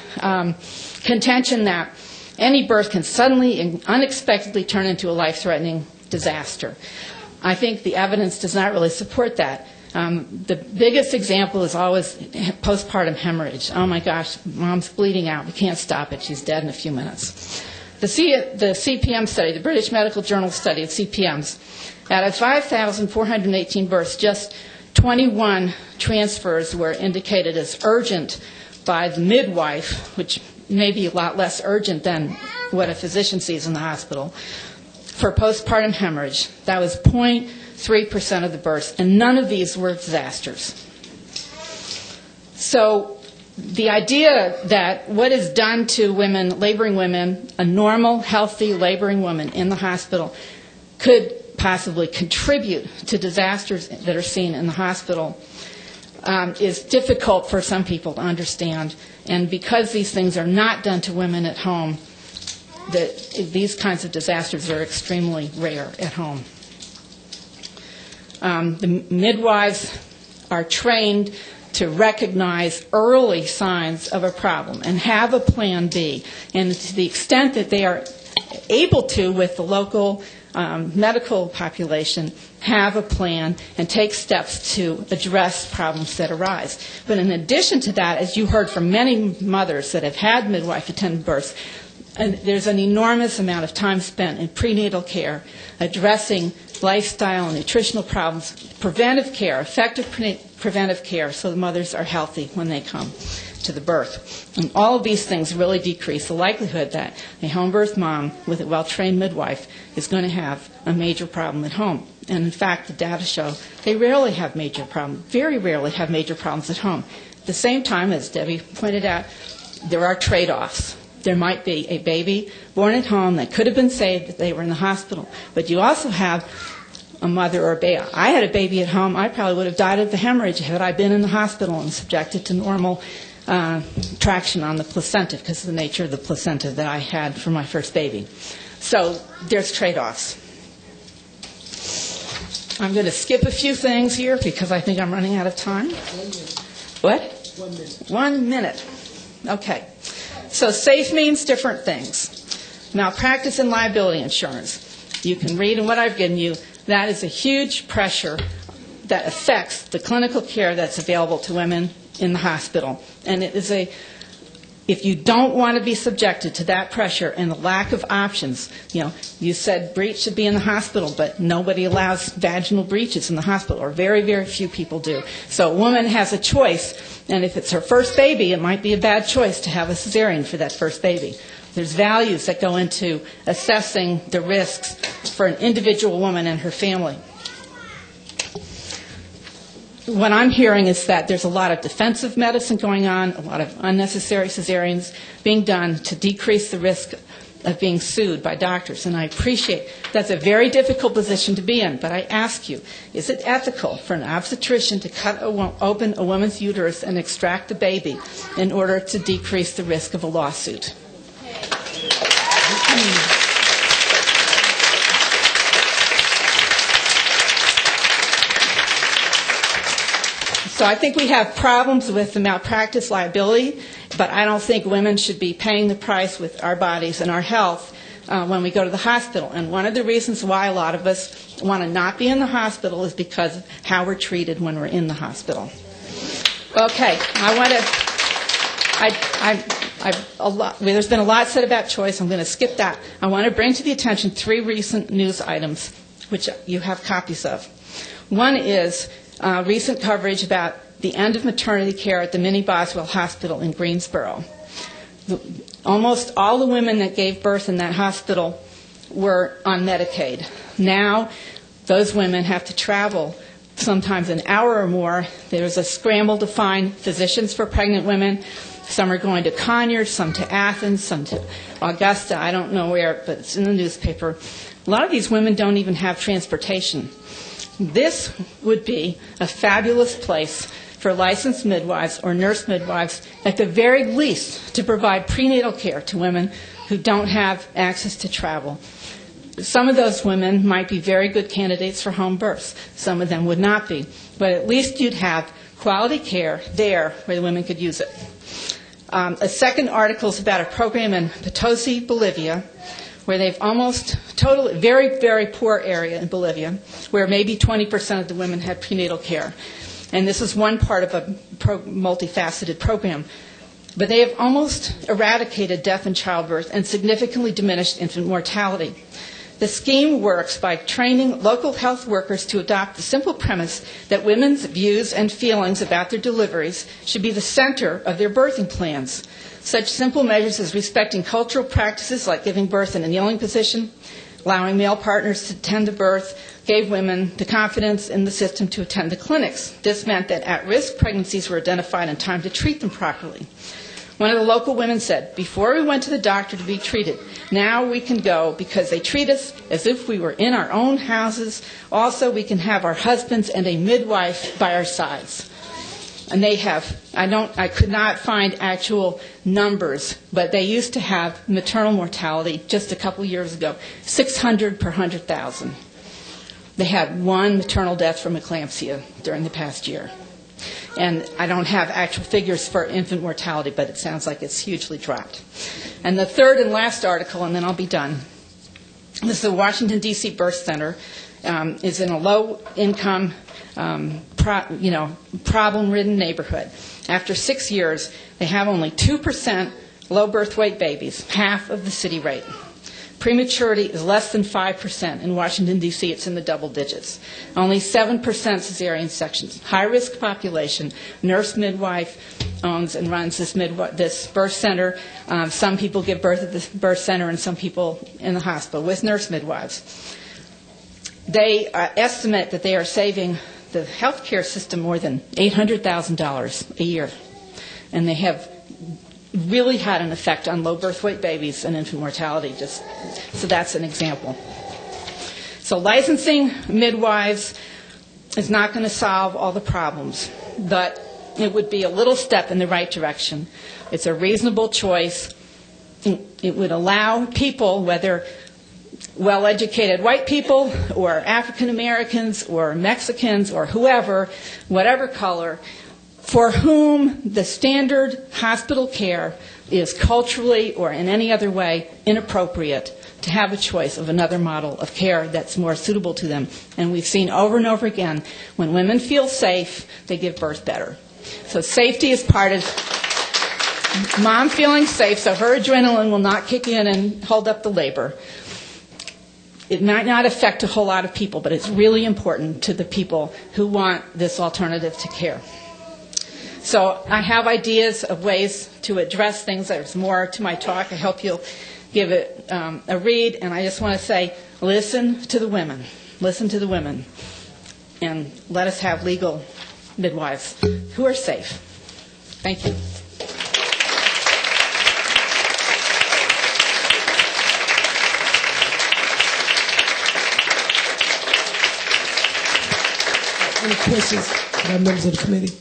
Speaker 8: contention that any birth can suddenly and unexpectedly turn into a life-threatening disaster. I think the evidence does not really support that. The biggest example is always postpartum hemorrhage. Oh my gosh, mom's bleeding out. We can't stop it. She's dead in a few minutes. The CPM study, the British Medical Journal study of CPMs, out of 5,418 births, just 21 transfers were indicated as urgent by the midwife, which may be a lot less urgent than what a physician sees in the hospital, for postpartum hemorrhage. That was 0.3% of the births, and none of these were disasters. So the idea that what is done to women, laboring women, a normal, healthy laboring woman in the hospital, could possibly contribute to disasters that are seen in the hospital is difficult for some people to understand. And because these things are not done to women at home, these kinds of disasters are extremely rare at home. The midwives are trained to recognize early signs of a problem and have a plan B. And to the extent that they are able to, with the local medical population, have a plan and take steps to address problems that arise. But in addition to that, as you heard from many mothers that have had midwife-attended births, and there's an enormous amount of time spent in prenatal care, addressing lifestyle and nutritional problems, preventive care, effective preventive care, so the mothers are healthy when they come to the birth. And all of these things really decrease the likelihood that a home birth mom with a well-trained midwife is going to have a major problem at home. And in fact, the data show they rarely have major problems, very rarely have major problems at home. At the same time, as Debbie pointed out, there are trade-offs. There might be a baby born at home that could have been saved if they were in the hospital. But you also have a mother or a baby. I had a baby at home. I probably would have died of the hemorrhage had I been in the hospital and subjected to normal traction on the placenta because of the nature of the placenta that I had for my first baby. So there's trade-offs. I'm going to skip a few things here because I think I'm running out of time.
Speaker 1: 1 minute.
Speaker 8: What?
Speaker 1: 1 minute.
Speaker 8: 1 minute. Okay. So safe means different things. Malpractice and liability insurance. You can read in what I've given you. That is a huge pressure that affects the clinical care that's available to women in the hospital. And it is if you don't want to be subjected to that pressure and the lack of options, you said breech should be in the hospital, but nobody allows vaginal breeches in the hospital, or very, very few people do. So a woman has a choice, and if it's her first baby, it might be a bad choice to have a cesarean for that first baby. There's values that go into assessing the risks for an individual woman and her family. what I'm hearing is that there's a lot of defensive medicine going on, a lot of unnecessary cesareans being done to decrease the risk of being sued by doctors. And I appreciate that's a very difficult position to be in. But I ask you, is it ethical for an obstetrician to cut open a woman's uterus and extract the baby in order to decrease the risk of a lawsuit? So I think we have problems with the malpractice liability, but I don't think women should be paying the price with our bodies and our health when we go to the hospital. And one of the reasons why a lot of us want to not be in the hospital is because of how we're treated when we're in the hospital. Okay, there's been a lot said about choice. I'm going to skip that. I want to bring to the attention 3 recent news items, which you have copies of. One is recent coverage about the end of maternity care at the Minnie Boswell Hospital in Greensboro. Almost all the women that gave birth in that hospital were on Medicaid. Now, those women have to travel sometimes an hour or more. There's a scramble to find physicians for pregnant women. Some are going to Conyers, some to Athens, some to Augusta. I don't know where, but it's in the newspaper. A lot of these women don't even have transportation. This would be a fabulous place for licensed midwives or nurse midwives, at the very least, to provide prenatal care to women who don't have access to travel. Some of those women might be very good candidates for home births. Some of them would not be. But at least you'd have quality care there where the women could use it. A second article is about a program in Potosi, Bolivia, where they've almost totally, very, very poor area in Bolivia, where maybe 20% of the women had prenatal care. And this is one part of a multifaceted program. But they have almost eradicated death in childbirth and significantly diminished infant mortality. The scheme works by training local health workers to adopt the simple premise that women's views and feelings about their deliveries should be the center of their birthing plans. Such simple measures as respecting cultural practices like giving birth in a kneeling position, allowing male partners to attend the birth, gave women the confidence in the system to attend the clinics. This meant that at-risk pregnancies were identified in time to treat them properly. One of the local women said, "Before we went to the doctor to be treated, now we can go because they treat us as if we were in our own houses. Also, we can have our husbands and a midwife by our sides." And they have, I could not find actual numbers, but they used to have maternal mortality just a couple years ago, 600 per 100,000. They had 1 maternal death from eclampsia during the past year. And I don't have actual figures for infant mortality, but it sounds like it's hugely dropped. And the third and last article, and then I'll be done. This is the Washington, D.C. Birth Center. Is in a low-income, problem-ridden neighborhood. After 6 years, they have only 2% low birth weight babies, half of the city rate. Prematurity is less than 5%. In Washington, D.C., it's in the double digits. Only 7% cesarean sections. High-risk population. Nurse midwife owns and runs this birth center. Some people give birth at the birth center and some people in the hospital with nurse midwives. They estimate that they are saving the healthcare system more than $800,000 a year. And they have really had an effect on low birth weight babies and infant mortality. So that's an example. So licensing midwives is not going to solve all the problems, but it would be a little step in the right direction. It's a reasonable choice. It would allow people, whether well-educated white people or African Americans or Mexicans or whoever, whatever color, for whom the standard hospital care is culturally or in any other way inappropriate, to have a choice of another model of care that's more suitable to them. And we've seen over and over again, when women feel safe, they give birth better. So safety is part of mom feeling safe, so her adrenaline will not kick in and hold up the labor. It might not affect a whole lot of people, but it's really important to the people who want this alternative to care. So I have ideas of ways to address things. There's more to my talk. I hope you'll give it a read. And I just want to say, listen to the women. Listen to the women. And let us have legal midwives who are safe. Thank you.
Speaker 1: Any questions by members of the committee?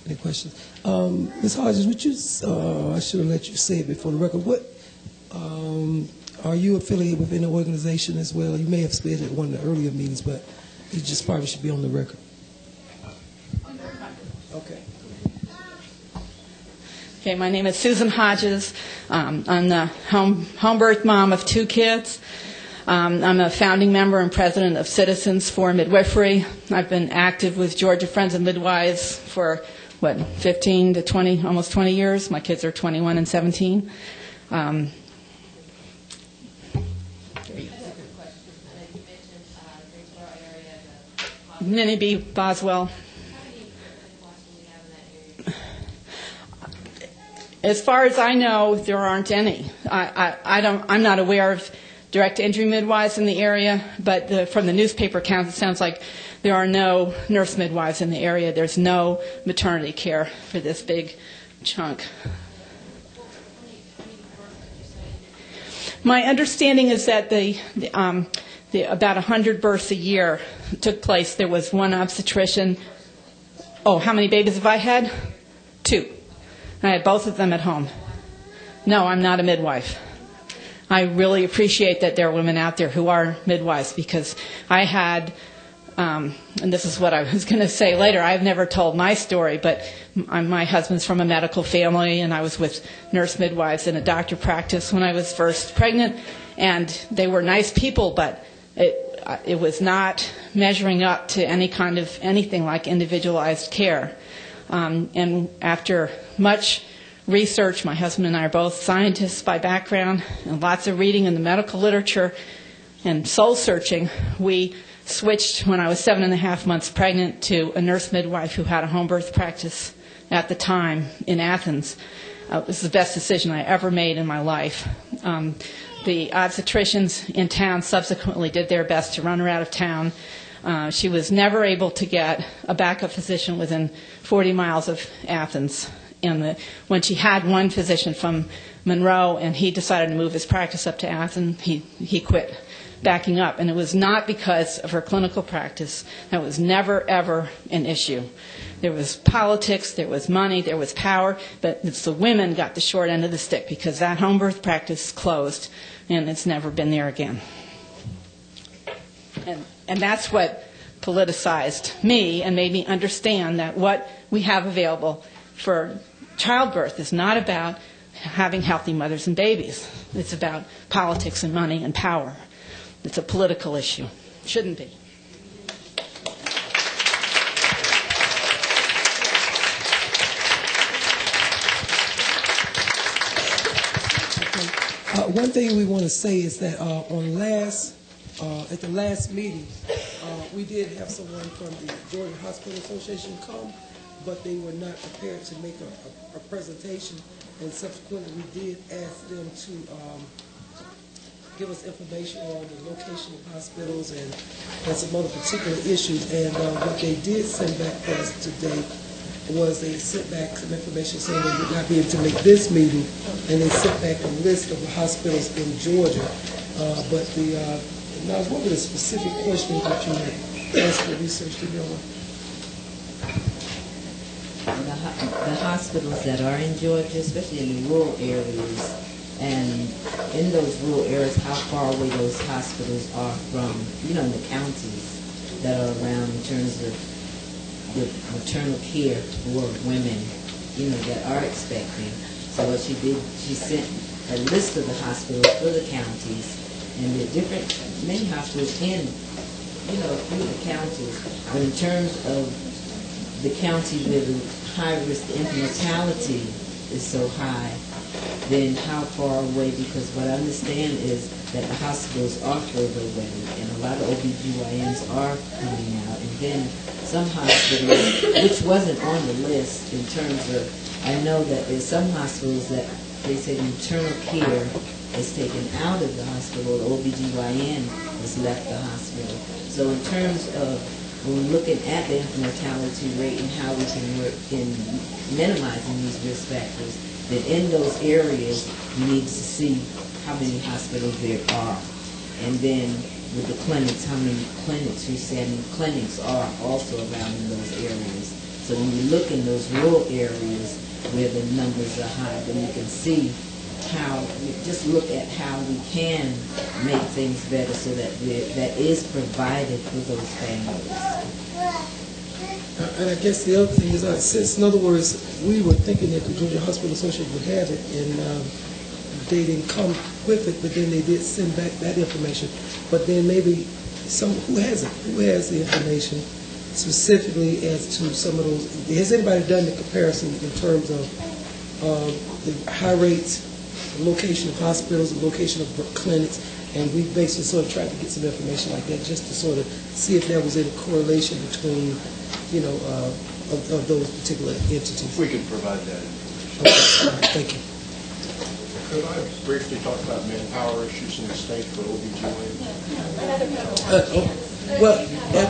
Speaker 1: Any questions? Ms. Hodges, would you, I should have let you say it before the record, what, are you affiliated with any organization as well? You may have said it at one of the earlier meetings, but it just probably should be on the record. Okay.
Speaker 8: Okay, my name is Susan Hodges. I'm the home birth mom of 2 kids. I'm a founding member and president of Citizens for Midwifery. I've been active with Georgia Friends of Midwives for, 15 to 20, almost 20 years. My kids are 21 and 17. Ninibee, Boswell. As far as I know, there aren't any. I'm not aware of direct entry midwives in the area, but from the newspaper accounts, it sounds like there are no nurse midwives in the area. There's no maternity care for this big chunk. My understanding is that about 100 births a year took place. There was one obstetrician. Oh, how many babies have I had? 2. I had both of them at home. No, I'm not a midwife. I really appreciate that there are women out there who are midwives, because I had, and this is what I was going to say later, I've never told my story, but my husband's from a medical family, and I was with nurse midwives in a doctor practice when I was first pregnant, and they were nice people, but it was not measuring up to anything like individualized care. And after much research, my husband and I are both scientists by background, and lots of reading in the medical literature and soul searching, we switched when I was 7.5 months pregnant to a nurse midwife who had a home birth practice at the time in Athens. It was the best decision I ever made in my life. The obstetricians in town subsequently did their best to run her out of town. She was never able to get a backup physician within 40 miles of Athens. And when she had one physician from Monroe and he decided to move his practice up to Athens, he quit backing up. And it was not because of her clinical practice. That was never, ever an issue. There was politics, there was money, there was power, but it's the women got the short end of the stick because that home birth practice closed, and it's never been there again. And that's what politicized me and made me understand that what we have available for childbirth is not about having healthy mothers and babies. It's about politics and money and power. It's a political issue. Shouldn't be.
Speaker 1: One thing we want to say is that at the last meeting, we did have someone from the Georgia Hospital Association come, but they were not prepared to make a presentation, and subsequently we did ask them to give us information on the location of hospitals and some other particular issues. And what they did send back for us today was they sent back some information saying they would not be able to make this meeting, and they sent back a list of the hospitals in Georgia. Now, what were the specific questions that you had asked for research to go on?
Speaker 7: The hospitals that are in Georgia, especially in the rural areas, and in those rural areas, how far away those hospitals are from, the counties that are around in terms of the maternal care for women, that are expecting. So what she did, she sent a list of the hospitals for the counties, and there are many hospitals in, a few of the counties. But in terms of the county where the high-risk infant mortality is so high, then how far away? Because what I understand is that the hospitals are further away, and a lot of OBGYNs are coming out. And then some hospitals, which wasn't on the list in terms of, I know that there's some hospitals that they say maternal care is taken out of the hospital, the OBGYN has left the hospital. So in terms of when we're looking at the infant mortality rate and how we can work in minimizing these risk factors, that in those areas, we need to see how many hospitals there are. And then with the clinics, how many clinics, we said clinics are also around in those areas. So when you look in those rural areas where the numbers are high, then you can see how, just look at how we can make things better so that that is provided for those families.
Speaker 1: And I guess the other thing is, since, in other words, we were thinking that the Georgia Hospital Association would have it, and they didn't come with it, but then they did send back that information. But then maybe who has it? Who has the information specifically as to some of those? Has anybody done the comparison in terms of the high rates, the location of hospitals, the location of clinics, and we basically sort of tried to get some information like that just to sort of see if there was any correlation between, of those particular entities.
Speaker 6: We can provide that information.
Speaker 1: Okay. All right, thank you.
Speaker 3: Could I briefly talk about manpower issues in the state for OB/GYN?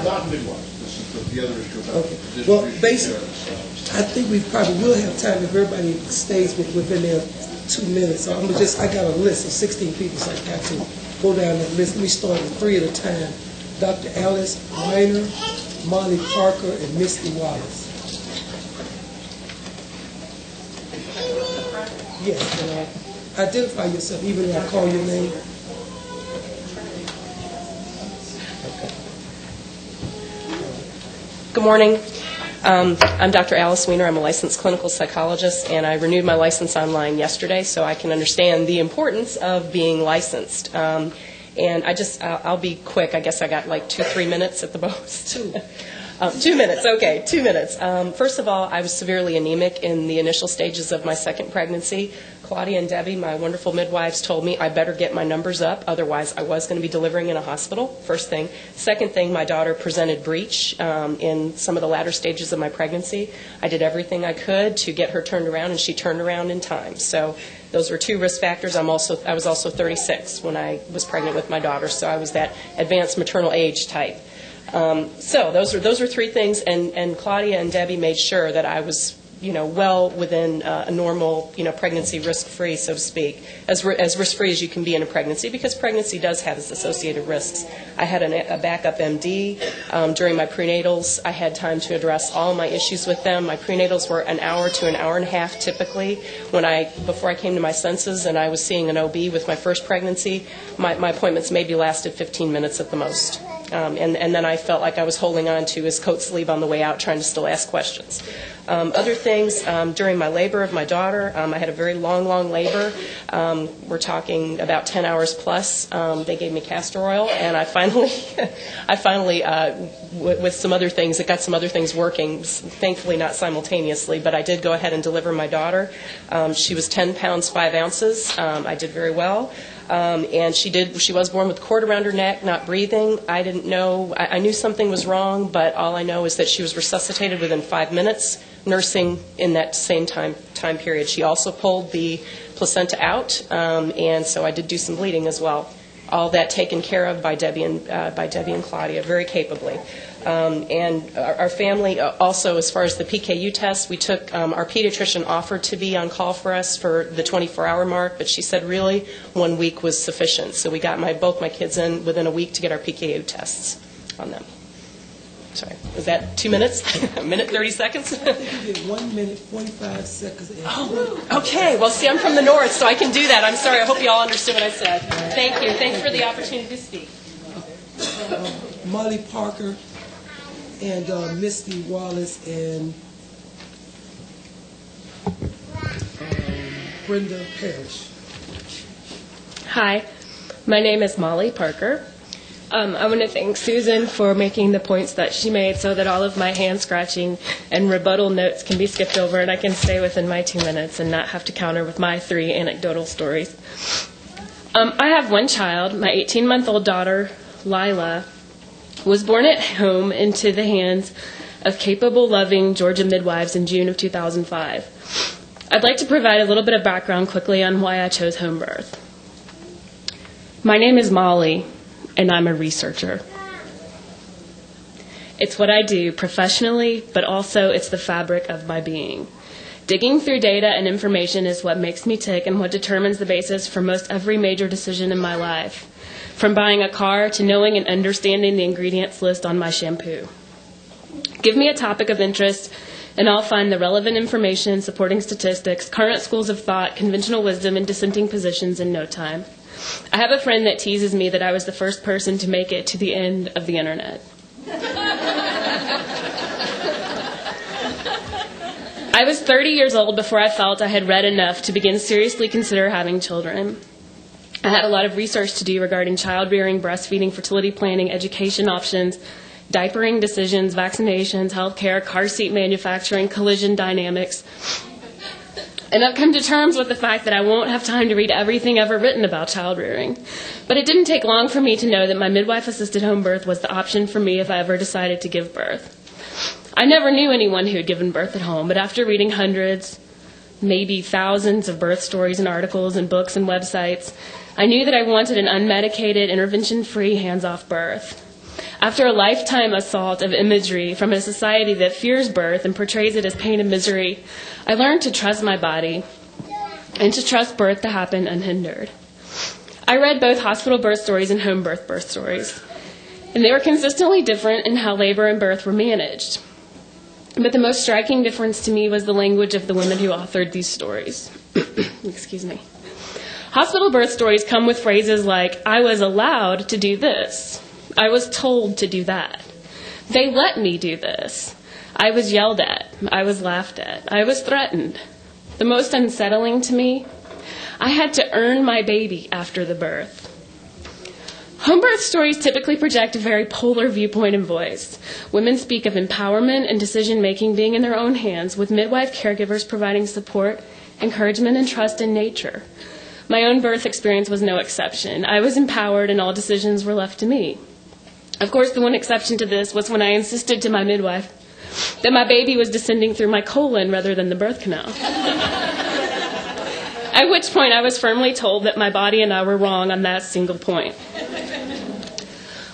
Speaker 3: Not midwives. This is the other issue about
Speaker 1: Okay.
Speaker 3: distribution
Speaker 1: Well,
Speaker 3: of
Speaker 1: basically,
Speaker 3: service.
Speaker 1: I think we probably will have time if everybody stays within their 2 minutes. So I got a list of 16 people, so I got to go down that list. Let me start with 3 at a time. Dr. Alice Weiner, Molly Parker, and Misty Wallace. Yes, and identify yourself even when I call your name.
Speaker 9: Good morning. I'm Dr. Alice Weiner. I'm a licensed clinical psychologist, and I renewed my license online yesterday so I can understand the importance of being licensed. And I'll be quick. I guess I got like 2-3 minutes at the most. 2 minutes, okay, 2 minutes. First of all, I was severely anemic in the initial stages of my second pregnancy. Claudia and Debbie, my wonderful midwives, told me I better get my numbers up, otherwise I was going to be delivering in a hospital, first thing. Second thing, my daughter presented breech in some of the latter stages of my pregnancy. I did everything I could to get her turned around, and she turned around in time. So those were 2 risk factors. I was also 36 when I was pregnant with my daughter, so I was that advanced maternal age type. So those are 3 things, and Claudia and Debbie made sure that I was, well within a normal, pregnancy risk-free, so to speak, as risk-free as you can be in a pregnancy, because pregnancy does have its associated risks. I had a backup MD during my prenatals. I had time to address all my issues with them. My prenatals were an hour to an hour and a half typically. Before I came to my senses and I was seeing an OB with my first pregnancy, my appointments maybe lasted 15 minutes at the most. And then I felt like I was holding on to his coat sleeve on the way out, trying to still ask questions. Other things, during my labor of my daughter, I had a very long labor. We're talking about 10 hours plus. They gave me castor oil, and I finally, with some other things, it got some other things working, thankfully not simultaneously, but I did go ahead and deliver my daughter. She was 10 pounds, 5 ounces. I did very well. And she was born with a cord around her neck, not breathing. I didn't know, I knew something was wrong, but all I know is that she was resuscitated within 5 minutes, nursing in that same time period. She also pulled the placenta out, and so I did do some bleeding as well. All that taken care of by Debbie and Claudia, very capably. And our family also, as far as the PKU test, we took, our pediatrician offered to be on call for us for the 24-hour mark, but she said really 1 week was sufficient. So we got both my kids in within a week to get our PKU tests on them. Sorry, was that 2 minutes? A minute, 30 seconds?
Speaker 1: I think you did 1 minute, 45 seconds.
Speaker 9: Okay, well, see, I'm from the north, so I can do that. I'm sorry, I hope you all understood what I said. Thank you. Thanks for the opportunity to speak.
Speaker 1: Molly Parker and Misty Wallace and Brenda Parrish.
Speaker 10: Hi, my name is Molly Parker. I want to thank Susan for making the points that she made so that all of my hand scratching and rebuttal notes can be skipped over and I can stay within my 2 minutes and not have to counter with my 3 anecdotal stories. I have 1 child. My 18-month-old daughter, Lila, was born at home into the hands of capable, loving Georgia midwives in June of 2005. I'd like to provide a little bit of background quickly on why I chose home birth. My name is Molly, and I'm a researcher. It's what I do professionally, but also it's the fabric of my being. Digging through data and information is what makes me tick and what determines the basis for most every major decision in my life, from buying a car to knowing and understanding the ingredients list on my shampoo. Give me a topic of interest, and I'll find the relevant information, supporting statistics, current schools of thought, conventional wisdom, and dissenting positions in no time. I have a friend that teases me that I was the first person to make it to the end of the internet. I was 30 years old before I felt I had read enough to begin seriously consider having children. I had a lot of research to do regarding child-rearing, breastfeeding, fertility planning, education options, diapering decisions, vaccinations, healthcare, car seat manufacturing, collision dynamics. And I've come to terms with the fact that I won't have time to read everything ever written about child-rearing. But it didn't take long for me to know that my midwife-assisted home birth was the option for me if I ever decided to give birth. I never knew anyone who had given birth at home, but after reading hundreds, maybe thousands of birth stories and articles and books and websites, I knew that I wanted an unmedicated, intervention-free, hands-off birth. After a lifetime assault of imagery from a society that fears birth and portrays it as pain and misery, I learned to trust my body and to trust birth to happen unhindered. I read both hospital birth stories and home birth stories, and they were consistently different in how labor and birth were managed. But the most striking difference to me was the language of the women who authored these stories. Excuse me. Hospital birth stories come with phrases like, I was allowed to do this. I was told to do that. They let me do this. I was yelled at. I was laughed at. I was threatened. The most unsettling to me, I had to earn my baby after the birth. Home birth stories typically project a very polar viewpoint and voice. Women speak of empowerment and decision-making being in their own hands, with midwife caregivers providing support, encouragement, and trust in nature. My own birth experience was no exception. I was empowered, and all decisions were left to me. Of course, the one exception to this was when I insisted to my midwife that my baby was descending through my colon rather than the birth canal. At which point I was firmly told that my body and I were wrong on that single point.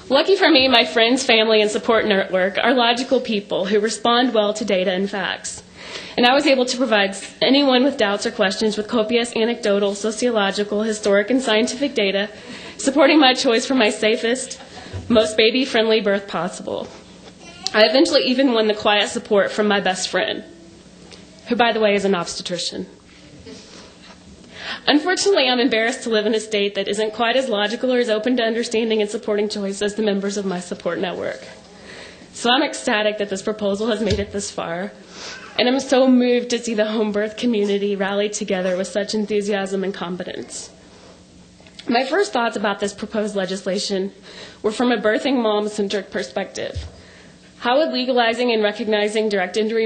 Speaker 10: Lucky for me, my friends, family, and support network are logical people who respond well to data and facts. And I was able to provide anyone with doubts or questions with copious anecdotal, sociological, historic, and scientific data supporting my choice for my safest, most baby-friendly birth possible. I eventually even won the quiet support from my best friend, who, by the way, is an obstetrician. Unfortunately, I'm embarrassed to live in a state that isn't quite as logical or as open to understanding and supporting choice as the members of my support network. So I'm ecstatic that this proposal has made it this far, and I'm so moved to see the home birth community rally together with such enthusiasm and competence. My first thoughts about this proposed legislation were from a birthing mom-centric perspective. How would legalizing and recognizing direct entry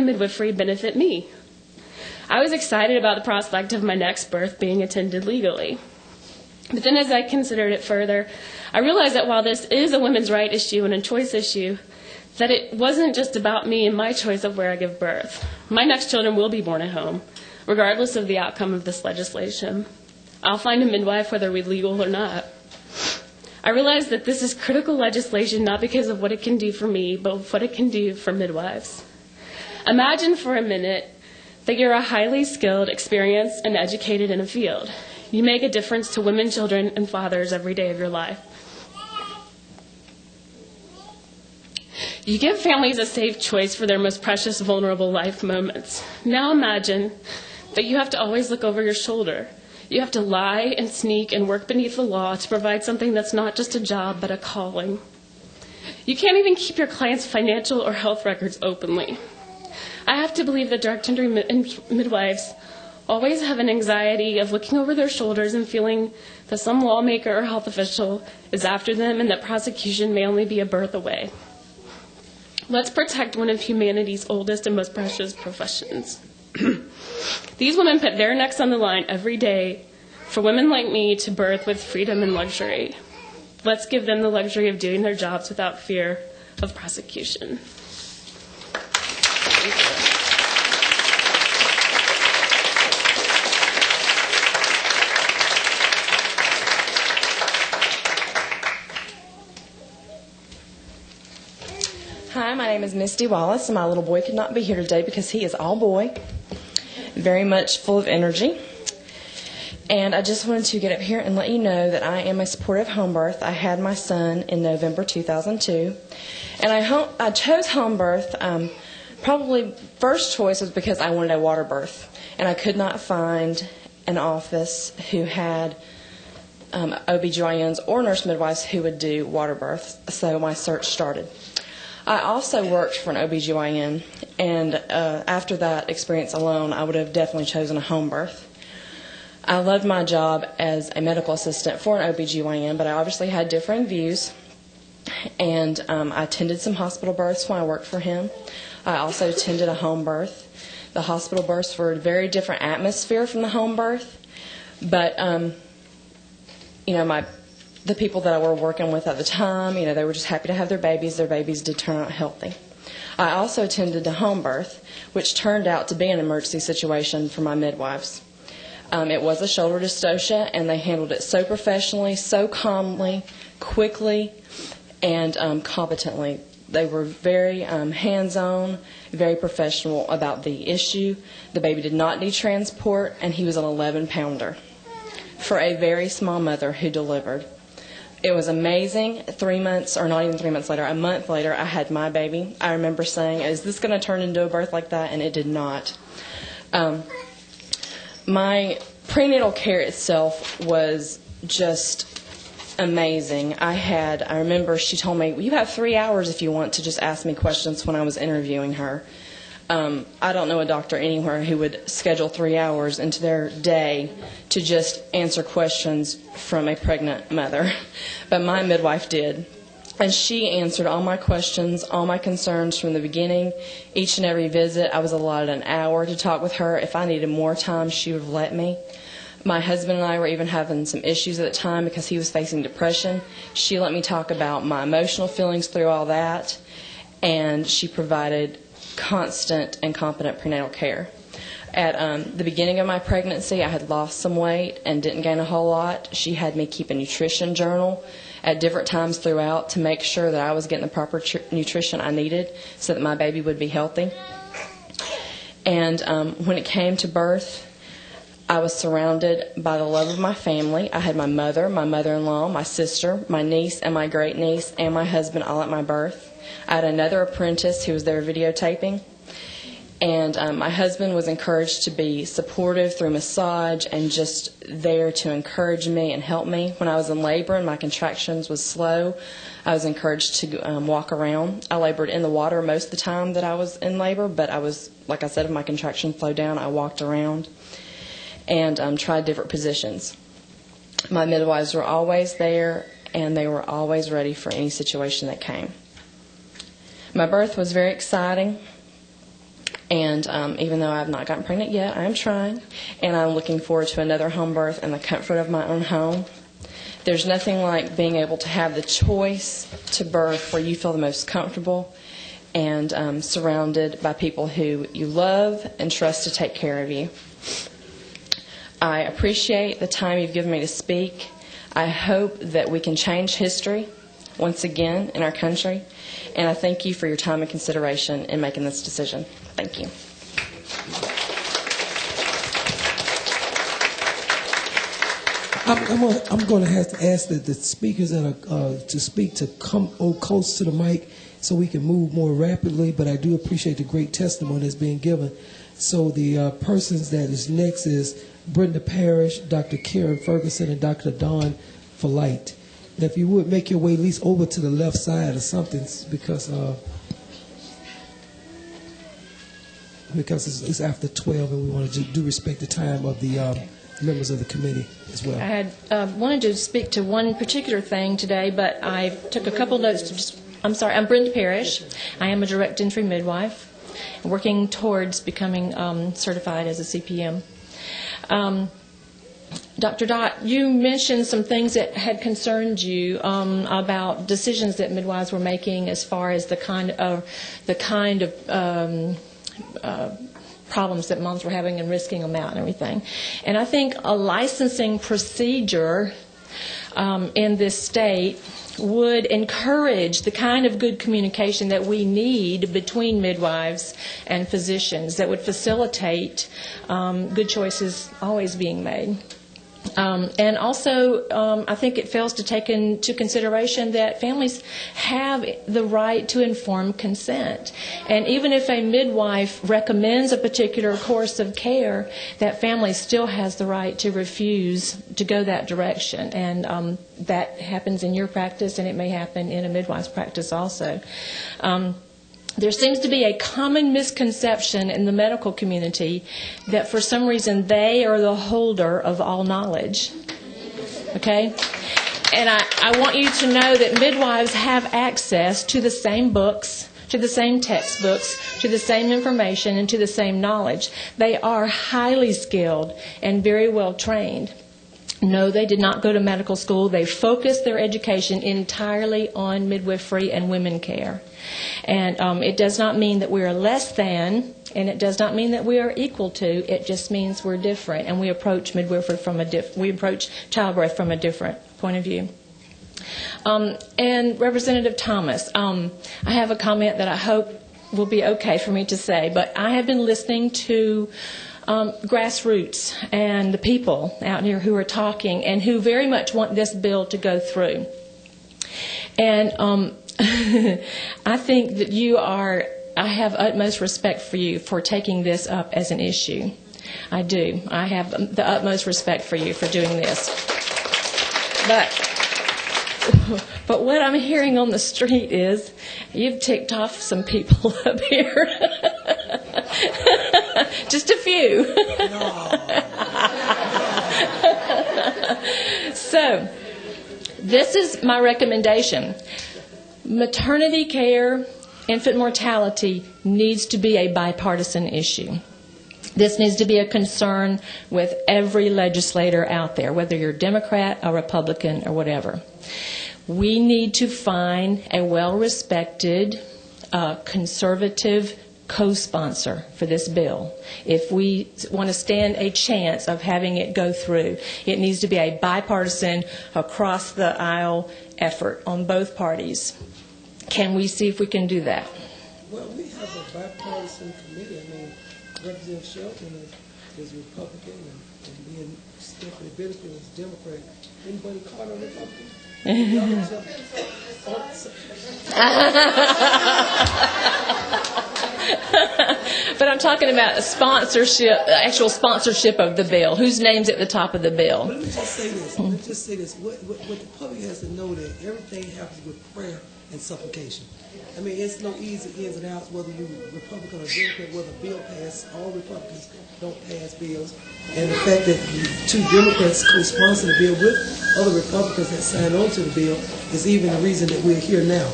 Speaker 10: midwifery benefit me? I was excited about the prospect of my next birth being attended legally. But then as I considered it further, I realized that while this is a women's right issue and a choice issue, that it wasn't just about me and my choice of where I give birth. My next children will be born at home, regardless of the outcome of this legislation. I'll find a midwife whether we're legal or not. I realized that this is critical legislation not because of what it can do for me, but what it can do for midwives. Imagine for a minute that you're a highly skilled, experienced, and educated in a field. You make a difference to women, children, and fathers every day of your life. You give families a safe choice for their most precious, vulnerable life moments. Now imagine that you have to always look over your shoulder. You have to lie and sneak and work beneath the law to provide something that's not just a job, but a calling. You can't even keep your clients' financial or health records openly. I have to believe that direct entry midwives always have an anxiety of looking over their shoulders and feeling that some lawmaker or health official is after them and that prosecution may only be a birth away. Let's protect one of humanity's oldest and most precious professions. These women put their necks on the line every day for women like me to birth with freedom and luxury. Let's give them the luxury of doing their jobs without fear of prosecution.
Speaker 11: Hi, my name is Misty Wallace, and my little boy could not be here today because he is all boy, very much full of energy. And I just wanted to get up here and let you know that I am a supportive home birth. I had my son in November 2002, and I chose home birth. Probably first choice was because I wanted a water birth, and I could not find an office who had OBGYNs or nurse midwives who would do water births, so my search started. I also worked for an OBGYN, and after that experience alone, I would have definitely chosen a home birth. I loved my job as a medical assistant for an OBGYN, but I obviously had differing views, and I attended some hospital births when I worked for him. I also attended a home birth. The hospital births were a very different atmosphere from the home birth, but the people that I were working with at the time, they were just happy to have their babies. Their babies did turn out healthy. I also attended a home birth, which turned out to be an emergency situation for my midwives. It was a shoulder dystocia, and they handled it so professionally, so calmly, quickly, and competently. They were very hands-on, very professional about the issue. The baby did not need transport, and he was an 11-pounder for a very small mother who delivered. It was amazing. 3 months, or not even 3 months later, a month later, I had my baby. I remember saying, is this going to turn into a birth like that? And it did not. My prenatal care itself was just amazing. I remember she told me, you have 3 hours if you want to just ask me questions when I was interviewing her. I don't know a doctor anywhere who would schedule 3 hours into their day to just answer questions from a pregnant mother. But my midwife did. And she answered all my questions, all my concerns from the beginning. Each and every visit, I was allotted an hour to talk with her. If I needed more time, she would have let me. My husband and I were even having some issues at the time because he was facing depression. She let me talk about my emotional feelings through all that, and she provided constant and competent prenatal care. At the beginning of my pregnancy, I had lost some weight and didn't gain a whole lot. She had me keep a nutrition journal at different times throughout to make sure that I was getting the proper nutrition I needed so that my baby would be healthy. And when it came to birth, I was surrounded by the love of my family. I had my mother, my mother-in-law, my sister, my niece, and my great-niece, and my husband all at my birth. I had another apprentice who was there videotaping. And my husband was encouraged to be supportive through massage and just there to encourage me and help me. When I was in labor and my contractions was slow, I was encouraged to walk around. I labored in the water most of the time that I was in labor, but I was, like I said, if my contractions slowed down, I walked around and tried different positions. My midwives were always there, and they were always ready for any situation that came. My birth was very exciting, and even though I have not gotten pregnant yet, I am trying, and I'm looking forward to another home birth in the comfort of my own home. There's nothing like being able to have the choice to birth where you feel the most comfortable and surrounded by people who you love and trust to take care of you. I appreciate the time you've given me to speak. I hope that we can change history once again in our country, and I thank you for your time and consideration in making this decision. Thank you.
Speaker 1: I'm going to have to ask the speakers that are to speak to come close to the mic so we can move more rapidly, but I do appreciate the great testimony that's being given. So the persons that is next is Brenda Parrish, Dr. Karen Ferguson, and Dr. Dawn Flight. Now, if you would make your way at least over to the left side or something, because it's after 12, and we want to do respect the time of the members of the committee as well.
Speaker 12: I had wanted to speak to one particular thing today, but I took a couple notes. I'm Brenda Parrish. I am a direct entry midwife, working towards becoming certified as a CPM. Dr. Dott, you mentioned some things that had concerned you about decisions that midwives were making as far as the kind of problems that moms were having and risking them out and everything. And I think a licensing procedure in this state would encourage the kind of good communication that we need between midwives and physicians, that would facilitate good choices always being made. And also, I think it fails to take into consideration that families have the right to informed consent. And even if a midwife recommends a particular course of care, that family still has the right to refuse to go that direction. And that happens in your practice, and it may happen in a midwife's practice also. There seems to be a common misconception in the medical community that for some reason they are the holder of all knowledge. Okay? And I want you to know that midwives have access to the same books, to the same textbooks, to the same information, and to the same knowledge. They are highly skilled and very well trained. No, they did not go to medical school. They focused their education entirely on midwifery and women care. And it does not mean that we are less than, and it does not mean that we are equal to. It just means we're different, and we approach midwifery we approach childbirth from a different point of view. And Representative Thomas, I have a comment that I hope will be okay for me to say, but I have been listening to grassroots and the people out here who are talking and who very much want this bill to go through. And I think that I have utmost respect for you for taking this up as an issue. I do. I have the utmost respect for you for doing this. But what I'm hearing on the street is you've ticked off some people up here. Just a few. So, this is my recommendation. Maternity care, infant mortality needs to be a bipartisan issue. This needs to be a concern with every legislator out there, whether you're Democrat or Republican or whatever. We need to find a well-respected, conservative co-sponsor for this bill. If we want to stand a chance of having it go through, it needs to be a bipartisan, across-the-aisle effort on both parties. Can we see if we can do that?
Speaker 1: Well, we have a bipartisan committee. I mean, Representative Shelton is Republican, and me and Stephanie Bitterfield is Democrat. Anybody caught a Republican?
Speaker 12: But I'm talking about sponsorship, actual sponsorship of the bill. Whose name's at the top of the bill?
Speaker 1: Let me just say this. What the public has to know that everything happens with prayer and supplication. I mean, it's no easy ins and outs whether you're Republican or Democrat, whether a bill passes. All Republicans don't pass bills. And the fact that two Democrats co-sponsor the bill with other Republicans that signed on to the bill is even the reason that we're here now.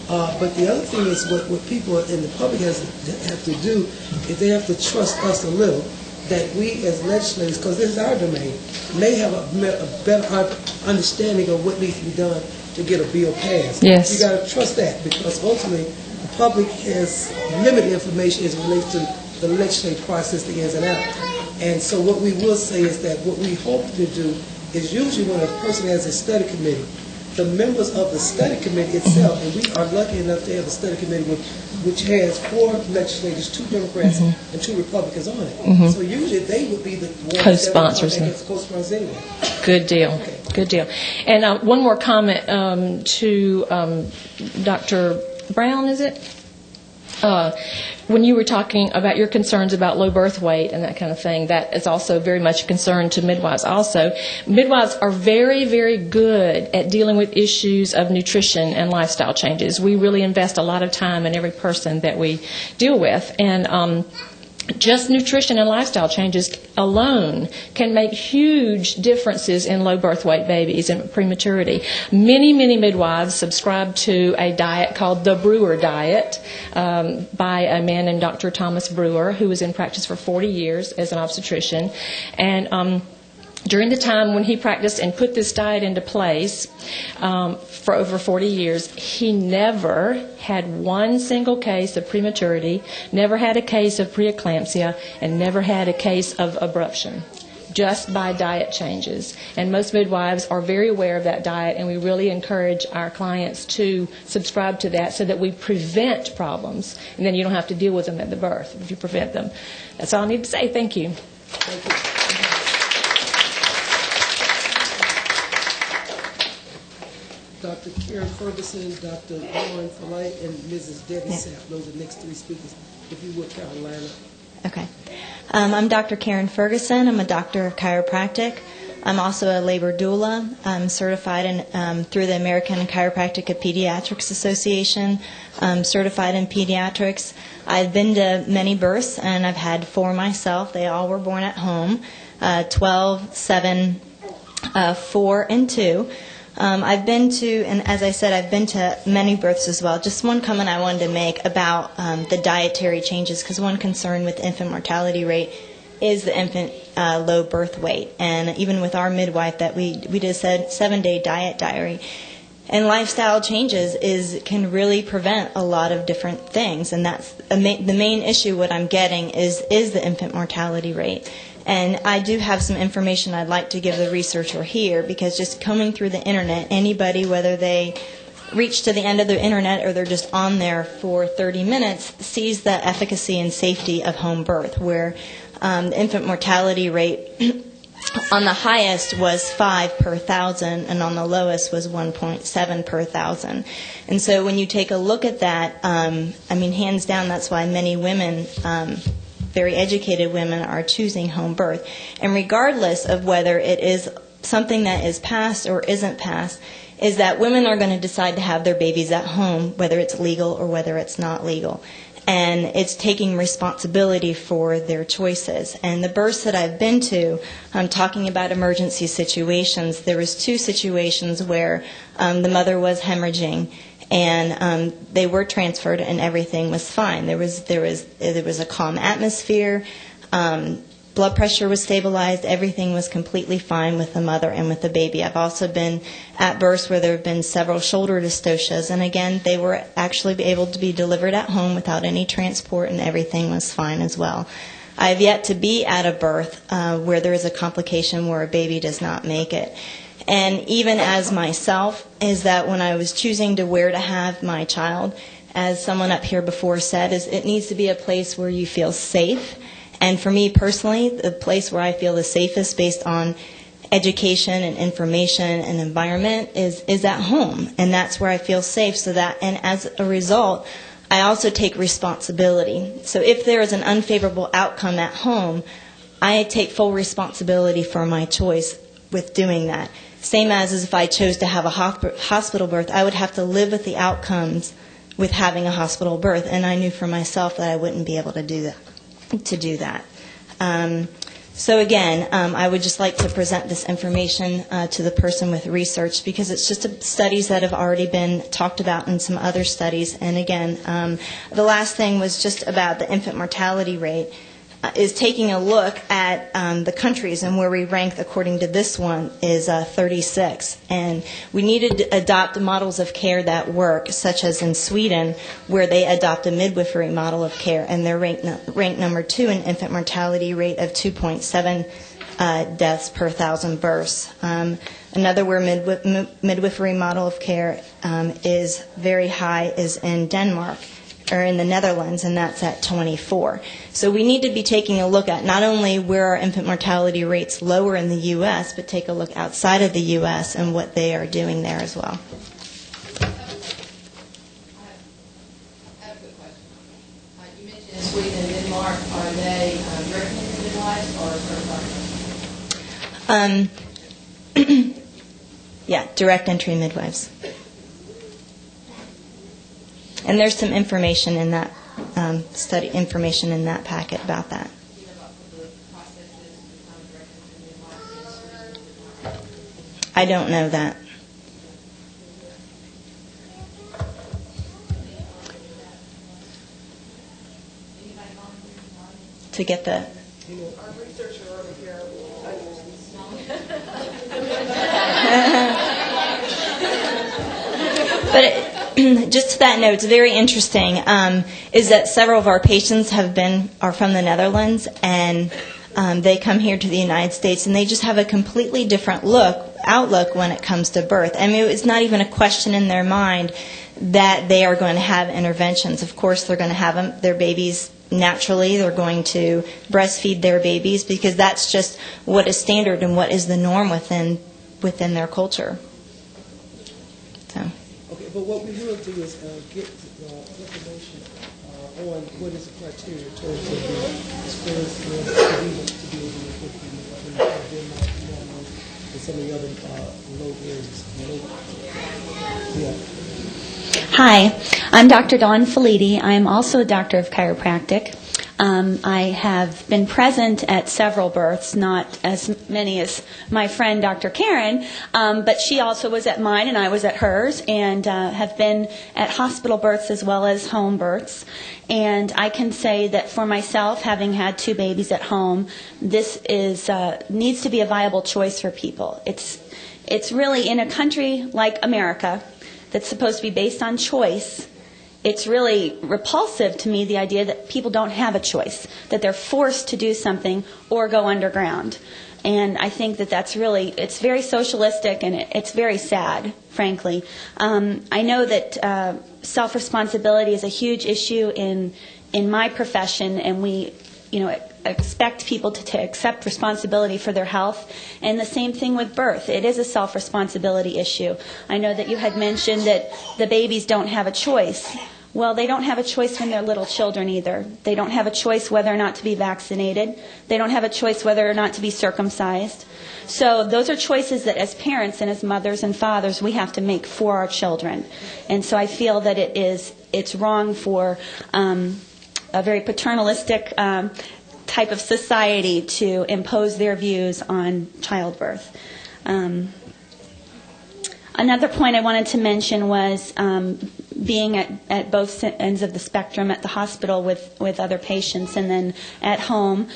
Speaker 1: But the other thing is what people in the public have to do is they have to trust us a little, that we as legislators, because this is our domain, may have a better understanding of what needs to be done to get a bill passed.
Speaker 12: Yes.
Speaker 1: You got to trust that, because ultimately the public has limited information as it relates to the legislative process, the ins and outs. And so what we will say is that what we hope to do is usually when a person has a study committee, the members of the study committee itself, and we are lucky enough to have a study committee which has 4 legislators, 2 Democrats and 2 Republicans on it. So usually they would be the ones
Speaker 12: co-sponsors.
Speaker 1: That co-sponsors anyway.
Speaker 12: Good deal.
Speaker 1: Okay.
Speaker 12: Good deal. And one more comment to Dr. Brown, is it? When you were talking about your concerns about low birth weight and that kind of thing, that is also very much a concern to midwives also. Midwives are very, very good at dealing with issues of nutrition and lifestyle changes. We really invest a lot of time in every person that we deal with. And just nutrition and lifestyle changes alone can make huge differences in low birth weight babies and prematurity. Many, many midwives subscribe to a diet called the Brewer diet by a man named Dr. Thomas Brewer, who was in practice for 40 years as an obstetrician. And during the time when he practiced and put this diet into place for over 40 years, he never had one single case of prematurity, never had a case of preeclampsia, and never had a case of abruption. just by diet changes. And most midwives are very aware of that diet, and we really encourage our clients to subscribe to that so that we prevent problems, and then you don't have to deal with them at the birth if you prevent them. That's all I need to say. Thank you.
Speaker 1: Thank you. Dr. Karen Ferguson, Dr. Lauren Follett, and Mrs. Debbie Sapp. Those are the next three speakers. If you would, Carolina.
Speaker 13: Okay. I'm Dr. Karen Ferguson. I'm a doctor of chiropractic. I'm also a labor doula. I'm certified through the American Chiropractic and Pediatrics Association. I'm certified in pediatrics. I've been to many births, and I've had 4 myself. They all were born at home, 12, 7, 4, and 2. I've been to, and as I said, I've been to many births as well. Just one comment I wanted to make about the dietary changes, because one concern with infant mortality rate is the infant low birth weight. And even with our midwife, that we did a 7-day diet diary. And lifestyle changes can really prevent a lot of different things. And that's the main issue. What I'm getting is the infant mortality rate. And I do have some information I'd like to give the researcher here, because just combing through the internet, anybody, whether they reach to the end of the internet or they're just on there for 30 minutes, sees the efficacy and safety of home birth, where the infant mortality rate on the highest was 5 per 1,000, and on the lowest was 1.7 per 1,000. And so when you take a look at that, hands down, that's why many women, very educated women, are choosing home birth. And regardless of whether it is something that is passed or isn't passed, is that women are going to decide to have their babies at home, whether it's legal or whether it's not legal. And it's taking responsibility for their choices. And the births that I've been to, I'm talking about emergency situations. There was 2 situations where the mother was hemorrhaging, and they were transferred, and everything was fine. There was a calm atmosphere. Blood pressure was stabilized. Everything was completely fine with the mother and with the baby. I've also been at births where there have been several shoulder dystocias, and again, they were actually able to be delivered at home without any transport, and everything was fine as well. I've yet to be at a birth where there is a complication where a baby does not make it. And even as myself, is that when I was choosing to where to have my child, as someone up here before said, is it needs to be a place where you feel safe. And for me personally, the place where I feel the safest based on education and information and environment is at home. And that's where I feel safe. And as a result, I also take responsibility. So if there is an unfavorable outcome at home, I take full responsibility for my choice with doing that. Same as if I chose to have a hospital birth, I would have to live with the outcomes with having a hospital birth. And I knew for myself that I wouldn't be able to do that. So again, I would just like to present this information to the person with research, because it's just studies that have already been talked about in some other studies. And again, the last thing was just about the infant mortality rate, is taking a look at the countries, and where we rank according to this one is 36. And we need to adopt models of care that work, such as in Sweden, where they adopt a midwifery model of care, and they're ranked number 2 in infant mortality rate of 2.7 deaths per 1,000 births. Another where midwifery model of care is very high is in Denmark, or in the Netherlands, and that's at 24. So we need to be taking a look at not only where our infant mortality rates lower in the U.S., but take a look outside of the U.S. and what they are doing there as well.
Speaker 4: I have a quick question. You mentioned in Sweden and Denmark, are they direct midwives or certified?
Speaker 13: Yeah, direct entry midwives. And there's some information in that information in that packet about that. I don't know that. To get the...
Speaker 1: Our researcher over here.
Speaker 13: But just to that note, it's very interesting, is that several of our patients are from the Netherlands, and They come here to the United States, and they just have a completely different outlook when it comes to birth. I mean, it's not even a question in their mind that they are going to have interventions. Of course, they're going to have their babies naturally. They're going to breastfeed their babies because that's just what is standard and what is the norm within their culture. So.
Speaker 1: Okay, but what we will do is get information on what is the criteria in terms of as far as to be able to put Denmark, Norway, and some of the other low areas. Yeah.
Speaker 14: Hi, I'm Dr. Dawn Felidi. I am also a doctor of chiropractic. I have been present at several births, not as many as my friend Dr. Karen, but she also was at mine and I was at hers, and have been at hospital births as well as home births. And I can say that for myself, having had 2 babies at home, this is needs to be a viable choice for people. It's really, in a country like America that's supposed to be based on choice, it's really repulsive to me, the idea that people don't have a choice, that they're forced to do something or go underground. And I think that that's really, it's very socialistic, and it's very sad, frankly. I know that self-responsibility is a huge issue in my profession, and we, expect people to accept responsibility for their health. And the same thing with birth. It is a self-responsibility issue. I know that you had mentioned that the babies don't have a choice. Well, they don't have a choice when they're little children either. They don't have a choice whether or not to be vaccinated. They don't have a choice whether or not to be circumcised. So those are choices that as parents and as mothers and fathers we have to make for our children. And so I feel that it's wrong for a very paternalistic type of society to impose their views on childbirth. Another point I wanted to mention was being at both ends of the spectrum, at the hospital with other patients and then at home.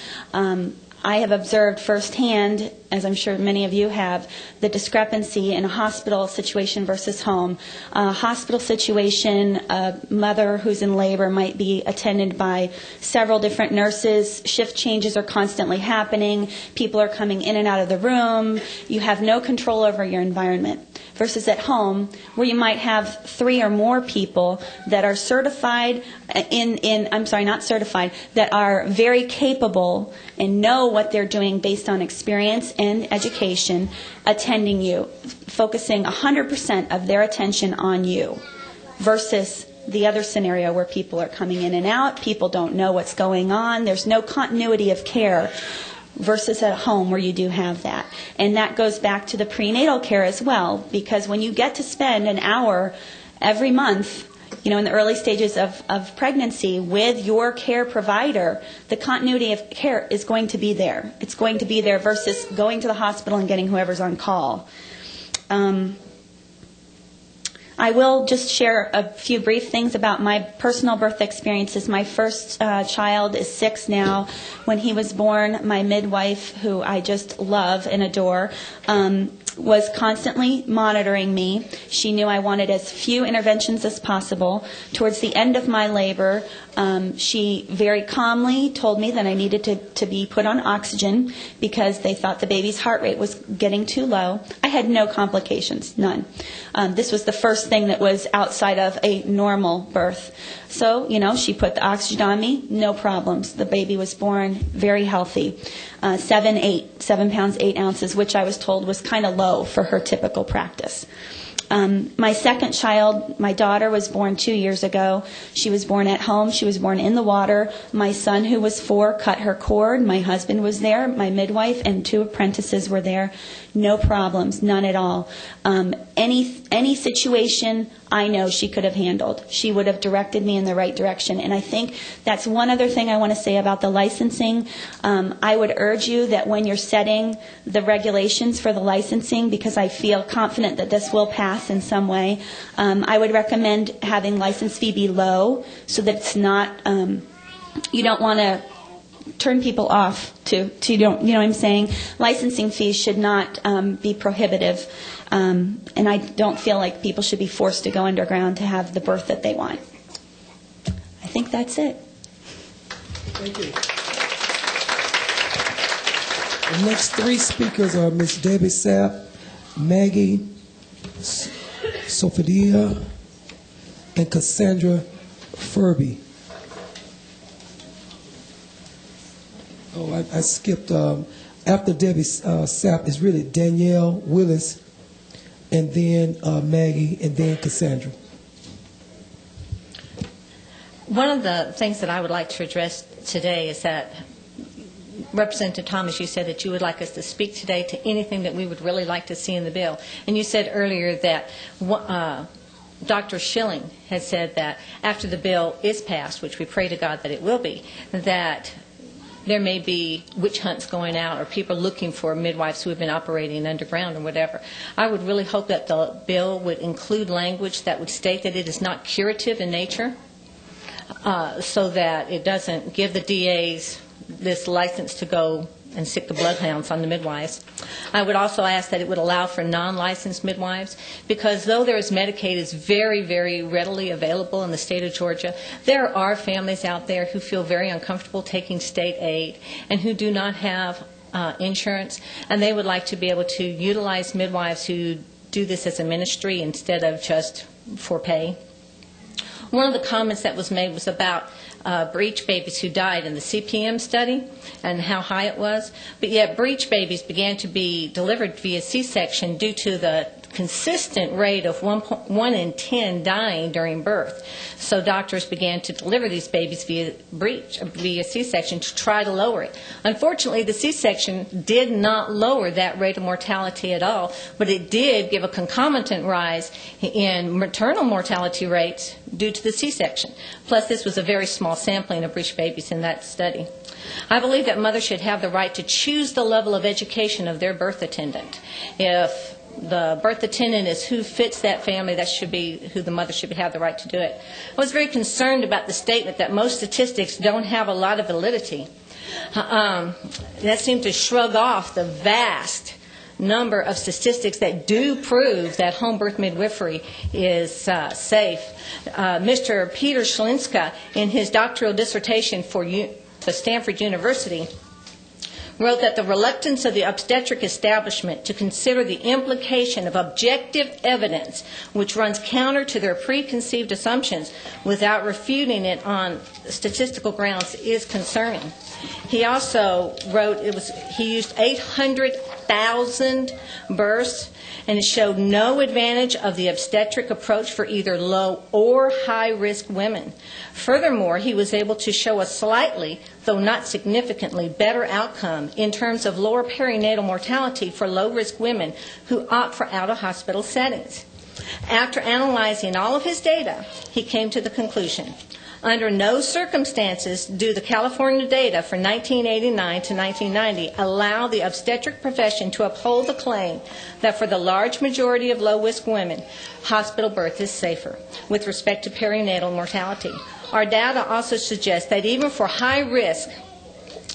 Speaker 14: I have observed firsthand, as I'm sure many of you have, the discrepancy in a hospital situation versus home. A hospital situation, a mother who's in labor might be attended by several different nurses. Shift changes are constantly happening. People are coming in and out of the room. You have no control over your environment. Versus at home, where you might have 3 or more people that are certified not certified, that are very capable and know what they're doing based on experience and education, attending you, focusing 100% of their attention on you, versus the other scenario where people are coming in and out, people don't know what's going on, there's no continuity of care, versus at home where you do have that. And that goes back to the prenatal care as well, because when you get to spend an hour every month, in the early stages of pregnancy with your care provider, the continuity of care is going to be there. It's going to be there versus going to the hospital and getting whoever's on call. I will just share a few brief things about my personal birth experiences. My first child is 6 now. When he was born, my midwife, who I just love and adore, was constantly monitoring me. She knew I wanted as few interventions as possible. Towards the end of my labor, she very calmly told me that I needed to be put on oxygen because they thought the baby's heart rate was getting too low. I had no complications, none. This was the first thing that was outside of a normal birth. So, she put the oxygen on me, no problems. The baby was born very healthy. 7 pounds, 8 ounces, which I was told was kind of low for her typical practice. My second child, my daughter, was born 2 years ago. She was born at home. She was born in the water. My son, who was 4, cut her cord. My husband was there. My midwife and 2 apprentices were there. No problems, none at all. Any situation I know she could have handled. She would have directed me in the right direction. And I think that's one other thing I want to say about the licensing. I would urge you that when you're setting the regulations for the licensing, because I feel confident that this will pass in some way, I would recommend having license fee be low so that it's not, you don't want to turn people off to you know what I'm saying? Licensing fees should not be prohibitive. And I don't feel like people should be forced to go underground to have the birth that they want. I think that's it.
Speaker 1: Thank you. The next three speakers are Ms. Debbie Sapp, Maggie Sophia, and Cassandra Furby. Oh, I skipped. After Debbie Sapp is really Danielle Willis, and then Maggie, and then Cassandra.
Speaker 15: One of the things that I would like to address today is that, Representative Thomas, you said that you would like us to speak today to anything that we would really like to see in the bill. And you said earlier that Dr. Schilling has said that after the bill is passed, which we pray to God that it will be, that there may be witch hunts going out or people looking for midwives who have been operating underground or whatever. I would really hope that the bill would include language that would state that it is not curative in nature, so that it doesn't give the DAs this license to go and stick the bloodhounds on the midwives. I would also ask that it would allow for non-licensed midwives, because though there is Medicaid is very, very readily available in the state of Georgia, there are families out there who feel very uncomfortable taking state aid and who do not have insurance, and they would like to be able to utilize midwives who do this as a ministry instead of just for pay. One of the comments that was made was about breech babies who died in the CPM study and how high it was. But yet breech babies began to be delivered via C-section due to the consistent rate of 1 in 10 dying during birth. So doctors began to deliver these babies via C-section to try to lower it. Unfortunately, the C-section did not lower that rate of mortality at all, but it did give a concomitant rise in maternal mortality rates due to the C-section. Plus, this was a very small sampling of breech babies in that study. I believe that mothers should have the right to choose the level of education of their birth attendant. If the birth attendant is who fits that family, that should be who the mother should have the right to do it. I was very concerned about the statement that most statistics don't have a lot of validity. That seemed to shrug off the vast number of statistics that do prove that home birth midwifery is safe. Mr. Peter Schlinska, in his doctoral dissertation for the Stanford University, wrote that the reluctance of the obstetric establishment to consider the implication of objective evidence, which runs counter to their preconceived assumptions without refuting it on statistical grounds, is concerning. He also wrote he used 800,000 births, and it showed no advantage of the obstetric approach for either low or high risk women. Furthermore, he was able to show a slightly, though not significantly, better outcome in terms of lower perinatal mortality for low risk women who opt for out of hospital settings. After analyzing all of his data, he came to the conclusion: under no circumstances do the California data for 1989 to 1990 allow the obstetric profession to uphold the claim that for the large majority of low-risk women, hospital birth is safer with respect to perinatal mortality. Our data also suggests that even for high-risk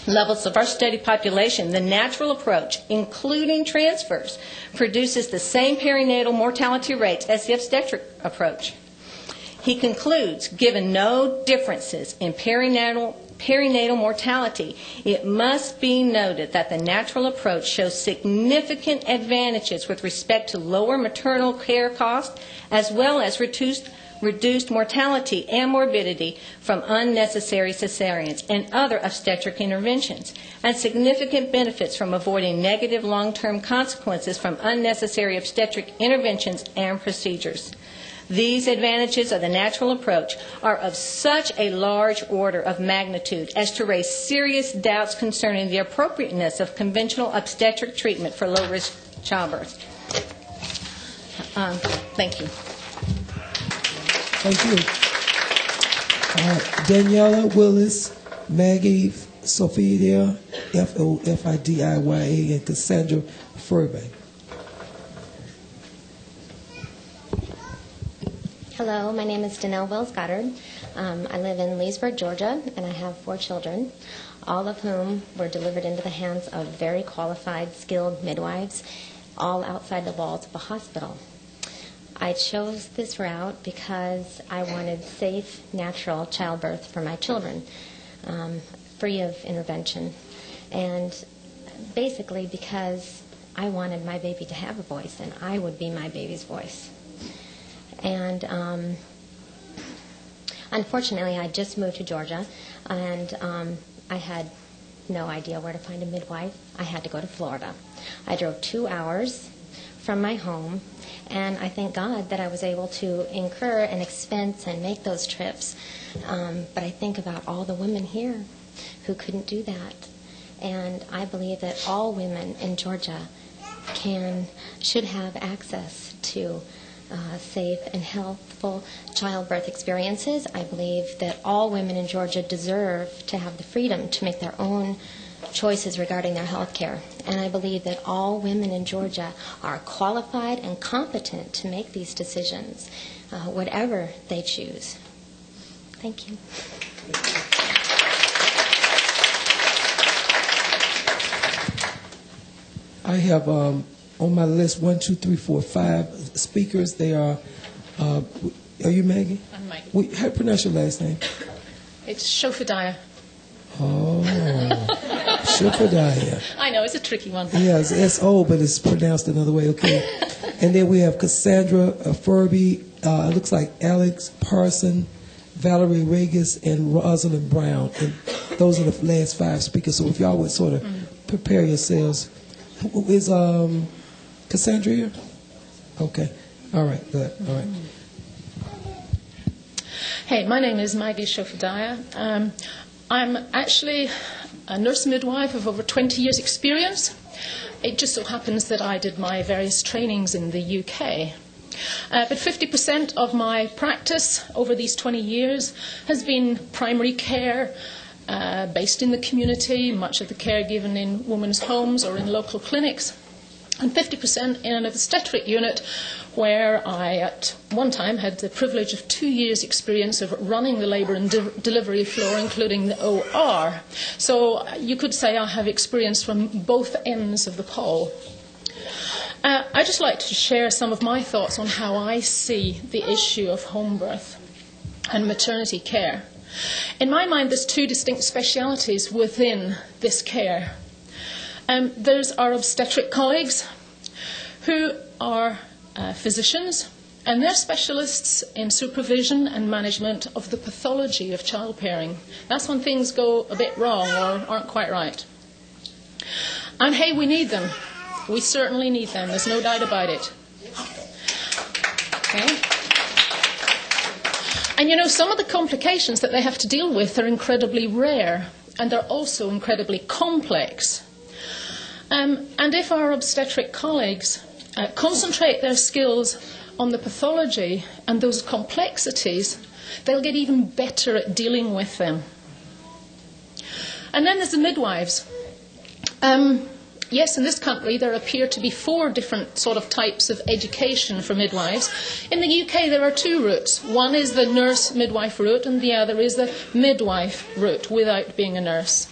Speaker 15: levels of our study population, the natural approach, including transfers, produces the same perinatal mortality rates as the obstetric approach. He concludes, given no differences in perinatal mortality, it must be noted that the natural approach shows significant advantages with respect to lower maternal care costs, as well as reduced mortality and morbidity from unnecessary cesareans and other obstetric interventions, and significant benefits from avoiding negative long-term consequences from unnecessary obstetric interventions and procedures. These advantages of the natural approach are of such a large order of magnitude as to raise serious doubts concerning the appropriateness of conventional obstetric treatment for low-risk childbirth. Thank you.
Speaker 1: Thank you. Daniela Willis, Maggie Sophia, F-O-F-I-D-I-Y-A, and Cassandra Furby.
Speaker 2: Hello, my name is Danelle Wells Goddard. I live in Leesburg, Georgia, and I have 4 children, all of whom were delivered into the hands of very qualified, skilled midwives, all outside the walls of a hospital. I chose this route because I wanted safe, natural childbirth for my children, free of intervention. And basically because I wanted my baby to have a voice, and I would be my baby's voice. And unfortunately, I just moved to Georgia, and I had no idea where to find a midwife. I had to go to Florida. I drove 2 hours from my home, and I thank God that I was able to incur an expense and make those trips. But I think about all the women here who couldn't do that. And I believe that all women in Georgia should have access to safe and healthful childbirth experiences. I believe that all women in Georgia deserve to have the freedom to make their own choices regarding their health care. And I believe that all women in Georgia are qualified and competent to make these decisions, whatever they choose. Thank you.
Speaker 1: I have on my list 1, 2, 3, 4, 5 speakers. They are you Maggie?
Speaker 12: I'm Maggie.
Speaker 1: How do you pronounce your last name?
Speaker 12: It's Shofadiah.
Speaker 1: Oh, Shofadiah.
Speaker 12: I know, it's a tricky one.
Speaker 1: Yeah, it's S-O, but it's pronounced another way, okay. And then we have Cassandra Furby, it looks like Alex Parson, Valerie Regis, and Rosalind Brown. And those are the last 5 speakers, so if y'all would sort of prepare yourselves. Is Cassandra here? Okay. All right, good. All right.
Speaker 12: Hey, my name is Maggie Shofadiah. I'm actually a nurse midwife of over 20 years' experience. It just so happens that I did my various trainings in the UK. But 50% of my practice over these 20 years has been primary care, based in the community, much of the care given in women's homes or in local clinics, and 50% in an obstetric unit where I at one time had the privilege of 2 years' experience of running the labour and delivery floor, including the OR. So you could say I have experience from both ends of the pole. I'd just like to share some of my thoughts on how I see the issue of home birth and maternity care. In my mind, there's 2 distinct specialities within this care. There's our obstetric colleagues who are physicians, and they're specialists in supervision and management of the pathology of childbearing. That's when things go a bit wrong or aren't quite right. And hey, we need them. We certainly need them. There's no doubt about it. Okay. And you know, some of the complications that they have to deal with are incredibly rare, and they're also incredibly complex. And if our obstetric colleagues concentrate their skills on the pathology and those complexities, they'll get even better at dealing with them. And then there's the midwives. Yes, in this country there appear to be 4 different sort of types of education for midwives. In the UK there are 2 routes. One is the nurse midwife route, and the other is the midwife route without being a nurse.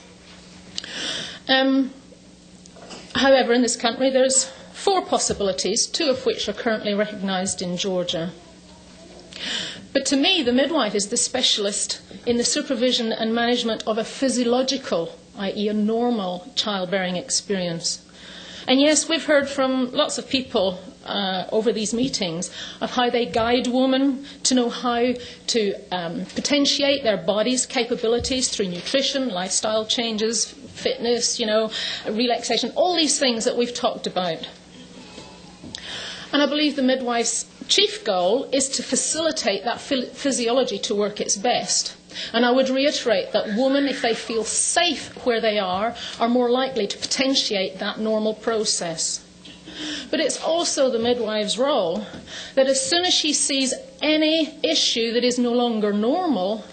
Speaker 12: However, in this country there's 4 possibilities, 2 of which are currently recognised in Georgia. But to me, the midwife is the specialist in the supervision and management of a physiological, i.e. a normal childbearing experience. And yes, we've heard from lots of people over these meetings of how they guide women to know how to potentiate their body's capabilities through nutrition, lifestyle changes, fitness, relaxation, all these things that we've talked about. And I believe the midwife's chief goal is to facilitate that physiology to work its best. And I would reiterate that women, if they feel safe where they are more likely to potentiate that normal process. But it's also the midwife's role that as soon as she sees any issue that is no longer normal,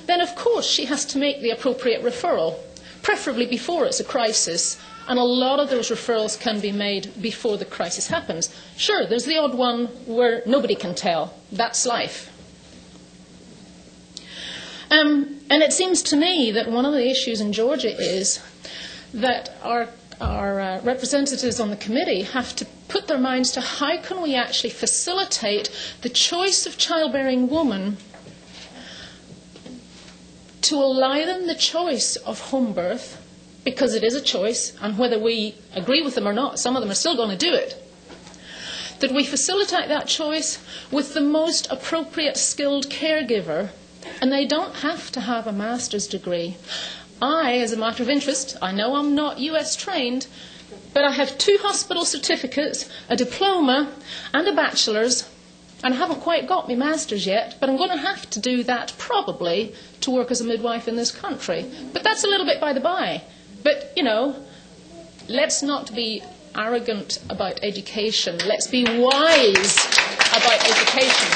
Speaker 12: then of course she has to make the appropriate referral, preferably before it's a crisis. And a lot of those referrals can be made before the crisis happens. Sure, there's the odd one where nobody can tell. That's life. And it seems to me that one of the issues in Georgia is that our representatives on the committee have to put their minds to how can we actually facilitate the choice of childbearing women to allow them the choice of home birth because it is a choice, and whether we agree with them or not, some of them are still going to do it, that we facilitate that choice with the most appropriate skilled caregiver, and they don't have to have a master's degree. I, as a matter of interest, I know I'm not US trained, but I have 2 hospital certificates, a diploma and a bachelor's, and I haven't quite got my master's yet, but I'm going to have to do that probably to work as a midwife in this country. But that's a little bit by the by. But, you know, let's not be arrogant about education. Let's be wise about education.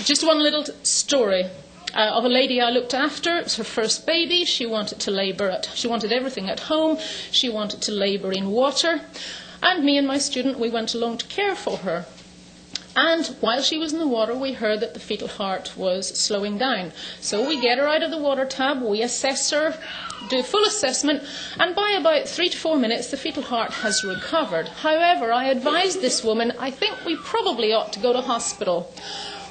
Speaker 12: Just one little story of a lady I looked after. It was her first baby. She wanted to labour she wanted everything at home. She wanted to labour in water. And me and my student, we went along to care for her. And while she was in the water, we heard that the fetal heart was slowing down. So we get her out of the water tub, we assess her, do a full assessment, and by about 3 to 4 minutes, the fetal heart has recovered. However, I advised this woman, I think we probably ought to go to hospital.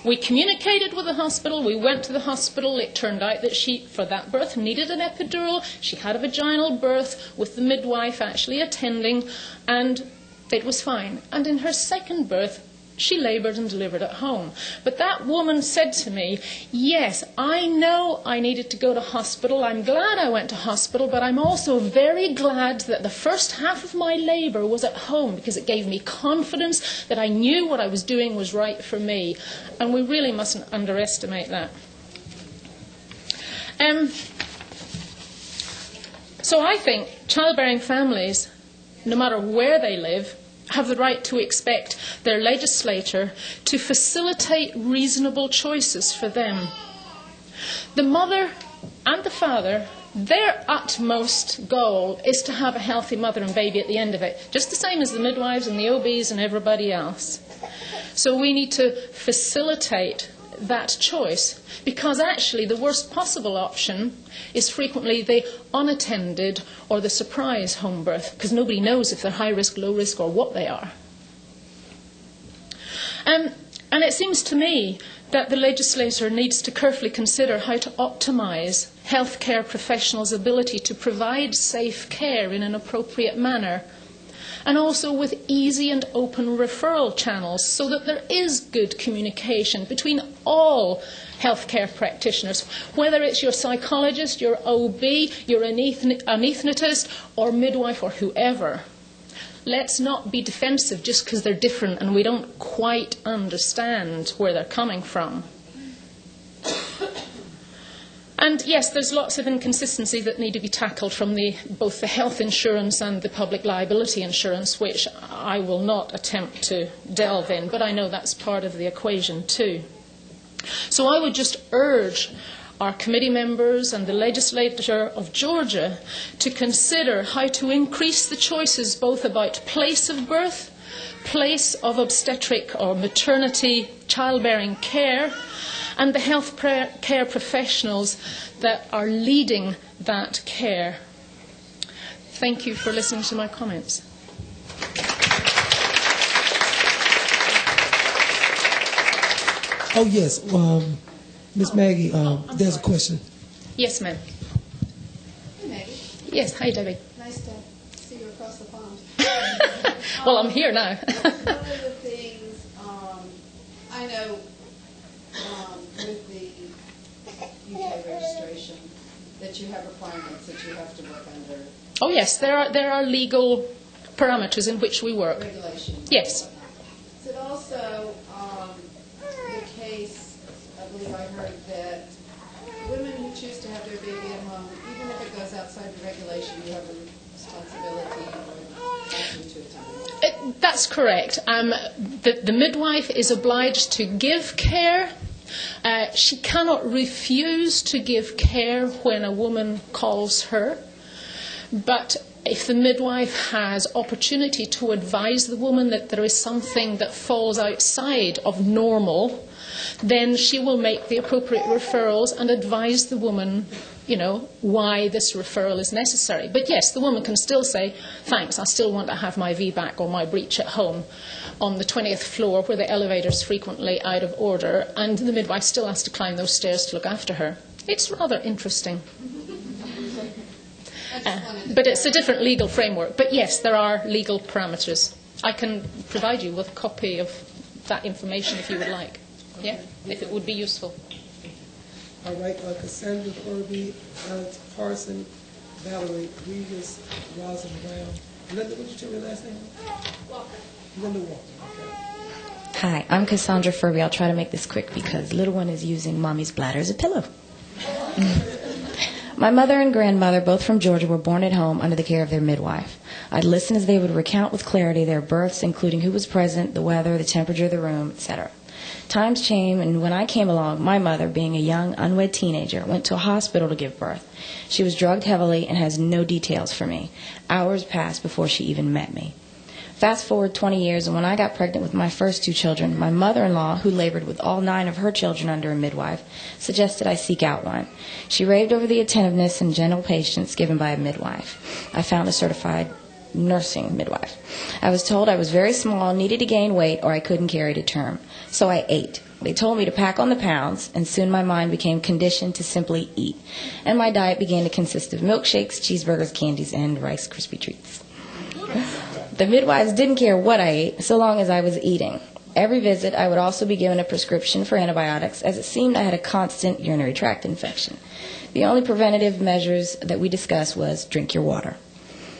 Speaker 12: We communicated with the hospital, we went to the hospital. It turned out that she, for that birth, needed an epidural. She had a vaginal birth with the midwife actually attending, and it was fine. And in her second birth, she laboured and delivered at home. But that woman said to me, yes, I know I needed to go to hospital. I'm glad I went to hospital, but I'm also very glad that the first half of my labour was at home, because it gave me confidence that I knew what I was doing was right for me. And we really mustn't underestimate that. So I think childbearing families, no matter where they live, have the right to expect their legislator to facilitate reasonable choices for them. The mother and the father, their utmost goal is to have a healthy mother and baby at the end of it, just the same as the midwives and the OBs and everybody else. So we need to facilitate that choice, because actually the worst possible option is frequently the unattended or the surprise home birth, because nobody knows if they're high risk, low risk, or what they are. And it seems to me that the legislator needs to carefully consider how to optimise healthcare professionals' ability to provide safe care in an appropriate manner, and also with easy and open referral channels, so that there is good communication between all healthcare practitioners, whether it's your psychologist, your OB, your anaesthetist, or midwife, or whoever. Let's not be defensive just because they're different and we don't quite understand where they're coming from. And yes, there's lots of inconsistencies that need to be tackled from both the health insurance and the public liability insurance, which I will not attempt to delve in, but I know that's part of the equation too. So I would just urge our committee members and the legislature of Georgia to consider how to increase the choices both about place of birth, place of obstetric or maternity childbearing care, and the health care professionals that are leading that care. Thank you for listening to my comments.
Speaker 1: Oh, yes. Ms. Maggie, there's a question.
Speaker 12: Yes, ma'am.
Speaker 4: Hey, Maggie.
Speaker 12: Yes, hi, Debbie.
Speaker 4: Nice to see you across the pond.
Speaker 12: Well, I'm here now.
Speaker 4: One of the things I know with the UK registration that you have requirements that you have to work under.
Speaker 12: Oh, yes, there are legal parameters in which we work.
Speaker 4: Regulations.
Speaker 12: Yes.
Speaker 4: Is it also the case, I believe I heard, that women who choose to have their baby at home, even if it goes outside the regulation, you have a responsibility or action to attend?
Speaker 12: That's correct. The midwife is obliged to give care. She cannot refuse to give care when a woman calls her. But if the midwife has opportunity to advise the woman that there is something that falls outside of normal, then she will make the appropriate referrals and advise the woman
Speaker 16: why this referral is necessary. But yes, the woman can still say, thanks, I still want to have my VBAC or my breech at home on the 20th floor where the elevator's frequently out of order, and the midwife still has to climb those stairs to look after her. It's rather interesting. But it's a different legal framework. But yes, there are legal parameters. I can provide you with a copy of that information if you would like. Yeah, if it would be useful.
Speaker 1: All right, Cassandra Furby, Alex Parson, Valerie Regis, Rosin Brown. Linda, what did you tell me your last name? Walker. Linda Walker. Okay.
Speaker 17: Hi, I'm Cassandra Furby. I'll try to make this quick because little one is using mommy's bladder as a pillow. My mother and grandmother, both from Georgia, were born at home under the care of their midwife. I'd listen as they would recount with clarity their births, including who was present, the weather, the temperature of the room, etc. Times came, and when I came along, my mother, being a young, unwed teenager, went to a hospital to give birth. She was drugged heavily and has no details for me. Hours passed before she even met me. Fast forward 20 years, and when I got pregnant with my first 2 children, my mother-in-law, who labored with all 9 of her children under a midwife, suggested I seek out one. She raved over the attentiveness and gentle patience given by a midwife. I found a certified nursing midwife. I was told I was very small, needed to gain weight, or I couldn't carry to term. So I ate. They told me to pack on the pounds, and soon my mind became conditioned to simply eat. And my diet began to consist of milkshakes, cheeseburgers, candies, and Rice Krispie treats. The midwives didn't care what I ate, so long as I was eating. Every visit, I would also be given a prescription for antibiotics, as it seemed I had a constant urinary tract infection. The only preventative measures that we discussed was drink your water.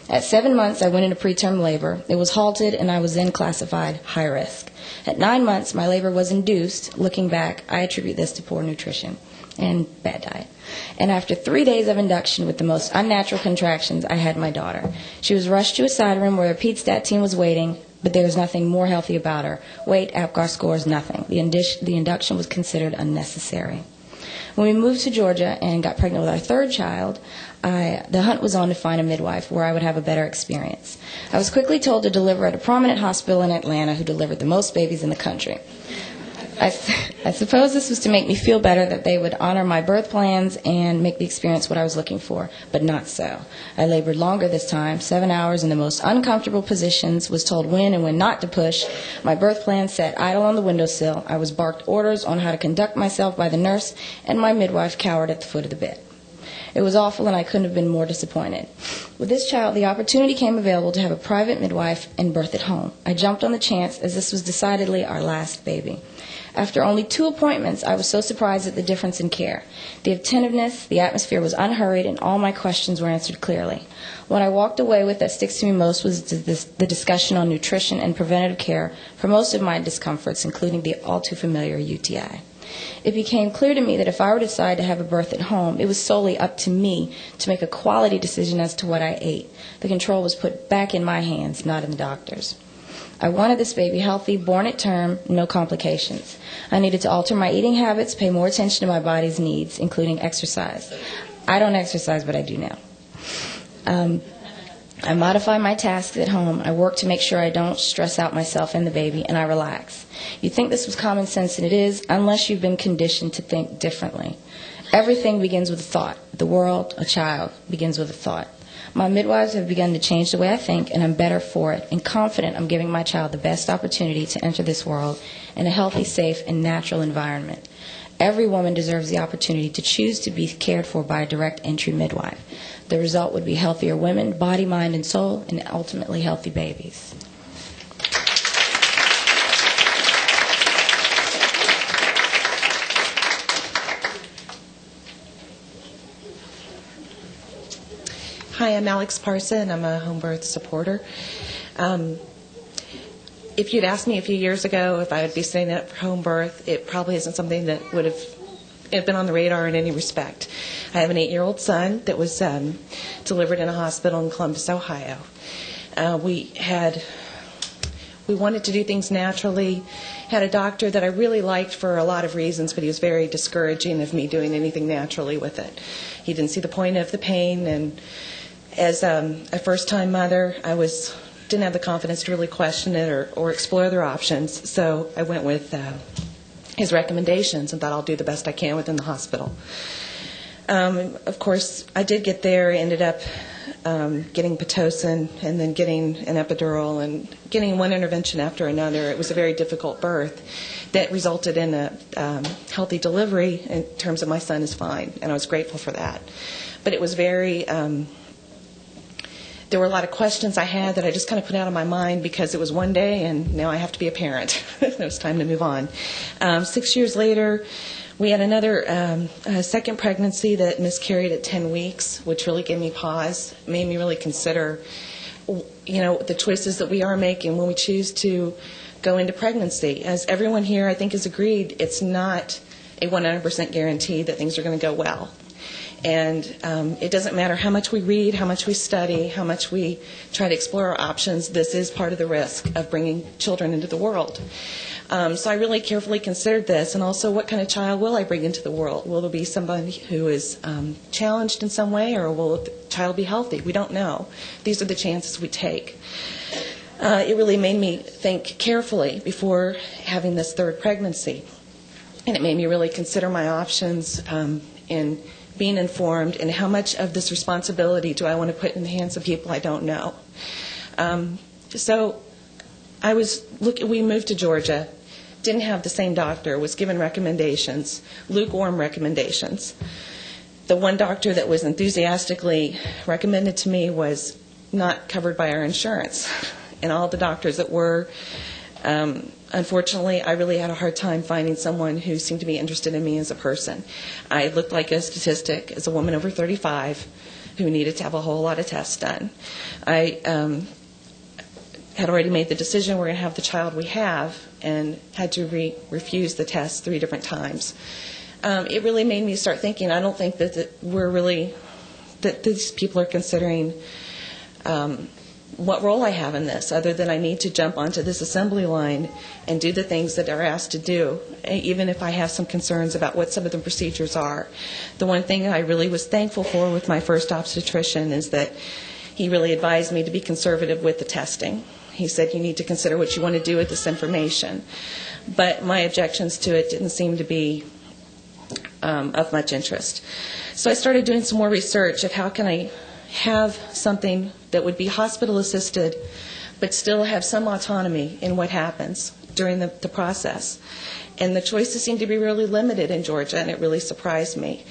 Speaker 17: At 7 months, I went into preterm labor. It was halted, and I was then classified high risk. At 9 months, my labor was induced. Looking back, I attribute this to poor nutrition and bad diet. And after 3 days of induction with the most unnatural contractions, I had my daughter. She was rushed to a side room where a PEDSTAT team was waiting, but there was nothing more healthy about her. Weight, APGAR scores, nothing. The induction was considered unnecessary. When we moved to Georgia and got pregnant with our 3rd child, the hunt was on to find a midwife where I would have a better experience. I was quickly told to deliver at a prominent hospital in Atlanta who delivered the most babies in the country. I suppose this was to make me feel better that they would honor my birth plans and make the experience what I was looking for, but not so. I labored longer this time, 7 hours in the most uncomfortable positions, was told when and when not to push. My birth plan sat idle on the windowsill. I was barked orders on how to conduct myself by the nurse, and my midwife cowered at the foot of the bed. It was awful, and I couldn't have been more disappointed. With this child, the opportunity came available to have a private midwife and birth at home. I jumped on the chance, as this was decidedly our last baby. After only 2 appointments, I was so surprised at the difference in care. The attentiveness, the atmosphere was unhurried, and all my questions were answered clearly. What I walked away with that sticks to me most was the discussion on nutrition and preventative care for most of my discomforts, including the all-too-familiar UTI. It became clear to me that if I were to decide to have a birth at home, it was solely up to me to make a quality decision as to what I ate. The control was put back in my hands, not in the doctor's. I wanted this baby healthy, born at term, no complications. I needed to alter my eating habits, pay more attention to my body's needs, including exercise. I don't exercise, but I do now. I modify my tasks at home. I work to make sure I don't stress out myself and the baby, and I relax. You'd think this was common sense, and it is, unless you've been conditioned to think differently. Everything begins with a thought. The world, a child, begins with a thought. My midwives have begun to change the way I think, and I'm better for it, and confident I'm giving my child the best opportunity to enter this world in a healthy, safe, and natural environment. Every woman deserves the opportunity to choose to be cared for by a direct entry midwife. The result would be healthier women, body, mind, and soul, and ultimately healthy babies.
Speaker 18: Hi, I'm Alex Parson. I'm a home birth supporter. If you'd asked me a few years ago if I would be setting up for home birth, it probably isn't something that would have been on the radar in any respect. I have an 8-year-old son that was delivered in a hospital in Columbus, Ohio. We wanted to do things naturally. Had a doctor that I really liked for a lot of reasons, but he was very discouraging of me doing anything naturally with it. He didn't see the point of the pain, and as a first-time mother, I didn't have the confidence to really question it or explore other options, so I went with his recommendations and thought I'll do the best I can within the hospital. Of course, I did get there, ended up getting Pitocin and then getting an epidural and getting one intervention after another. It was a very difficult birth that resulted in a healthy delivery in terms of my son is fine, and I was grateful for that. But it was very, there were a lot of questions I had that I just kind of put out of my mind because it was one day and now I have to be a parent. It was time to move on. 6 years later, we had another second pregnancy that miscarried at 10 weeks, which really gave me pause, made me really consider, the choices that we are making when we choose to go into pregnancy. As everyone here, I think, has agreed, it's not a 100% guarantee that things are going to go well. And it doesn't matter how much we read, how much we study, how much we try to explore our options, this is part of the risk of bringing children into the world. So I really carefully considered this, and also what kind of child will I bring into the world? Will there be somebody who is challenged in some way, or will the child be healthy? We don't know. These are the chances we take. It really made me think carefully before having this third pregnancy, and it made me really consider my options in being informed and how much of this responsibility do I want to put in the hands of people I don't know. So we moved to Georgia, didn't have the same doctor, was given recommendations, lukewarm recommendations. The one doctor that was enthusiastically recommended to me was not covered by our insurance. And all the doctors that were, unfortunately, I really had a hard time finding someone who seemed to be interested in me as a person. I looked like a statistic as a woman over 35 who needed to have a whole lot of tests done. I had already made the decision we're going to have the child we have and had to refuse the test 3 different times. It really made me start thinking, I don't think that that these people are considering what role I have in this, other than I need to jump onto this assembly line and do the things that are asked to do, even if I have some concerns about what some of the procedures are. The one thing I really was thankful for with my first obstetrician is that he really advised me to be conservative with the testing. He said, you need to consider what you want to do with this information. But my objections to it didn't seem to be of much interest. So I started doing some more research of how can I have something that would be hospital assisted but still have some autonomy in what happens during the process. And the choices seem to be really limited in Georgia, and it really surprised me.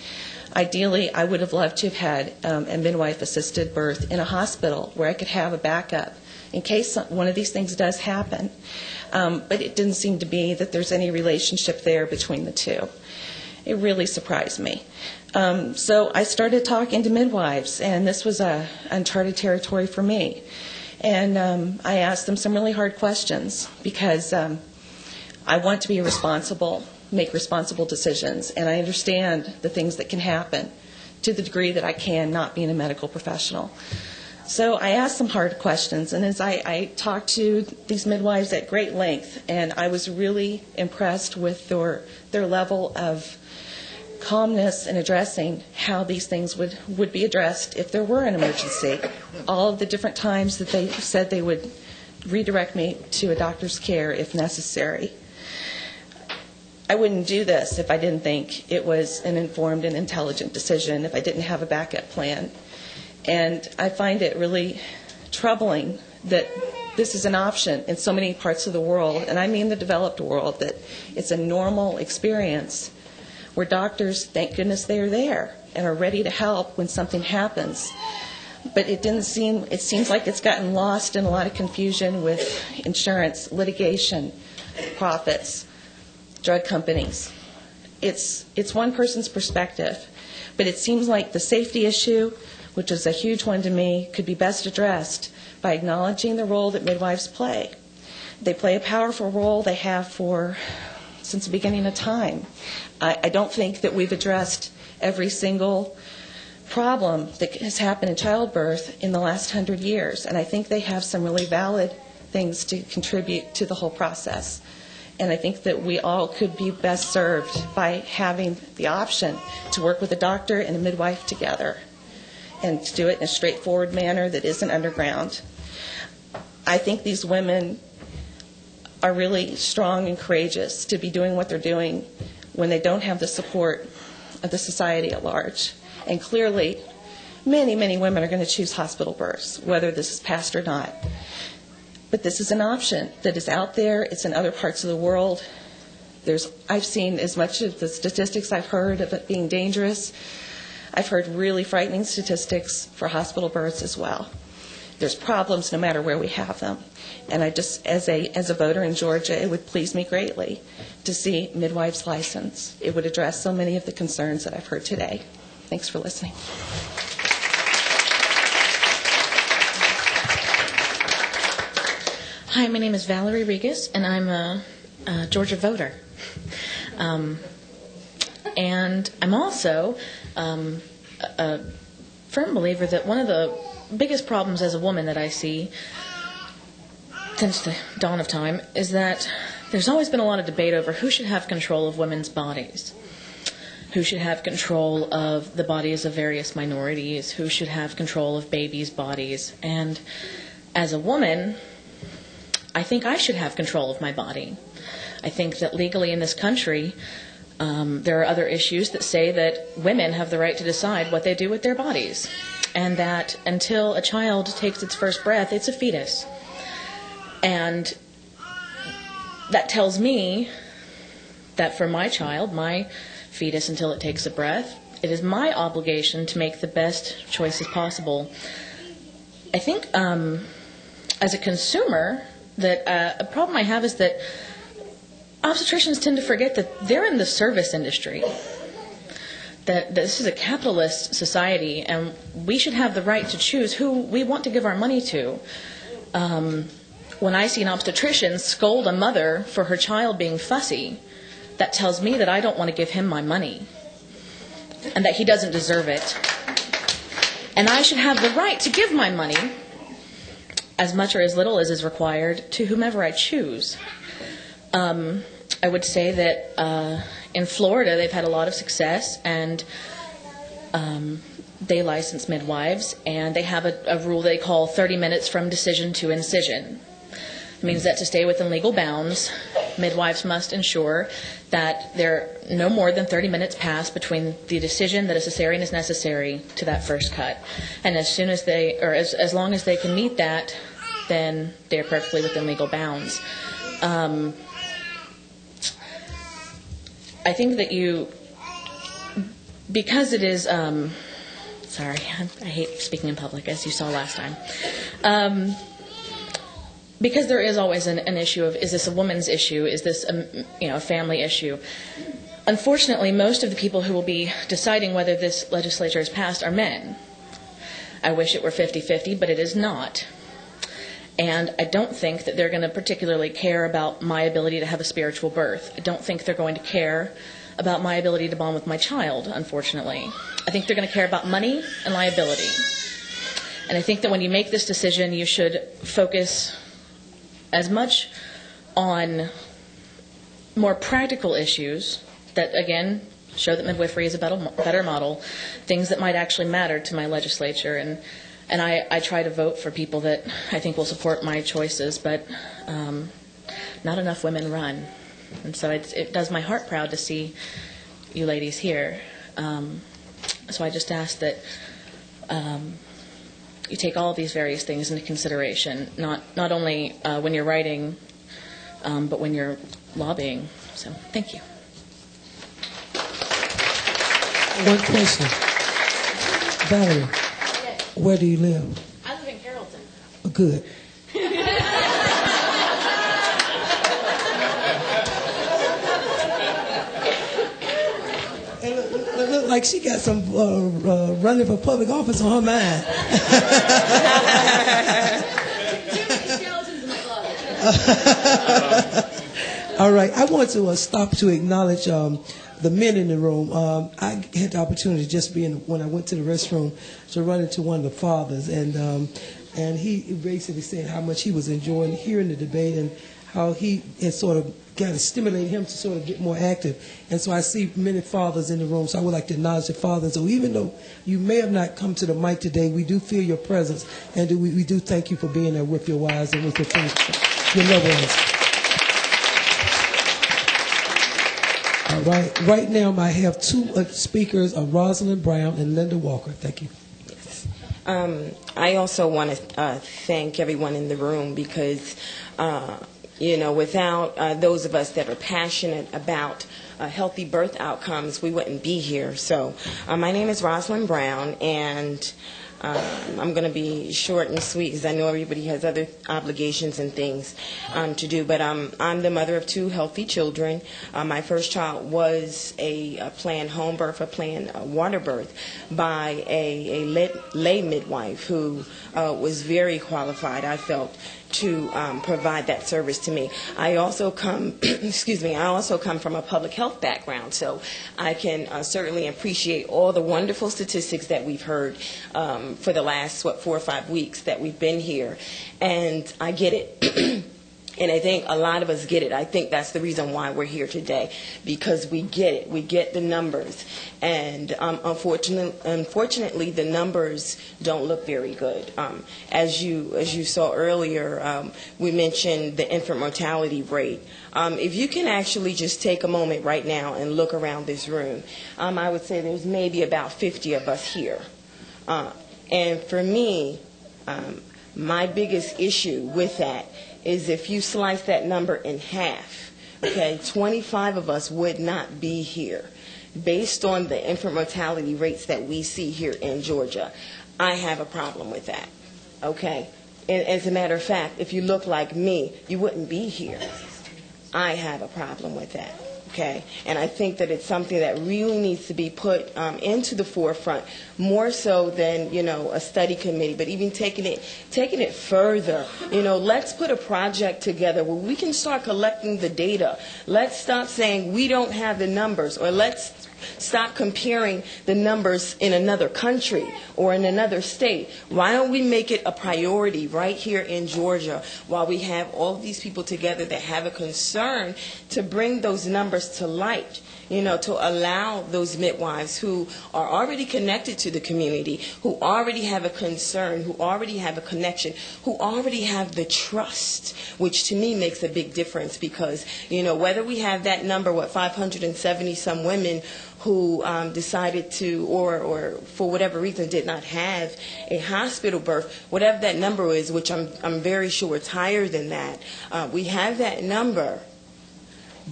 Speaker 18: Ideally, I would have loved to have had a midwife-assisted birth in a hospital where I could have a backup in case one of these things does happen. But it didn't seem to be that there's any relationship there between the two. It really surprised me. So I started talking to midwives, and this was uncharted territory for me. And I asked them some really hard questions because I want to be responsible, make responsible decisions, and I understand the things that can happen to the degree that I can, not being a medical professional. So I asked some hard questions, and as I talked to these midwives at great length, and I was really impressed with their level of calmness in addressing how these things would be addressed if there were an emergency. All of the different times that they said they would redirect me to a doctor's care if necessary. I wouldn't do this if I didn't think it was an informed and intelligent decision, if I didn't have a backup plan. And I find it really troubling that this is an option in so many parts of the world, and I mean the developed world, that it's a normal experience where doctors, thank goodness they're there and are ready to help when something happens. But it seems like it's gotten lost in a lot of confusion with insurance, litigation, profits, drug companies. It's one person's perspective, but it seems like the safety issue, which is a huge one to me, could be best addressed by acknowledging the role that midwives play. They play a powerful role. They have since the beginning of time. I don't think that we've addressed every single problem that has happened in childbirth in the last 100 years, and I think they have some really valid things to contribute to the whole process. And I think that we all could be best served by having the option to work with a doctor and a midwife together and to do it in a straightforward manner that isn't underground. I think these women are really strong and courageous to be doing what they're doing when they don't have the support of the society at large. And clearly, many, many women are going to choose hospital births, whether this is passed or not. But this is an option that is out there. It's in other parts of the world. I've seen as much of the statistics I've heard of it being dangerous. I've heard really frightening statistics for hospital births as well. There's problems no matter where we have them. And I just, as a voter in Georgia, it would please me greatly to see midwives licensed. It would address so many of the concerns that I've heard today. Thanks for listening.
Speaker 17: Hi, my name is Valerie Regas, and I'm a Georgia voter. And I'm also a firm believer that one of the biggest problems as a woman that I see since the dawn of time is that there's always been a lot of debate over who should have control of women's bodies, who should have control of the bodies of various minorities, who should have control of babies' bodies. And as a woman, I think I should have control of my body. I think that legally in this country, there are other issues that say that women have the right to decide what they do with their bodies, and that until a child takes its first breath, it's a fetus. And that tells me that for my child, my fetus, until it takes a breath, it is my obligation to make the best choices possible. I think as a consumer, that a problem I have is that obstetricians tend to forget that they're in the service industry, that this is a capitalist society, and we should have the right to choose who we want to give our money to. When I see an obstetrician scold a mother for her child being fussy, that tells me that I don't want to give him my money, and that he doesn't deserve it. And I should have the right to give my money, as much or as little as is required, to whomever I choose. I would say that in Florida they've had a lot of success, and they license midwives, and they have a rule they call 30 minutes from decision to incision. It means that to stay within legal bounds, midwives must ensure that there no more than 30 minutes pass between the decision that a cesarean is necessary to that first cut. And as soon as they, or as long as they can meet that, then they're perfectly within legal bounds. I think that because it is, sorry, I hate speaking in public, as you saw last time. Because there is always an issue of, is this a woman's issue? Is this a family issue? Unfortunately, most of the people who will be deciding whether this legislature is passed are men. I wish it were 50-50, but it is not. And I don't think that they're going to particularly care about my ability to have a spiritual birth. I don't think they're going to care about my ability to bond with my child, unfortunately. I think they're going to care about money and liability. And I think that when you make this decision, you should focus as much on more practical issues that, again, show that midwifery is a better model, things that might actually matter to my legislature. And I try to vote for people that I think will support my choices, but not enough women run. And so it does my heart proud to see you ladies here. So I just ask that you take all of these various things into consideration, not only when you're writing, but when you're lobbying. So thank you.
Speaker 1: One question. Valerie, where do you live?
Speaker 17: I live in Carrollton.
Speaker 1: Good. It look like she got some running for public office on her mind. All right, I want to stop to acknowledge the men in the room. I had the opportunity just when I went to the restroom to run into one of the fathers, and he basically said how much he was enjoying hearing the debate and how he had sort of kind of stimulated him to sort of get more active. And so I see many fathers in the room, so I would like to acknowledge the fathers. So even though you may have not come to the mic today, we do feel your presence, and we do thank you for being there with your wives and with your loved ones. All right. Right now, I have two speakers, Rosalind Brown and Linda Walker. Thank you.
Speaker 19: I also want to thank everyone in the room because, without those of us that are passionate about healthy birth outcomes, we wouldn't be here. So my name is Rosalind Brown, and I'm going to be short and sweet because I know everybody has other obligations and things to do. But I'm the mother of two healthy children. My first child was a planned home birth, a planned water birth by a lay midwife who was very qualified, I felt, to provide that service to me. I also come, I also come from a public health background, so I can certainly appreciate all the wonderful statistics that we've heard for the last, 4 or 5 weeks that we've been here, and I get it. And I think a lot of us get it. I think that's the reason why we're here today, because we get it. We get the numbers. And unfortunately, the numbers don't look very good. As you saw earlier, we mentioned the infant mortality rate. If you can actually just take a moment right now and look around this room, I would say there's maybe about 50 of us here. And for me, my biggest issue with that is if you slice that number in half, okay, 25 of us would not be here based on the infant mortality rates that we see here in Georgia. I have a problem with that, okay? And as a matter of fact, if you look like me, you wouldn't be here. I have a problem with that. Okay, and I think that it's something that really needs to be put into the forefront, more so than a study committee, but even taking it further. Let's put a project together where we can start collecting the data. Let's stop saying we don't have the numbers, or let's stop comparing the numbers in another country or in another state. Why don't we make it a priority right here in Georgia while we have all of these people together that have a concern to bring those numbers to light, to allow those midwives who are already connected to the community, who already have a concern, who already have a connection, who already have the trust, which to me makes a big difference because, whether we have that number, 570 some women who decided to, or for whatever reason did not have a hospital birth, whatever that number is, which I'm very sure it's higher than that, we have that number.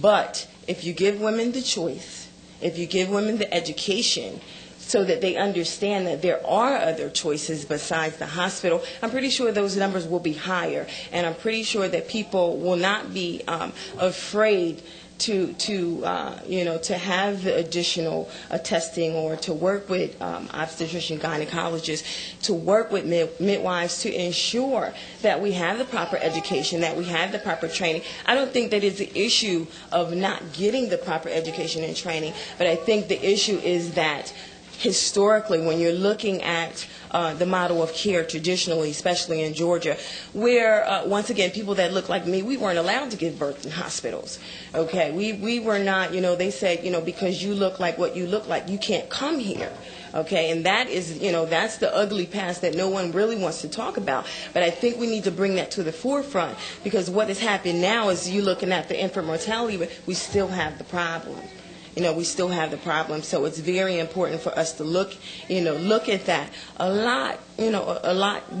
Speaker 19: But if you give women the choice, if you give women the education so that they understand that there are other choices besides the hospital, I'm pretty sure those numbers will be higher. And I'm pretty sure that people will not be afraid to have the additional testing, or to work with obstetrician gynecologists, to work with midwives to ensure that we have the proper education, that we have the proper training. I don't think that it's the issue of not getting the proper education and training, but I think the issue is that historically, when you're looking at the model of care traditionally, especially in Georgia, where, once again, people that look like me, we weren't allowed to give birth in hospitals. Okay, we were not, they said, because you look like what you look like, you can't come here. Okay, and that is, that's the ugly past that no one really wants to talk about. But I think we need to bring that to the forefront, because what has happened now is you looking at the infant mortality, but we still have the problem. We still have the problem. So it's very important for us to look at that a lot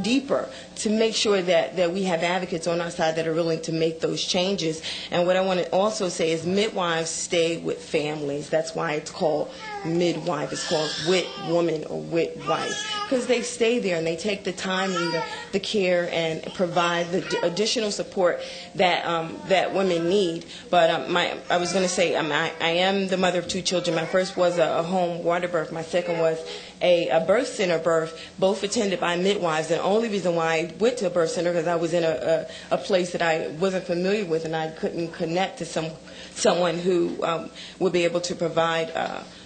Speaker 19: deeper, to make sure that we have advocates on our side that are willing to make those changes. And what I want to also say is midwives stay with families. That's why it's called midwife. It's called wit woman or wit wife, because they stay there and they take the time and the care and provide the additional support that women need. But I was going to say I am the mother of two children. My first was a home water birth. My second was a birth center birth, both attended by midwives. And the only reason why I went to a birth center because I was in a place that I wasn't familiar with, and I couldn't connect to someone who would be able to provide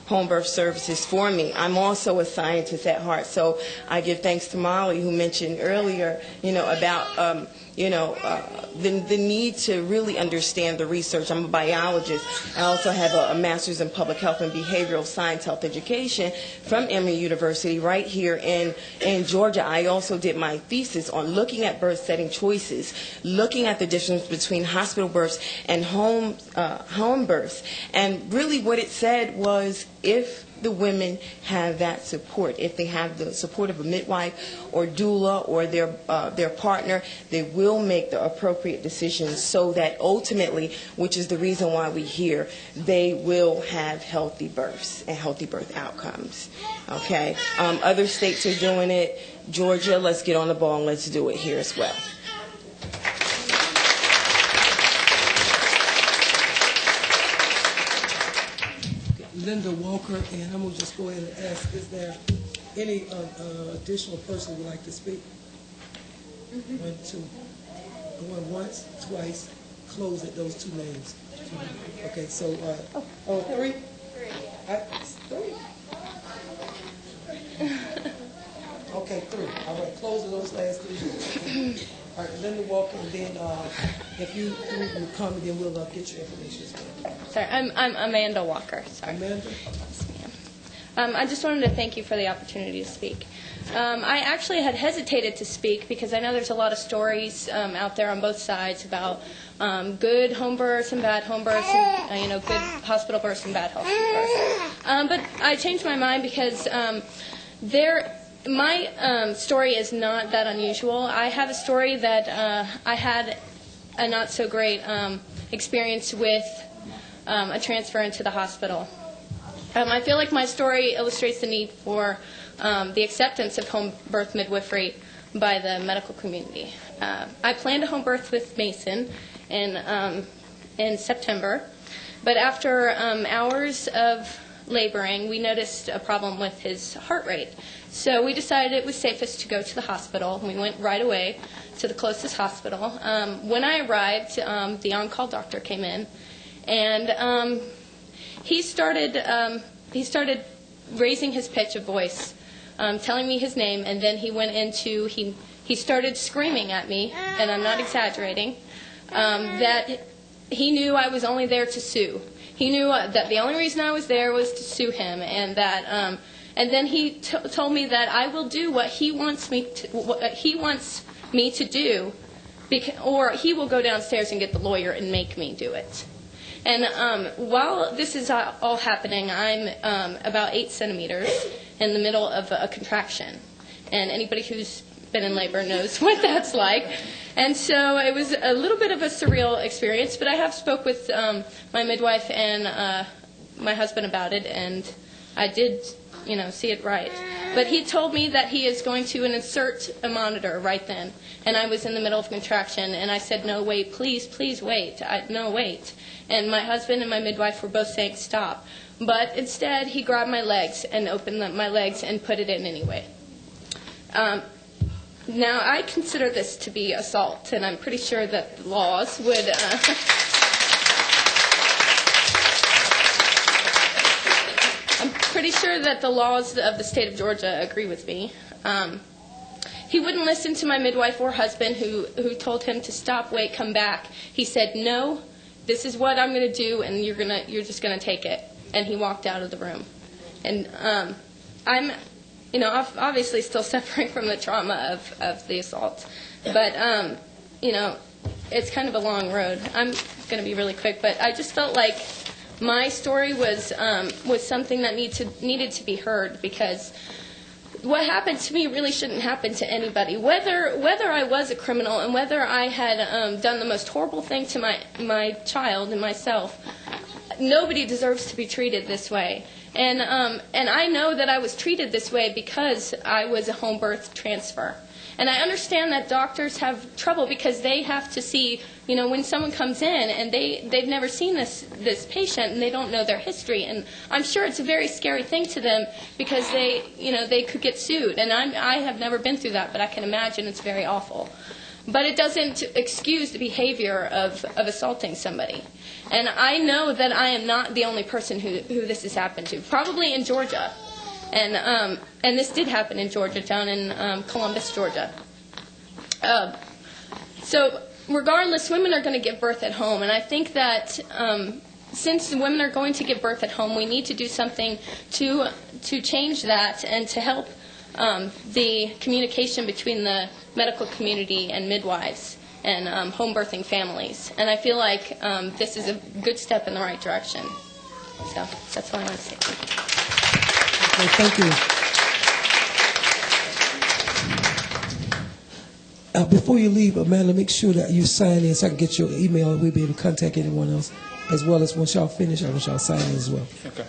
Speaker 19: home birth services for me. I'm also a scientist at heart, so I give thanks to Molly, who mentioned earlier, about the need to really understand the research. I'm a biologist. I also have a master's in public health and behavioral science health education from Emory University right here in Georgia. I also did my thesis on looking at birth setting choices, looking at the difference between hospital births and home births. And really what it said was, if the women have that support, if they have the support of a midwife or doula or their partner, they will make the appropriate decisions so that ultimately, which is the reason why we're here, they will have healthy births and healthy birth outcomes. Okay? Other states are doing it. Georgia, let's get on the ball and let's do it here as well.
Speaker 1: Linda Walker, and I'm going to just go ahead and ask, is there any additional person who would like to speak? One, two. Going once, twice, close at those two names. Okay, so, three? Three. Okay, three. All right, close at those last three. All right, Linda Walker, and then if you will come, then we'll get your information as well.
Speaker 20: Sorry, I'm Amanda Walker. Sorry.
Speaker 1: Amanda?
Speaker 20: Yes, ma'am. I just wanted to thank you for the opportunity to speak. I actually had hesitated to speak because I know there's a lot of stories out there on both sides about good home births and bad home births, and good hospital births and bad hospital births. But I changed my mind because my story is not that unusual. I have a story that I had a not so great experience with a transfer into the hospital. I feel like my story illustrates the need for the acceptance of home birth midwifery by the medical community. I planned a home birth with Mason in September, but after hours of laboring, we noticed a problem with his heart rate. So we decided it was safest to go to the hospital. We went right away to the closest hospital. When I arrived, the on-call doctor came in, and he started raising his pitch of voice, telling me his name, and then he started screaming at me, and I'm not exaggerating, that he knew I was only there to sue. He knew that the only reason I was there was to sue him, and that, and then he told me that I will do what he wants me to do, or he will go downstairs and get the lawyer and make me do it. And while this is all happening, I'm about 8 centimeters in the middle of a contraction, and anybody who's been in labor knows what that's like. And so it was a little bit of a surreal experience, but I have spoke with my midwife and my husband about it, and I did, see it right. But he told me that he is going to insert a monitor right then, and I was in the middle of contraction, and I said, no, wait, please wait. No, wait. And my husband and my midwife were both saying stop. But instead, he grabbed my legs and opened my legs and put it in anyway. Now, I consider this to be assault, and I'm pretty sure that the laws would... I'm pretty sure that the laws of the state of Georgia agree with me. He wouldn't listen to my midwife or husband who told him to stop, wait, come back. He said, no, this is what I'm going to do, and you're just going to take it. And he walked out of the room. And I'm... obviously still suffering from the trauma of the assault. But, it's kind of a long road. I'm going to be really quick, but I just felt like my story was something that needed to be heard, because what happened to me really shouldn't happen to anybody. Whether I was a criminal and whether I had done the most horrible thing to my child and myself, nobody deserves to be treated this way. And I know that I was treated this way because I was a home birth transfer. And I understand that doctors have trouble because they have to see, when someone comes in and they've never seen this patient and they don't know their history. And I'm sure it's a very scary thing to them because they could get sued. And I have never been through that, but I can imagine it's very awful. But it doesn't excuse the behavior of assaulting somebody. And I know that I am not the only person who this has happened to, probably in Georgia. And this did happen in Georgia, down in Columbus, Georgia. So regardless, women are going to give birth at home. And I think that since women are going to give birth at home, we need to do something to change that and to help the communication between the medical community and midwives and home birthing families. And I feel like this is a good step in the right direction. So that's all I want to say.
Speaker 1: Okay, thank you. Before you leave, Amanda, make sure that you sign in so I can get your email and we'll be able to contact anyone else, as well as once y'all finish, I want y'all sign in as well.
Speaker 21: Okay.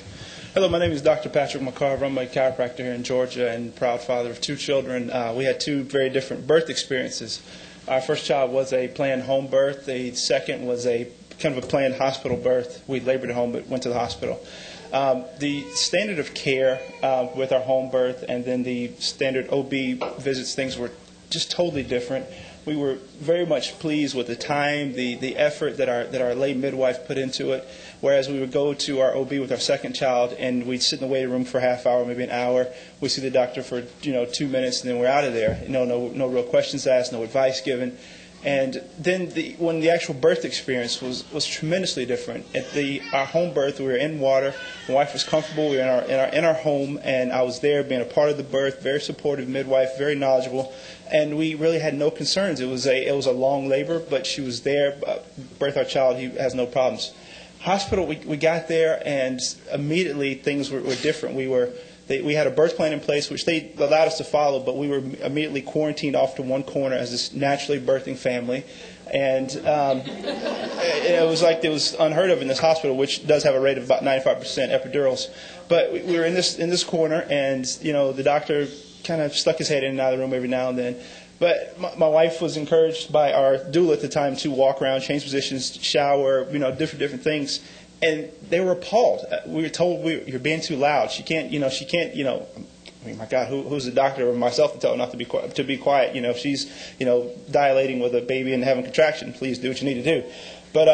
Speaker 21: Hello, my name is Dr. Patrick McCarver. I'm a chiropractor here in Georgia and proud father of 2 children. We had 2 very different birth experiences. Our first child was a planned home birth. The second was a kind of a planned hospital birth. We labored at home but went to the hospital. The standard of care with our home birth and then the standard OB visits, things were just totally different. We were very much pleased with the time, the effort that our lay midwife put into it. Whereas we would go to our OB with our second child and we'd sit in the waiting room for a half hour, maybe an hour. We see the doctor for 2 minutes and then we're out of there. No real questions asked, no advice given. And then when the actual birth experience was tremendously different. At our home birth, we were in water. My wife was comfortable. We were in our home, and I was there being a part of the birth. Very supportive midwife, very knowledgeable, and we really had no concerns. It was a long labor, but she was there. Birth our child, he has no problems. Hospital, we got there, and immediately things were different. We had a birth plan in place, which they allowed us to follow, but we were immediately quarantined off to one corner as this naturally birthing family. And it was unheard of in this hospital, which does have a rate of about 95% epidurals. But we were in this corner, and the doctor kind of stuck his head in and out of the room every now and then. But my wife was encouraged by our doula at the time to walk around, change positions, shower, different things. And they were appalled. We were told, you're being too loud. She can't, I mean, my God, who's the doctor or myself to tell her not to be quiet? If she's, dilating with a baby and having contraction, please do what you need to do. But,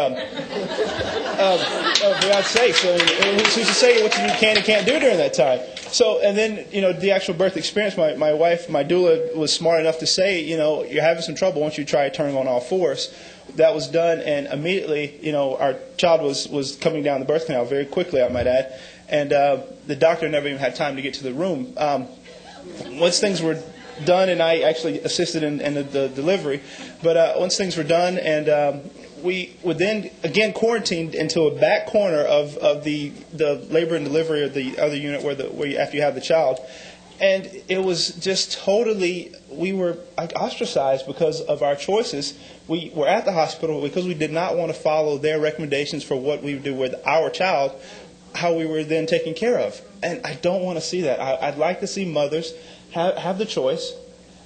Speaker 21: for God's sake, who's to say what you can and can't do during that time? So, and then, the actual birth experience, my wife, my doula was smart enough to say, you're having some trouble, why don't you try turning on all fours? That was done, and immediately, our child was coming down the birth canal very quickly, I might add, and the doctor never even had time to get to the room. Once things were done, and I actually assisted in the delivery, but once things were done, and we were then again quarantined into a back corner of the labor and delivery of the other unit where after you have the child. And it was just totally, we were ostracized because of our choices. We were at the hospital because we did not want to follow their recommendations for what we would do with our child, how we were then taken care of. And I don't want to see that. I'd like to see mothers have the choice.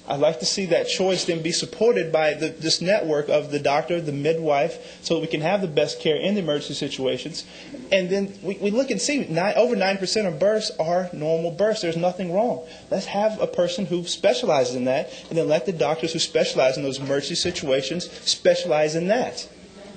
Speaker 21: I'd like to see that choice then be supported by this network of the doctor, the midwife, so that we can have the best care in the emergency situations. And then we look and see over 90% of births are normal births. There's nothing wrong. Let's have a person who specializes in that, and then let the doctors who specialize in those emergency situations specialize in that.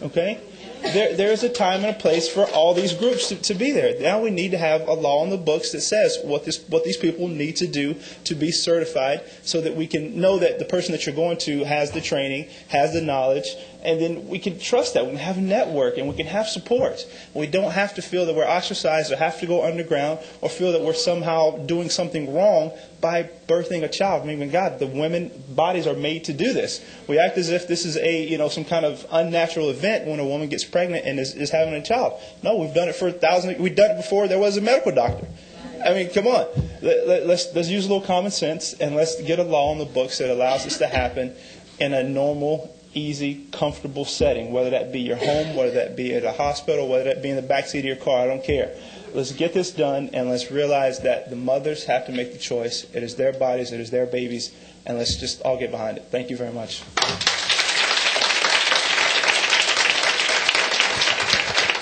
Speaker 21: Okay? There's a time and a place for all these groups to be there. Now we need to have a law in the books that says what these people need to do to be certified, so that we can know that the person that you're going to has the training, has the knowledge, and then we can trust that. We can have a network and we can have support. We don't have to feel that we're ostracized or have to go underground or feel that we're somehow doing something wrong by birthing a child. I mean, God, the women bodies are made to do this. We act as if this is some kind of unnatural event when a woman gets pregnant and is having a child. No, we've done it for thousands. We've done it before there was a medical doctor. I mean, come on. Let's use a little common sense and let's get a law in the books that allows this to happen in a normal, easy, comfortable setting, whether that be your home, whether that be at a hospital, whether that be in the backseat of your car. I don't care. Let's get this done, and let's realize that the mothers have to make the choice. It is their bodies. It is their babies. and let's just all get behind it. Thank you very much.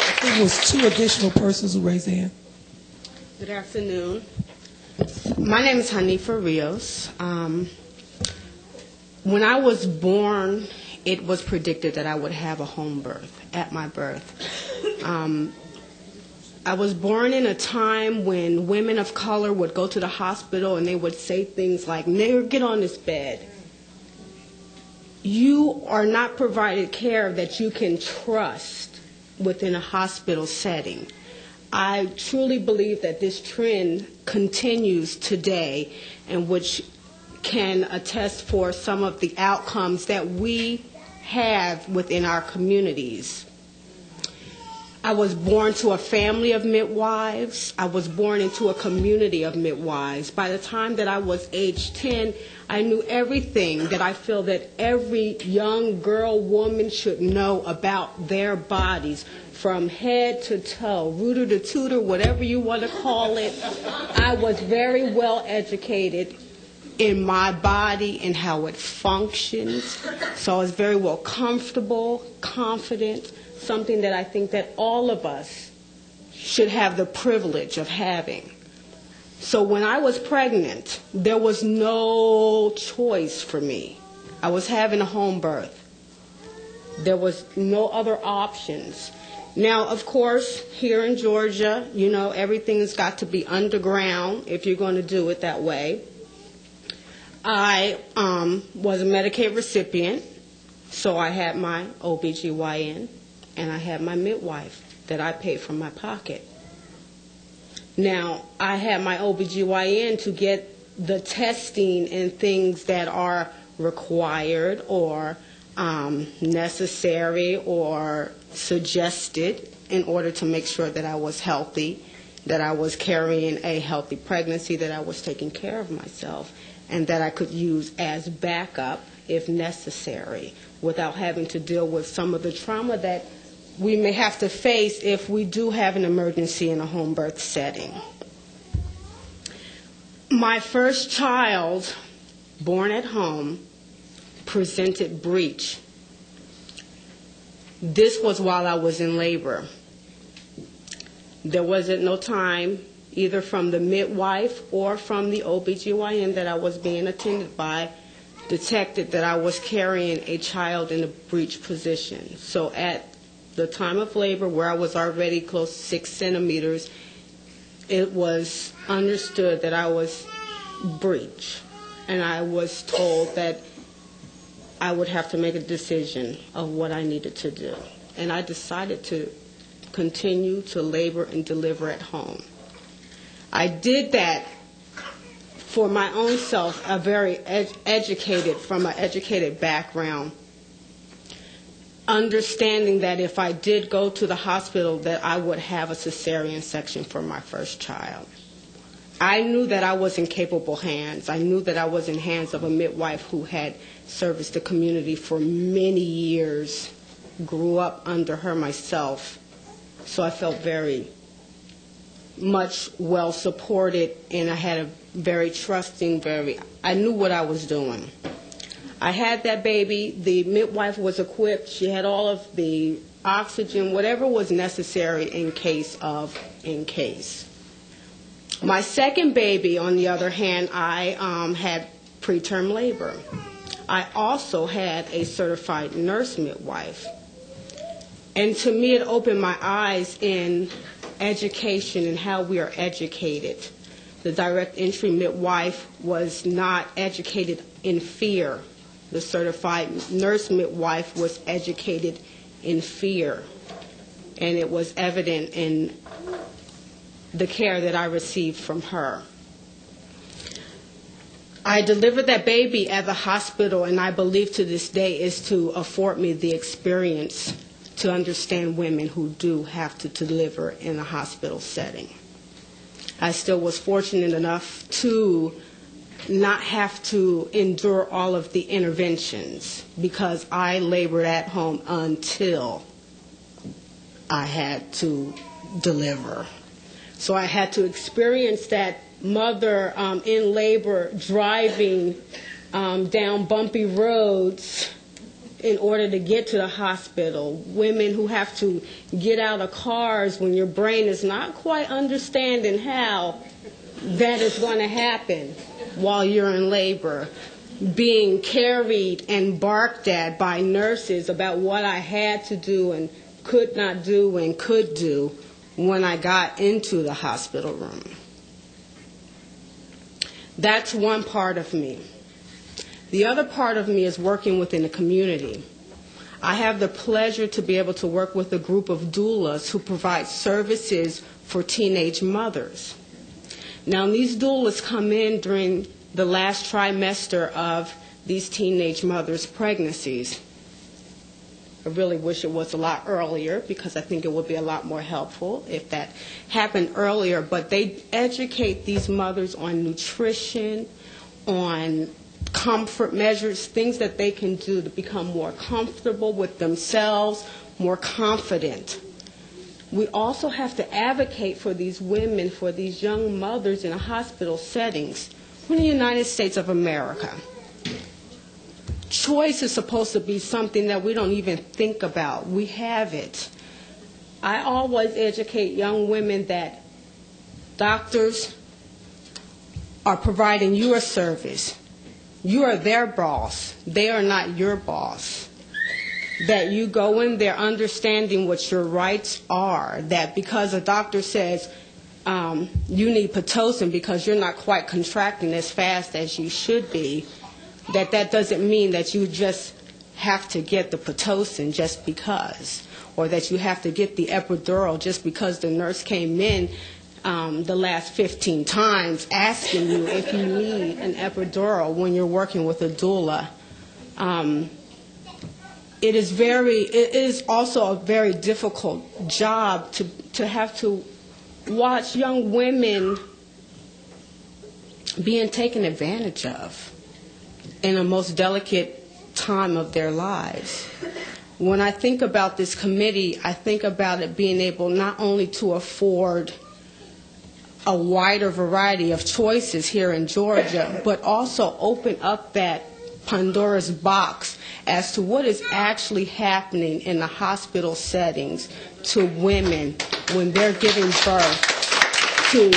Speaker 1: I think it was 2 additional persons who raised their hand.
Speaker 5: Good afternoon. My name is Hanifa Rios. When I was born, it was predicted that I would have a home birth at my birth. I was born in a time when women of color would go to the hospital and they would say things like, "Nigger, get on this bed." You are not provided care that you can trust within a hospital setting. I truly believe that this trend continues today, and which can attest for some of the outcomes that we have within our communities. I was born to a family of midwives. I was born into a community of midwives. By the time that I was age 10, I knew everything that I feel that every young girl, woman should know about their bodies, from head to toe, rooter to tutor, whatever you want to call it. I was very well educated in my body and how it functions. So I was very well comfortable, confident, something that I think that all of us should have the privilege of having. So when I was pregnant, there was no choice for me. I was having a home birth. There was no other options. Now, of course, here in Georgia, you know, everything's got to be underground if you're going to do it that way. I was a Medicaid recipient, so I had my OBGYN, and I had my midwife that I paid from my pocket. Now, I had my OBGYN to get the testing and things that are required or necessary or suggested in order to make sure that I was healthy, that I was carrying a healthy pregnancy, that I was taking care of myself, and that I could use as backup if necessary without having to deal with some of the trauma that we may have to face if we do have an emergency in a home birth setting. My first child, born at home, presented breech. This was while I was in labor. There wasn't no time, either from the midwife or from the OBGYN that I was being attended by, detected that I was carrying a child in a breech position. So at the time of labor, where I was already close to 6 centimeters, it was understood that I was breech. And I was told that I would have to make a decision of what I needed to do. And I decided to continue to labor and deliver at home. I did that for my own self, from an educated background, understanding that if I did go to the hospital that I would have a cesarean section for my first child. I knew that I was in capable hands. I knew that I was in hands of a midwife who had serviced the community for many years, grew up under her myself, so I felt very much well supported, and I had a very trusting, I knew what I was doing. I had that baby. The midwife was equipped. She had all of the oxygen, whatever was necessary in case. My second baby, on the other hand, I had preterm labor. I also had a certified nurse midwife. And to me, it opened my eyes in education and how we are educated. The direct entry midwife was not educated in fear. The certified nurse midwife was educated in fear. And it was evident in the care that I received from her. I delivered that baby at the hospital, and I believe to this day is to afford me the experience to understand women who do have to deliver in a hospital setting. I still was fortunate enough to not have to endure all of the interventions because I labored at home until I had to deliver. So I had to experience that mother in labor driving down bumpy roads in order to get to the hospital, women who have to get out of cars when your brain is not quite understanding how that is going to happen while you're in labor, being carried and barked at by nurses about what I had to do and could not do and could do when I got into the hospital room. That's one part of me. The other part of me is working within the community. I have the pleasure to be able to work with a group of doulas who provide services for teenage mothers. Now, these doulas come in during the last trimester of these teenage mothers' pregnancies. I really wish it was a lot earlier because I think it would be a lot more helpful if that happened earlier. But they educate these mothers on nutrition, on comfort measures, things that they can do to become more comfortable with themselves, more confident. We also have to advocate for these women, for these young mothers in hospital settings. We're in the United States of America. Choice is supposed to be something that we don't even think about. We have it. I always educate young women that doctors are providing you a service. You are their boss. They are not your boss. That you go in there understanding what your rights are. That because a doctor says you need Pitocin because you're not quite contracting as fast as you should be, that doesn't mean that you just have to get the Pitocin just because, or that you have to get the epidural just because the nurse came in the last 15 times asking you if you need an epidural when you're working with a doula. It is also a very difficult job to have to watch young women being taken advantage of in the most delicate time of their lives. When I think about this committee, I think about it being able not only to afford a wider variety of choices here in Georgia, but also open up that Pandora's box as to what is actually happening in the hospital settings to women when they're giving birth, to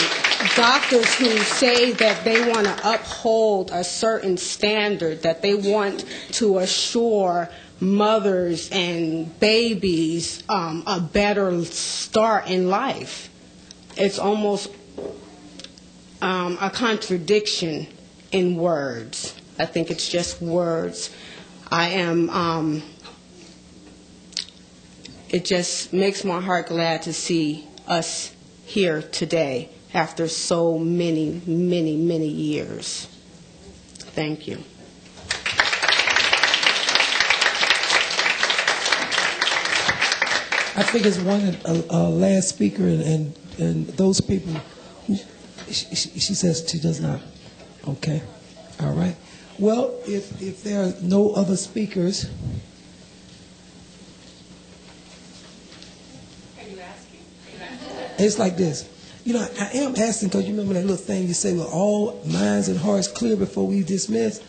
Speaker 5: doctors who say that they want to uphold a certain standard, that they want to assure mothers and babies a better start in life. It's almost a contradiction in words. I think it's just words. It just makes my heart glad to see us here today after so many, many, many years. Thank you.
Speaker 1: I think it's one last speaker, and those people who she says she does not. Okay, all right. Well, if there are no other speakers.
Speaker 8: Are you asking?
Speaker 1: It's like this. You know, I am asking because you remember that little thing you say, well, all minds and hearts clear before we dismiss.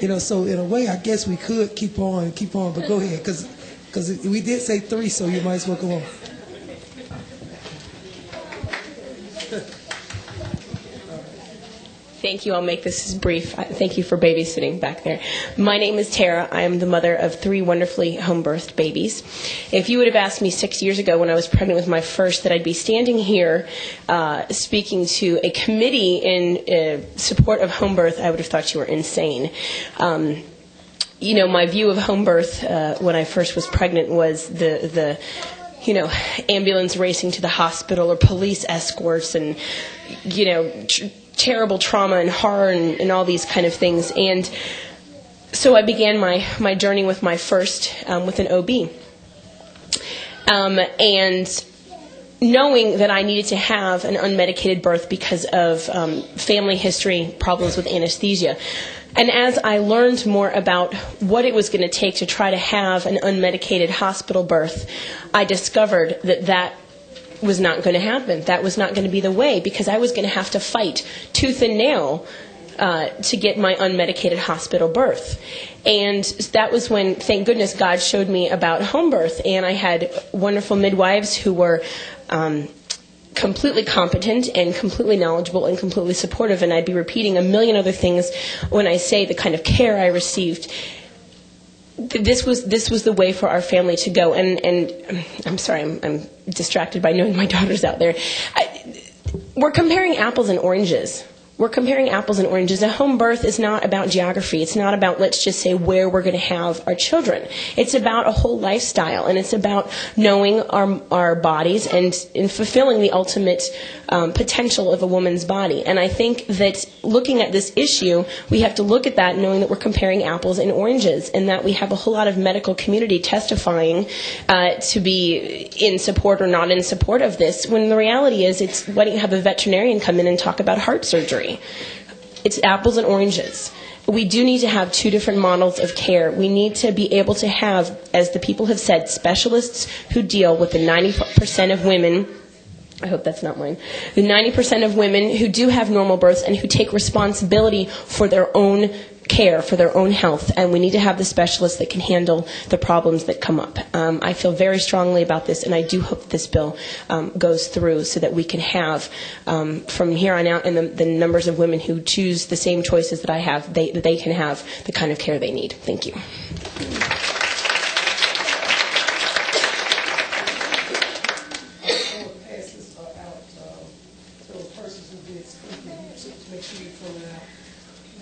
Speaker 1: You know, so in a way, I guess we could keep on, but go ahead, because we did say 3, so you might as well go on.
Speaker 9: Thank you. I'll make this brief. Thank you for babysitting back there. My name is Tara. I am the mother of 3 wonderfully home-birthed babies. If you would have asked me 6 years ago when I was pregnant with my first that I'd be standing here speaking to a committee in support of home birth, I would have thought you were insane. You know, my view of home birth when I first was pregnant was the ambulance racing to the hospital or police escorts and, terrible trauma and horror and all these kind of things. And so I began my journey with my first with an OB. And knowing that I needed to have an unmedicated birth because of family history, problems with anesthesia. And as I learned more about what it was going to take to try to have an unmedicated hospital birth, I discovered that was not going to happen. That was not going to be the way, because I was going to have to fight tooth and nail to get my unmedicated hospital birth. And that was when, thank goodness, God showed me about home birth. And I had wonderful midwives who were completely competent and completely knowledgeable and completely supportive. And I'd be repeating a million other things when I say the kind of care I received. This was the way for our family to go. And I'm sorry, I'm distracted by knowing my daughter's out there. We're comparing apples and oranges. We're comparing apples and oranges. A home birth is not about geography. It's not about, let's just say, where we're going to have our children. It's about a whole lifestyle, and it's about knowing our bodies and in fulfilling the ultimate potential of a woman's body. And I think that looking at this issue, we have to look at that knowing that we're comparing apples and oranges, and that we have a whole lot of medical community testifying to be in support or not in support of this, when the reality is, it's why don't you have a veterinarian come in and talk about heart surgery? It's apples and oranges. We do need to have two different models of care. We need to be able to have, as the people have said, specialists who deal with the 90% of women. I hope that's not mine. The 90% of women who do have normal births and who take responsibility for their own care, for their own health, and we need to have the specialists that can handle the problems that come up. I feel very strongly about this, and I do hope this bill goes through so that we can have, from here on out, and the numbers of women who choose the same choices that I have, they can have the kind of care they need. Thank you.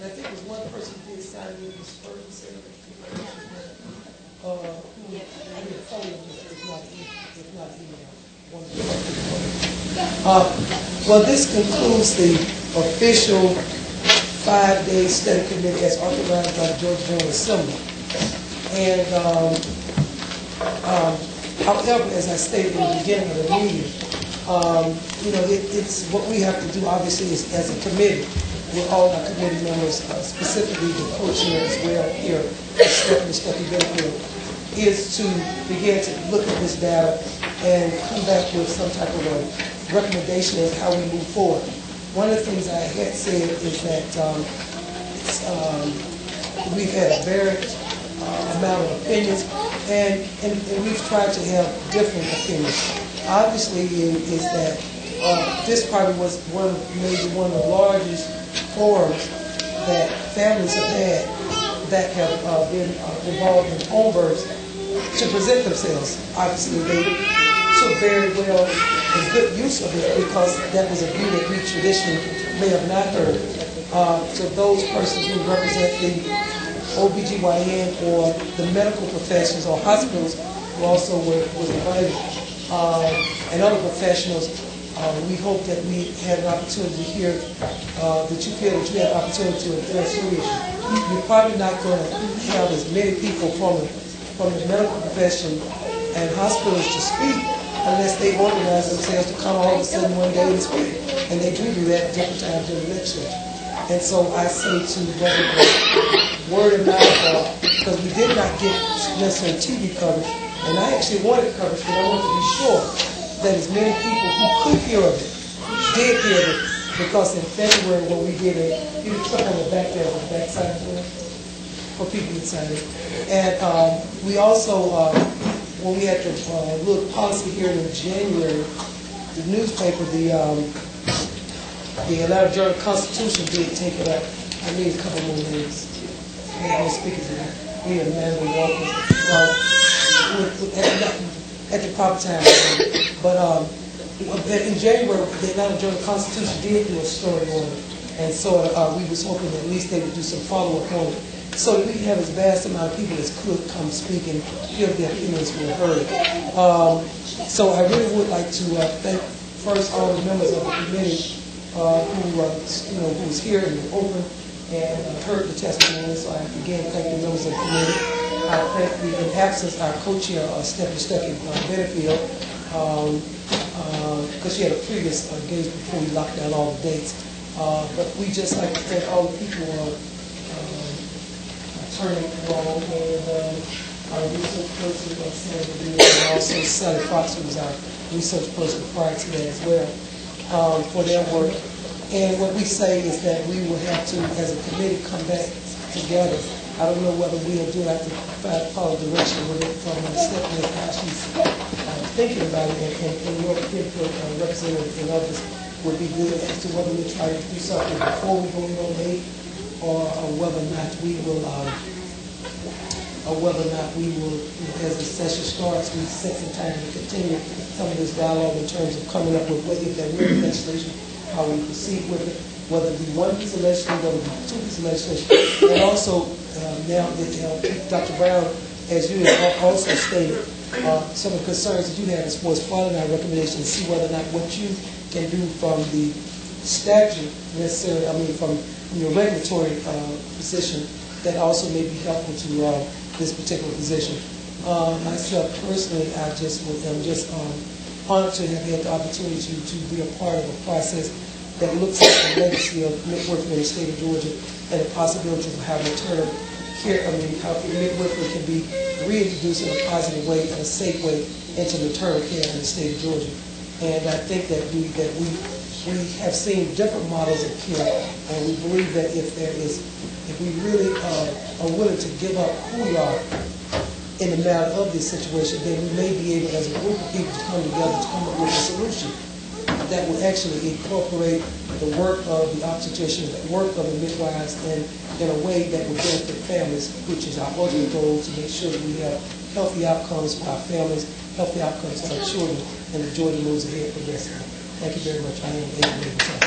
Speaker 1: I think it was one person who did sign in this first, well, this concludes the official 5-day study committee as authorized by the Georgia General Assembly. And however, as I stated in the beginning of the meeting, it's what we have to do, obviously, is as a committee, with all our committee members, specifically the co-chair as well here, Stephanie Benfield, is to begin to look at this data and come back with some type of a recommendation as how we move forward. One of the things I had said is that we've had a varied amount of opinions, and we've tried to have different opinions. Obviously, is that this probably was maybe one of the largest forums that families have had that have been involved in home births to present themselves. Obviously, they took very well and good use of it because that was a view that we traditionally may have not heard. So those persons who represent the OBGYN or the medical professions or hospitals who also was invited, and other professionals, we hope that we had an opportunity to hear, that you feel that you had an opportunity to address your issue. You're probably not going to have as many people from the medical profession and hospitals to speak unless they organize themselves to come all of a sudden one day and speak. And they do that at different times in the legislature. And so I say to word of mouth, because we did not get necessarily TV coverage, and I actually wanted coverage because I wanted to be sure that as many people who could hear of it did hear it, because in February when we did it, you can click on the back there, on the back side for people inside it. And we also, when we had the little policy hearing in January, the newspaper, the Atlanta Journal-Constitution did take it up. I need a couple more minutes. I was speaking to that. Me and Amanda Walker. At the proper time. But in January, the Atlanta Journal-Constitution did do a story on it. And so we was hoping that at least they would do some follow-up on it, so that we could have as vast amount of people as could come speak and hear their opinions were heard. So I really would like to thank first all the members of the committee who was here and open and heard the testimony. So I again thank the members of the committee. I thank in absence our co-chair Stephanie Benfield, because she had a previous engagement before we locked down all the dates. But we just like to thank all the people Attorney Long and our research person, and also Sally Fox, who was our research person prior to that as well, for their work. And what we say is that we will have to, as a committee, come back together. I don't know whether we'll do it. I have to follow direction with it from Stephanie, how she's thinking about it, and your input, representative and others, would be good as to whether we try to do something before we go in on 8, or whether or not we will, as the session starts, we set some time to continue some of this dialogue in terms of coming up with what, if there will be legislation, how we proceed with it, whether it be one piece of legislation, whether it be 2 pieces of legislation, and also now that Dr. Brown, as you have also stated, some of the concerns that you have as far as following our recommendation to see whether or not what you can do from the statute necessarily, from your regulatory position, that also may be helpful to this particular position. Myself personally, I'm just honored to have had the opportunity to be a part of a process that looks at the legacy of midwifery in the state of Georgia and the possibility of how maternal care, how midwifery can be reintroduced in a positive way and a safe way into maternal care in the state of Georgia. And I think that we have seen different models of care, and we believe that if we really are willing to give up who we are in the matter of this situation, then we may be able, as a group of people, to come together to come up with a solution that will actually incorporate the work of the obstetricians, the work of the midwives, and in a way that will benefit families, which is our ultimate goal, to make sure that we have healthy outcomes for our families, healthy outcomes for our children, and the Georgia moves ahead progressively. Thank you very much. I am able to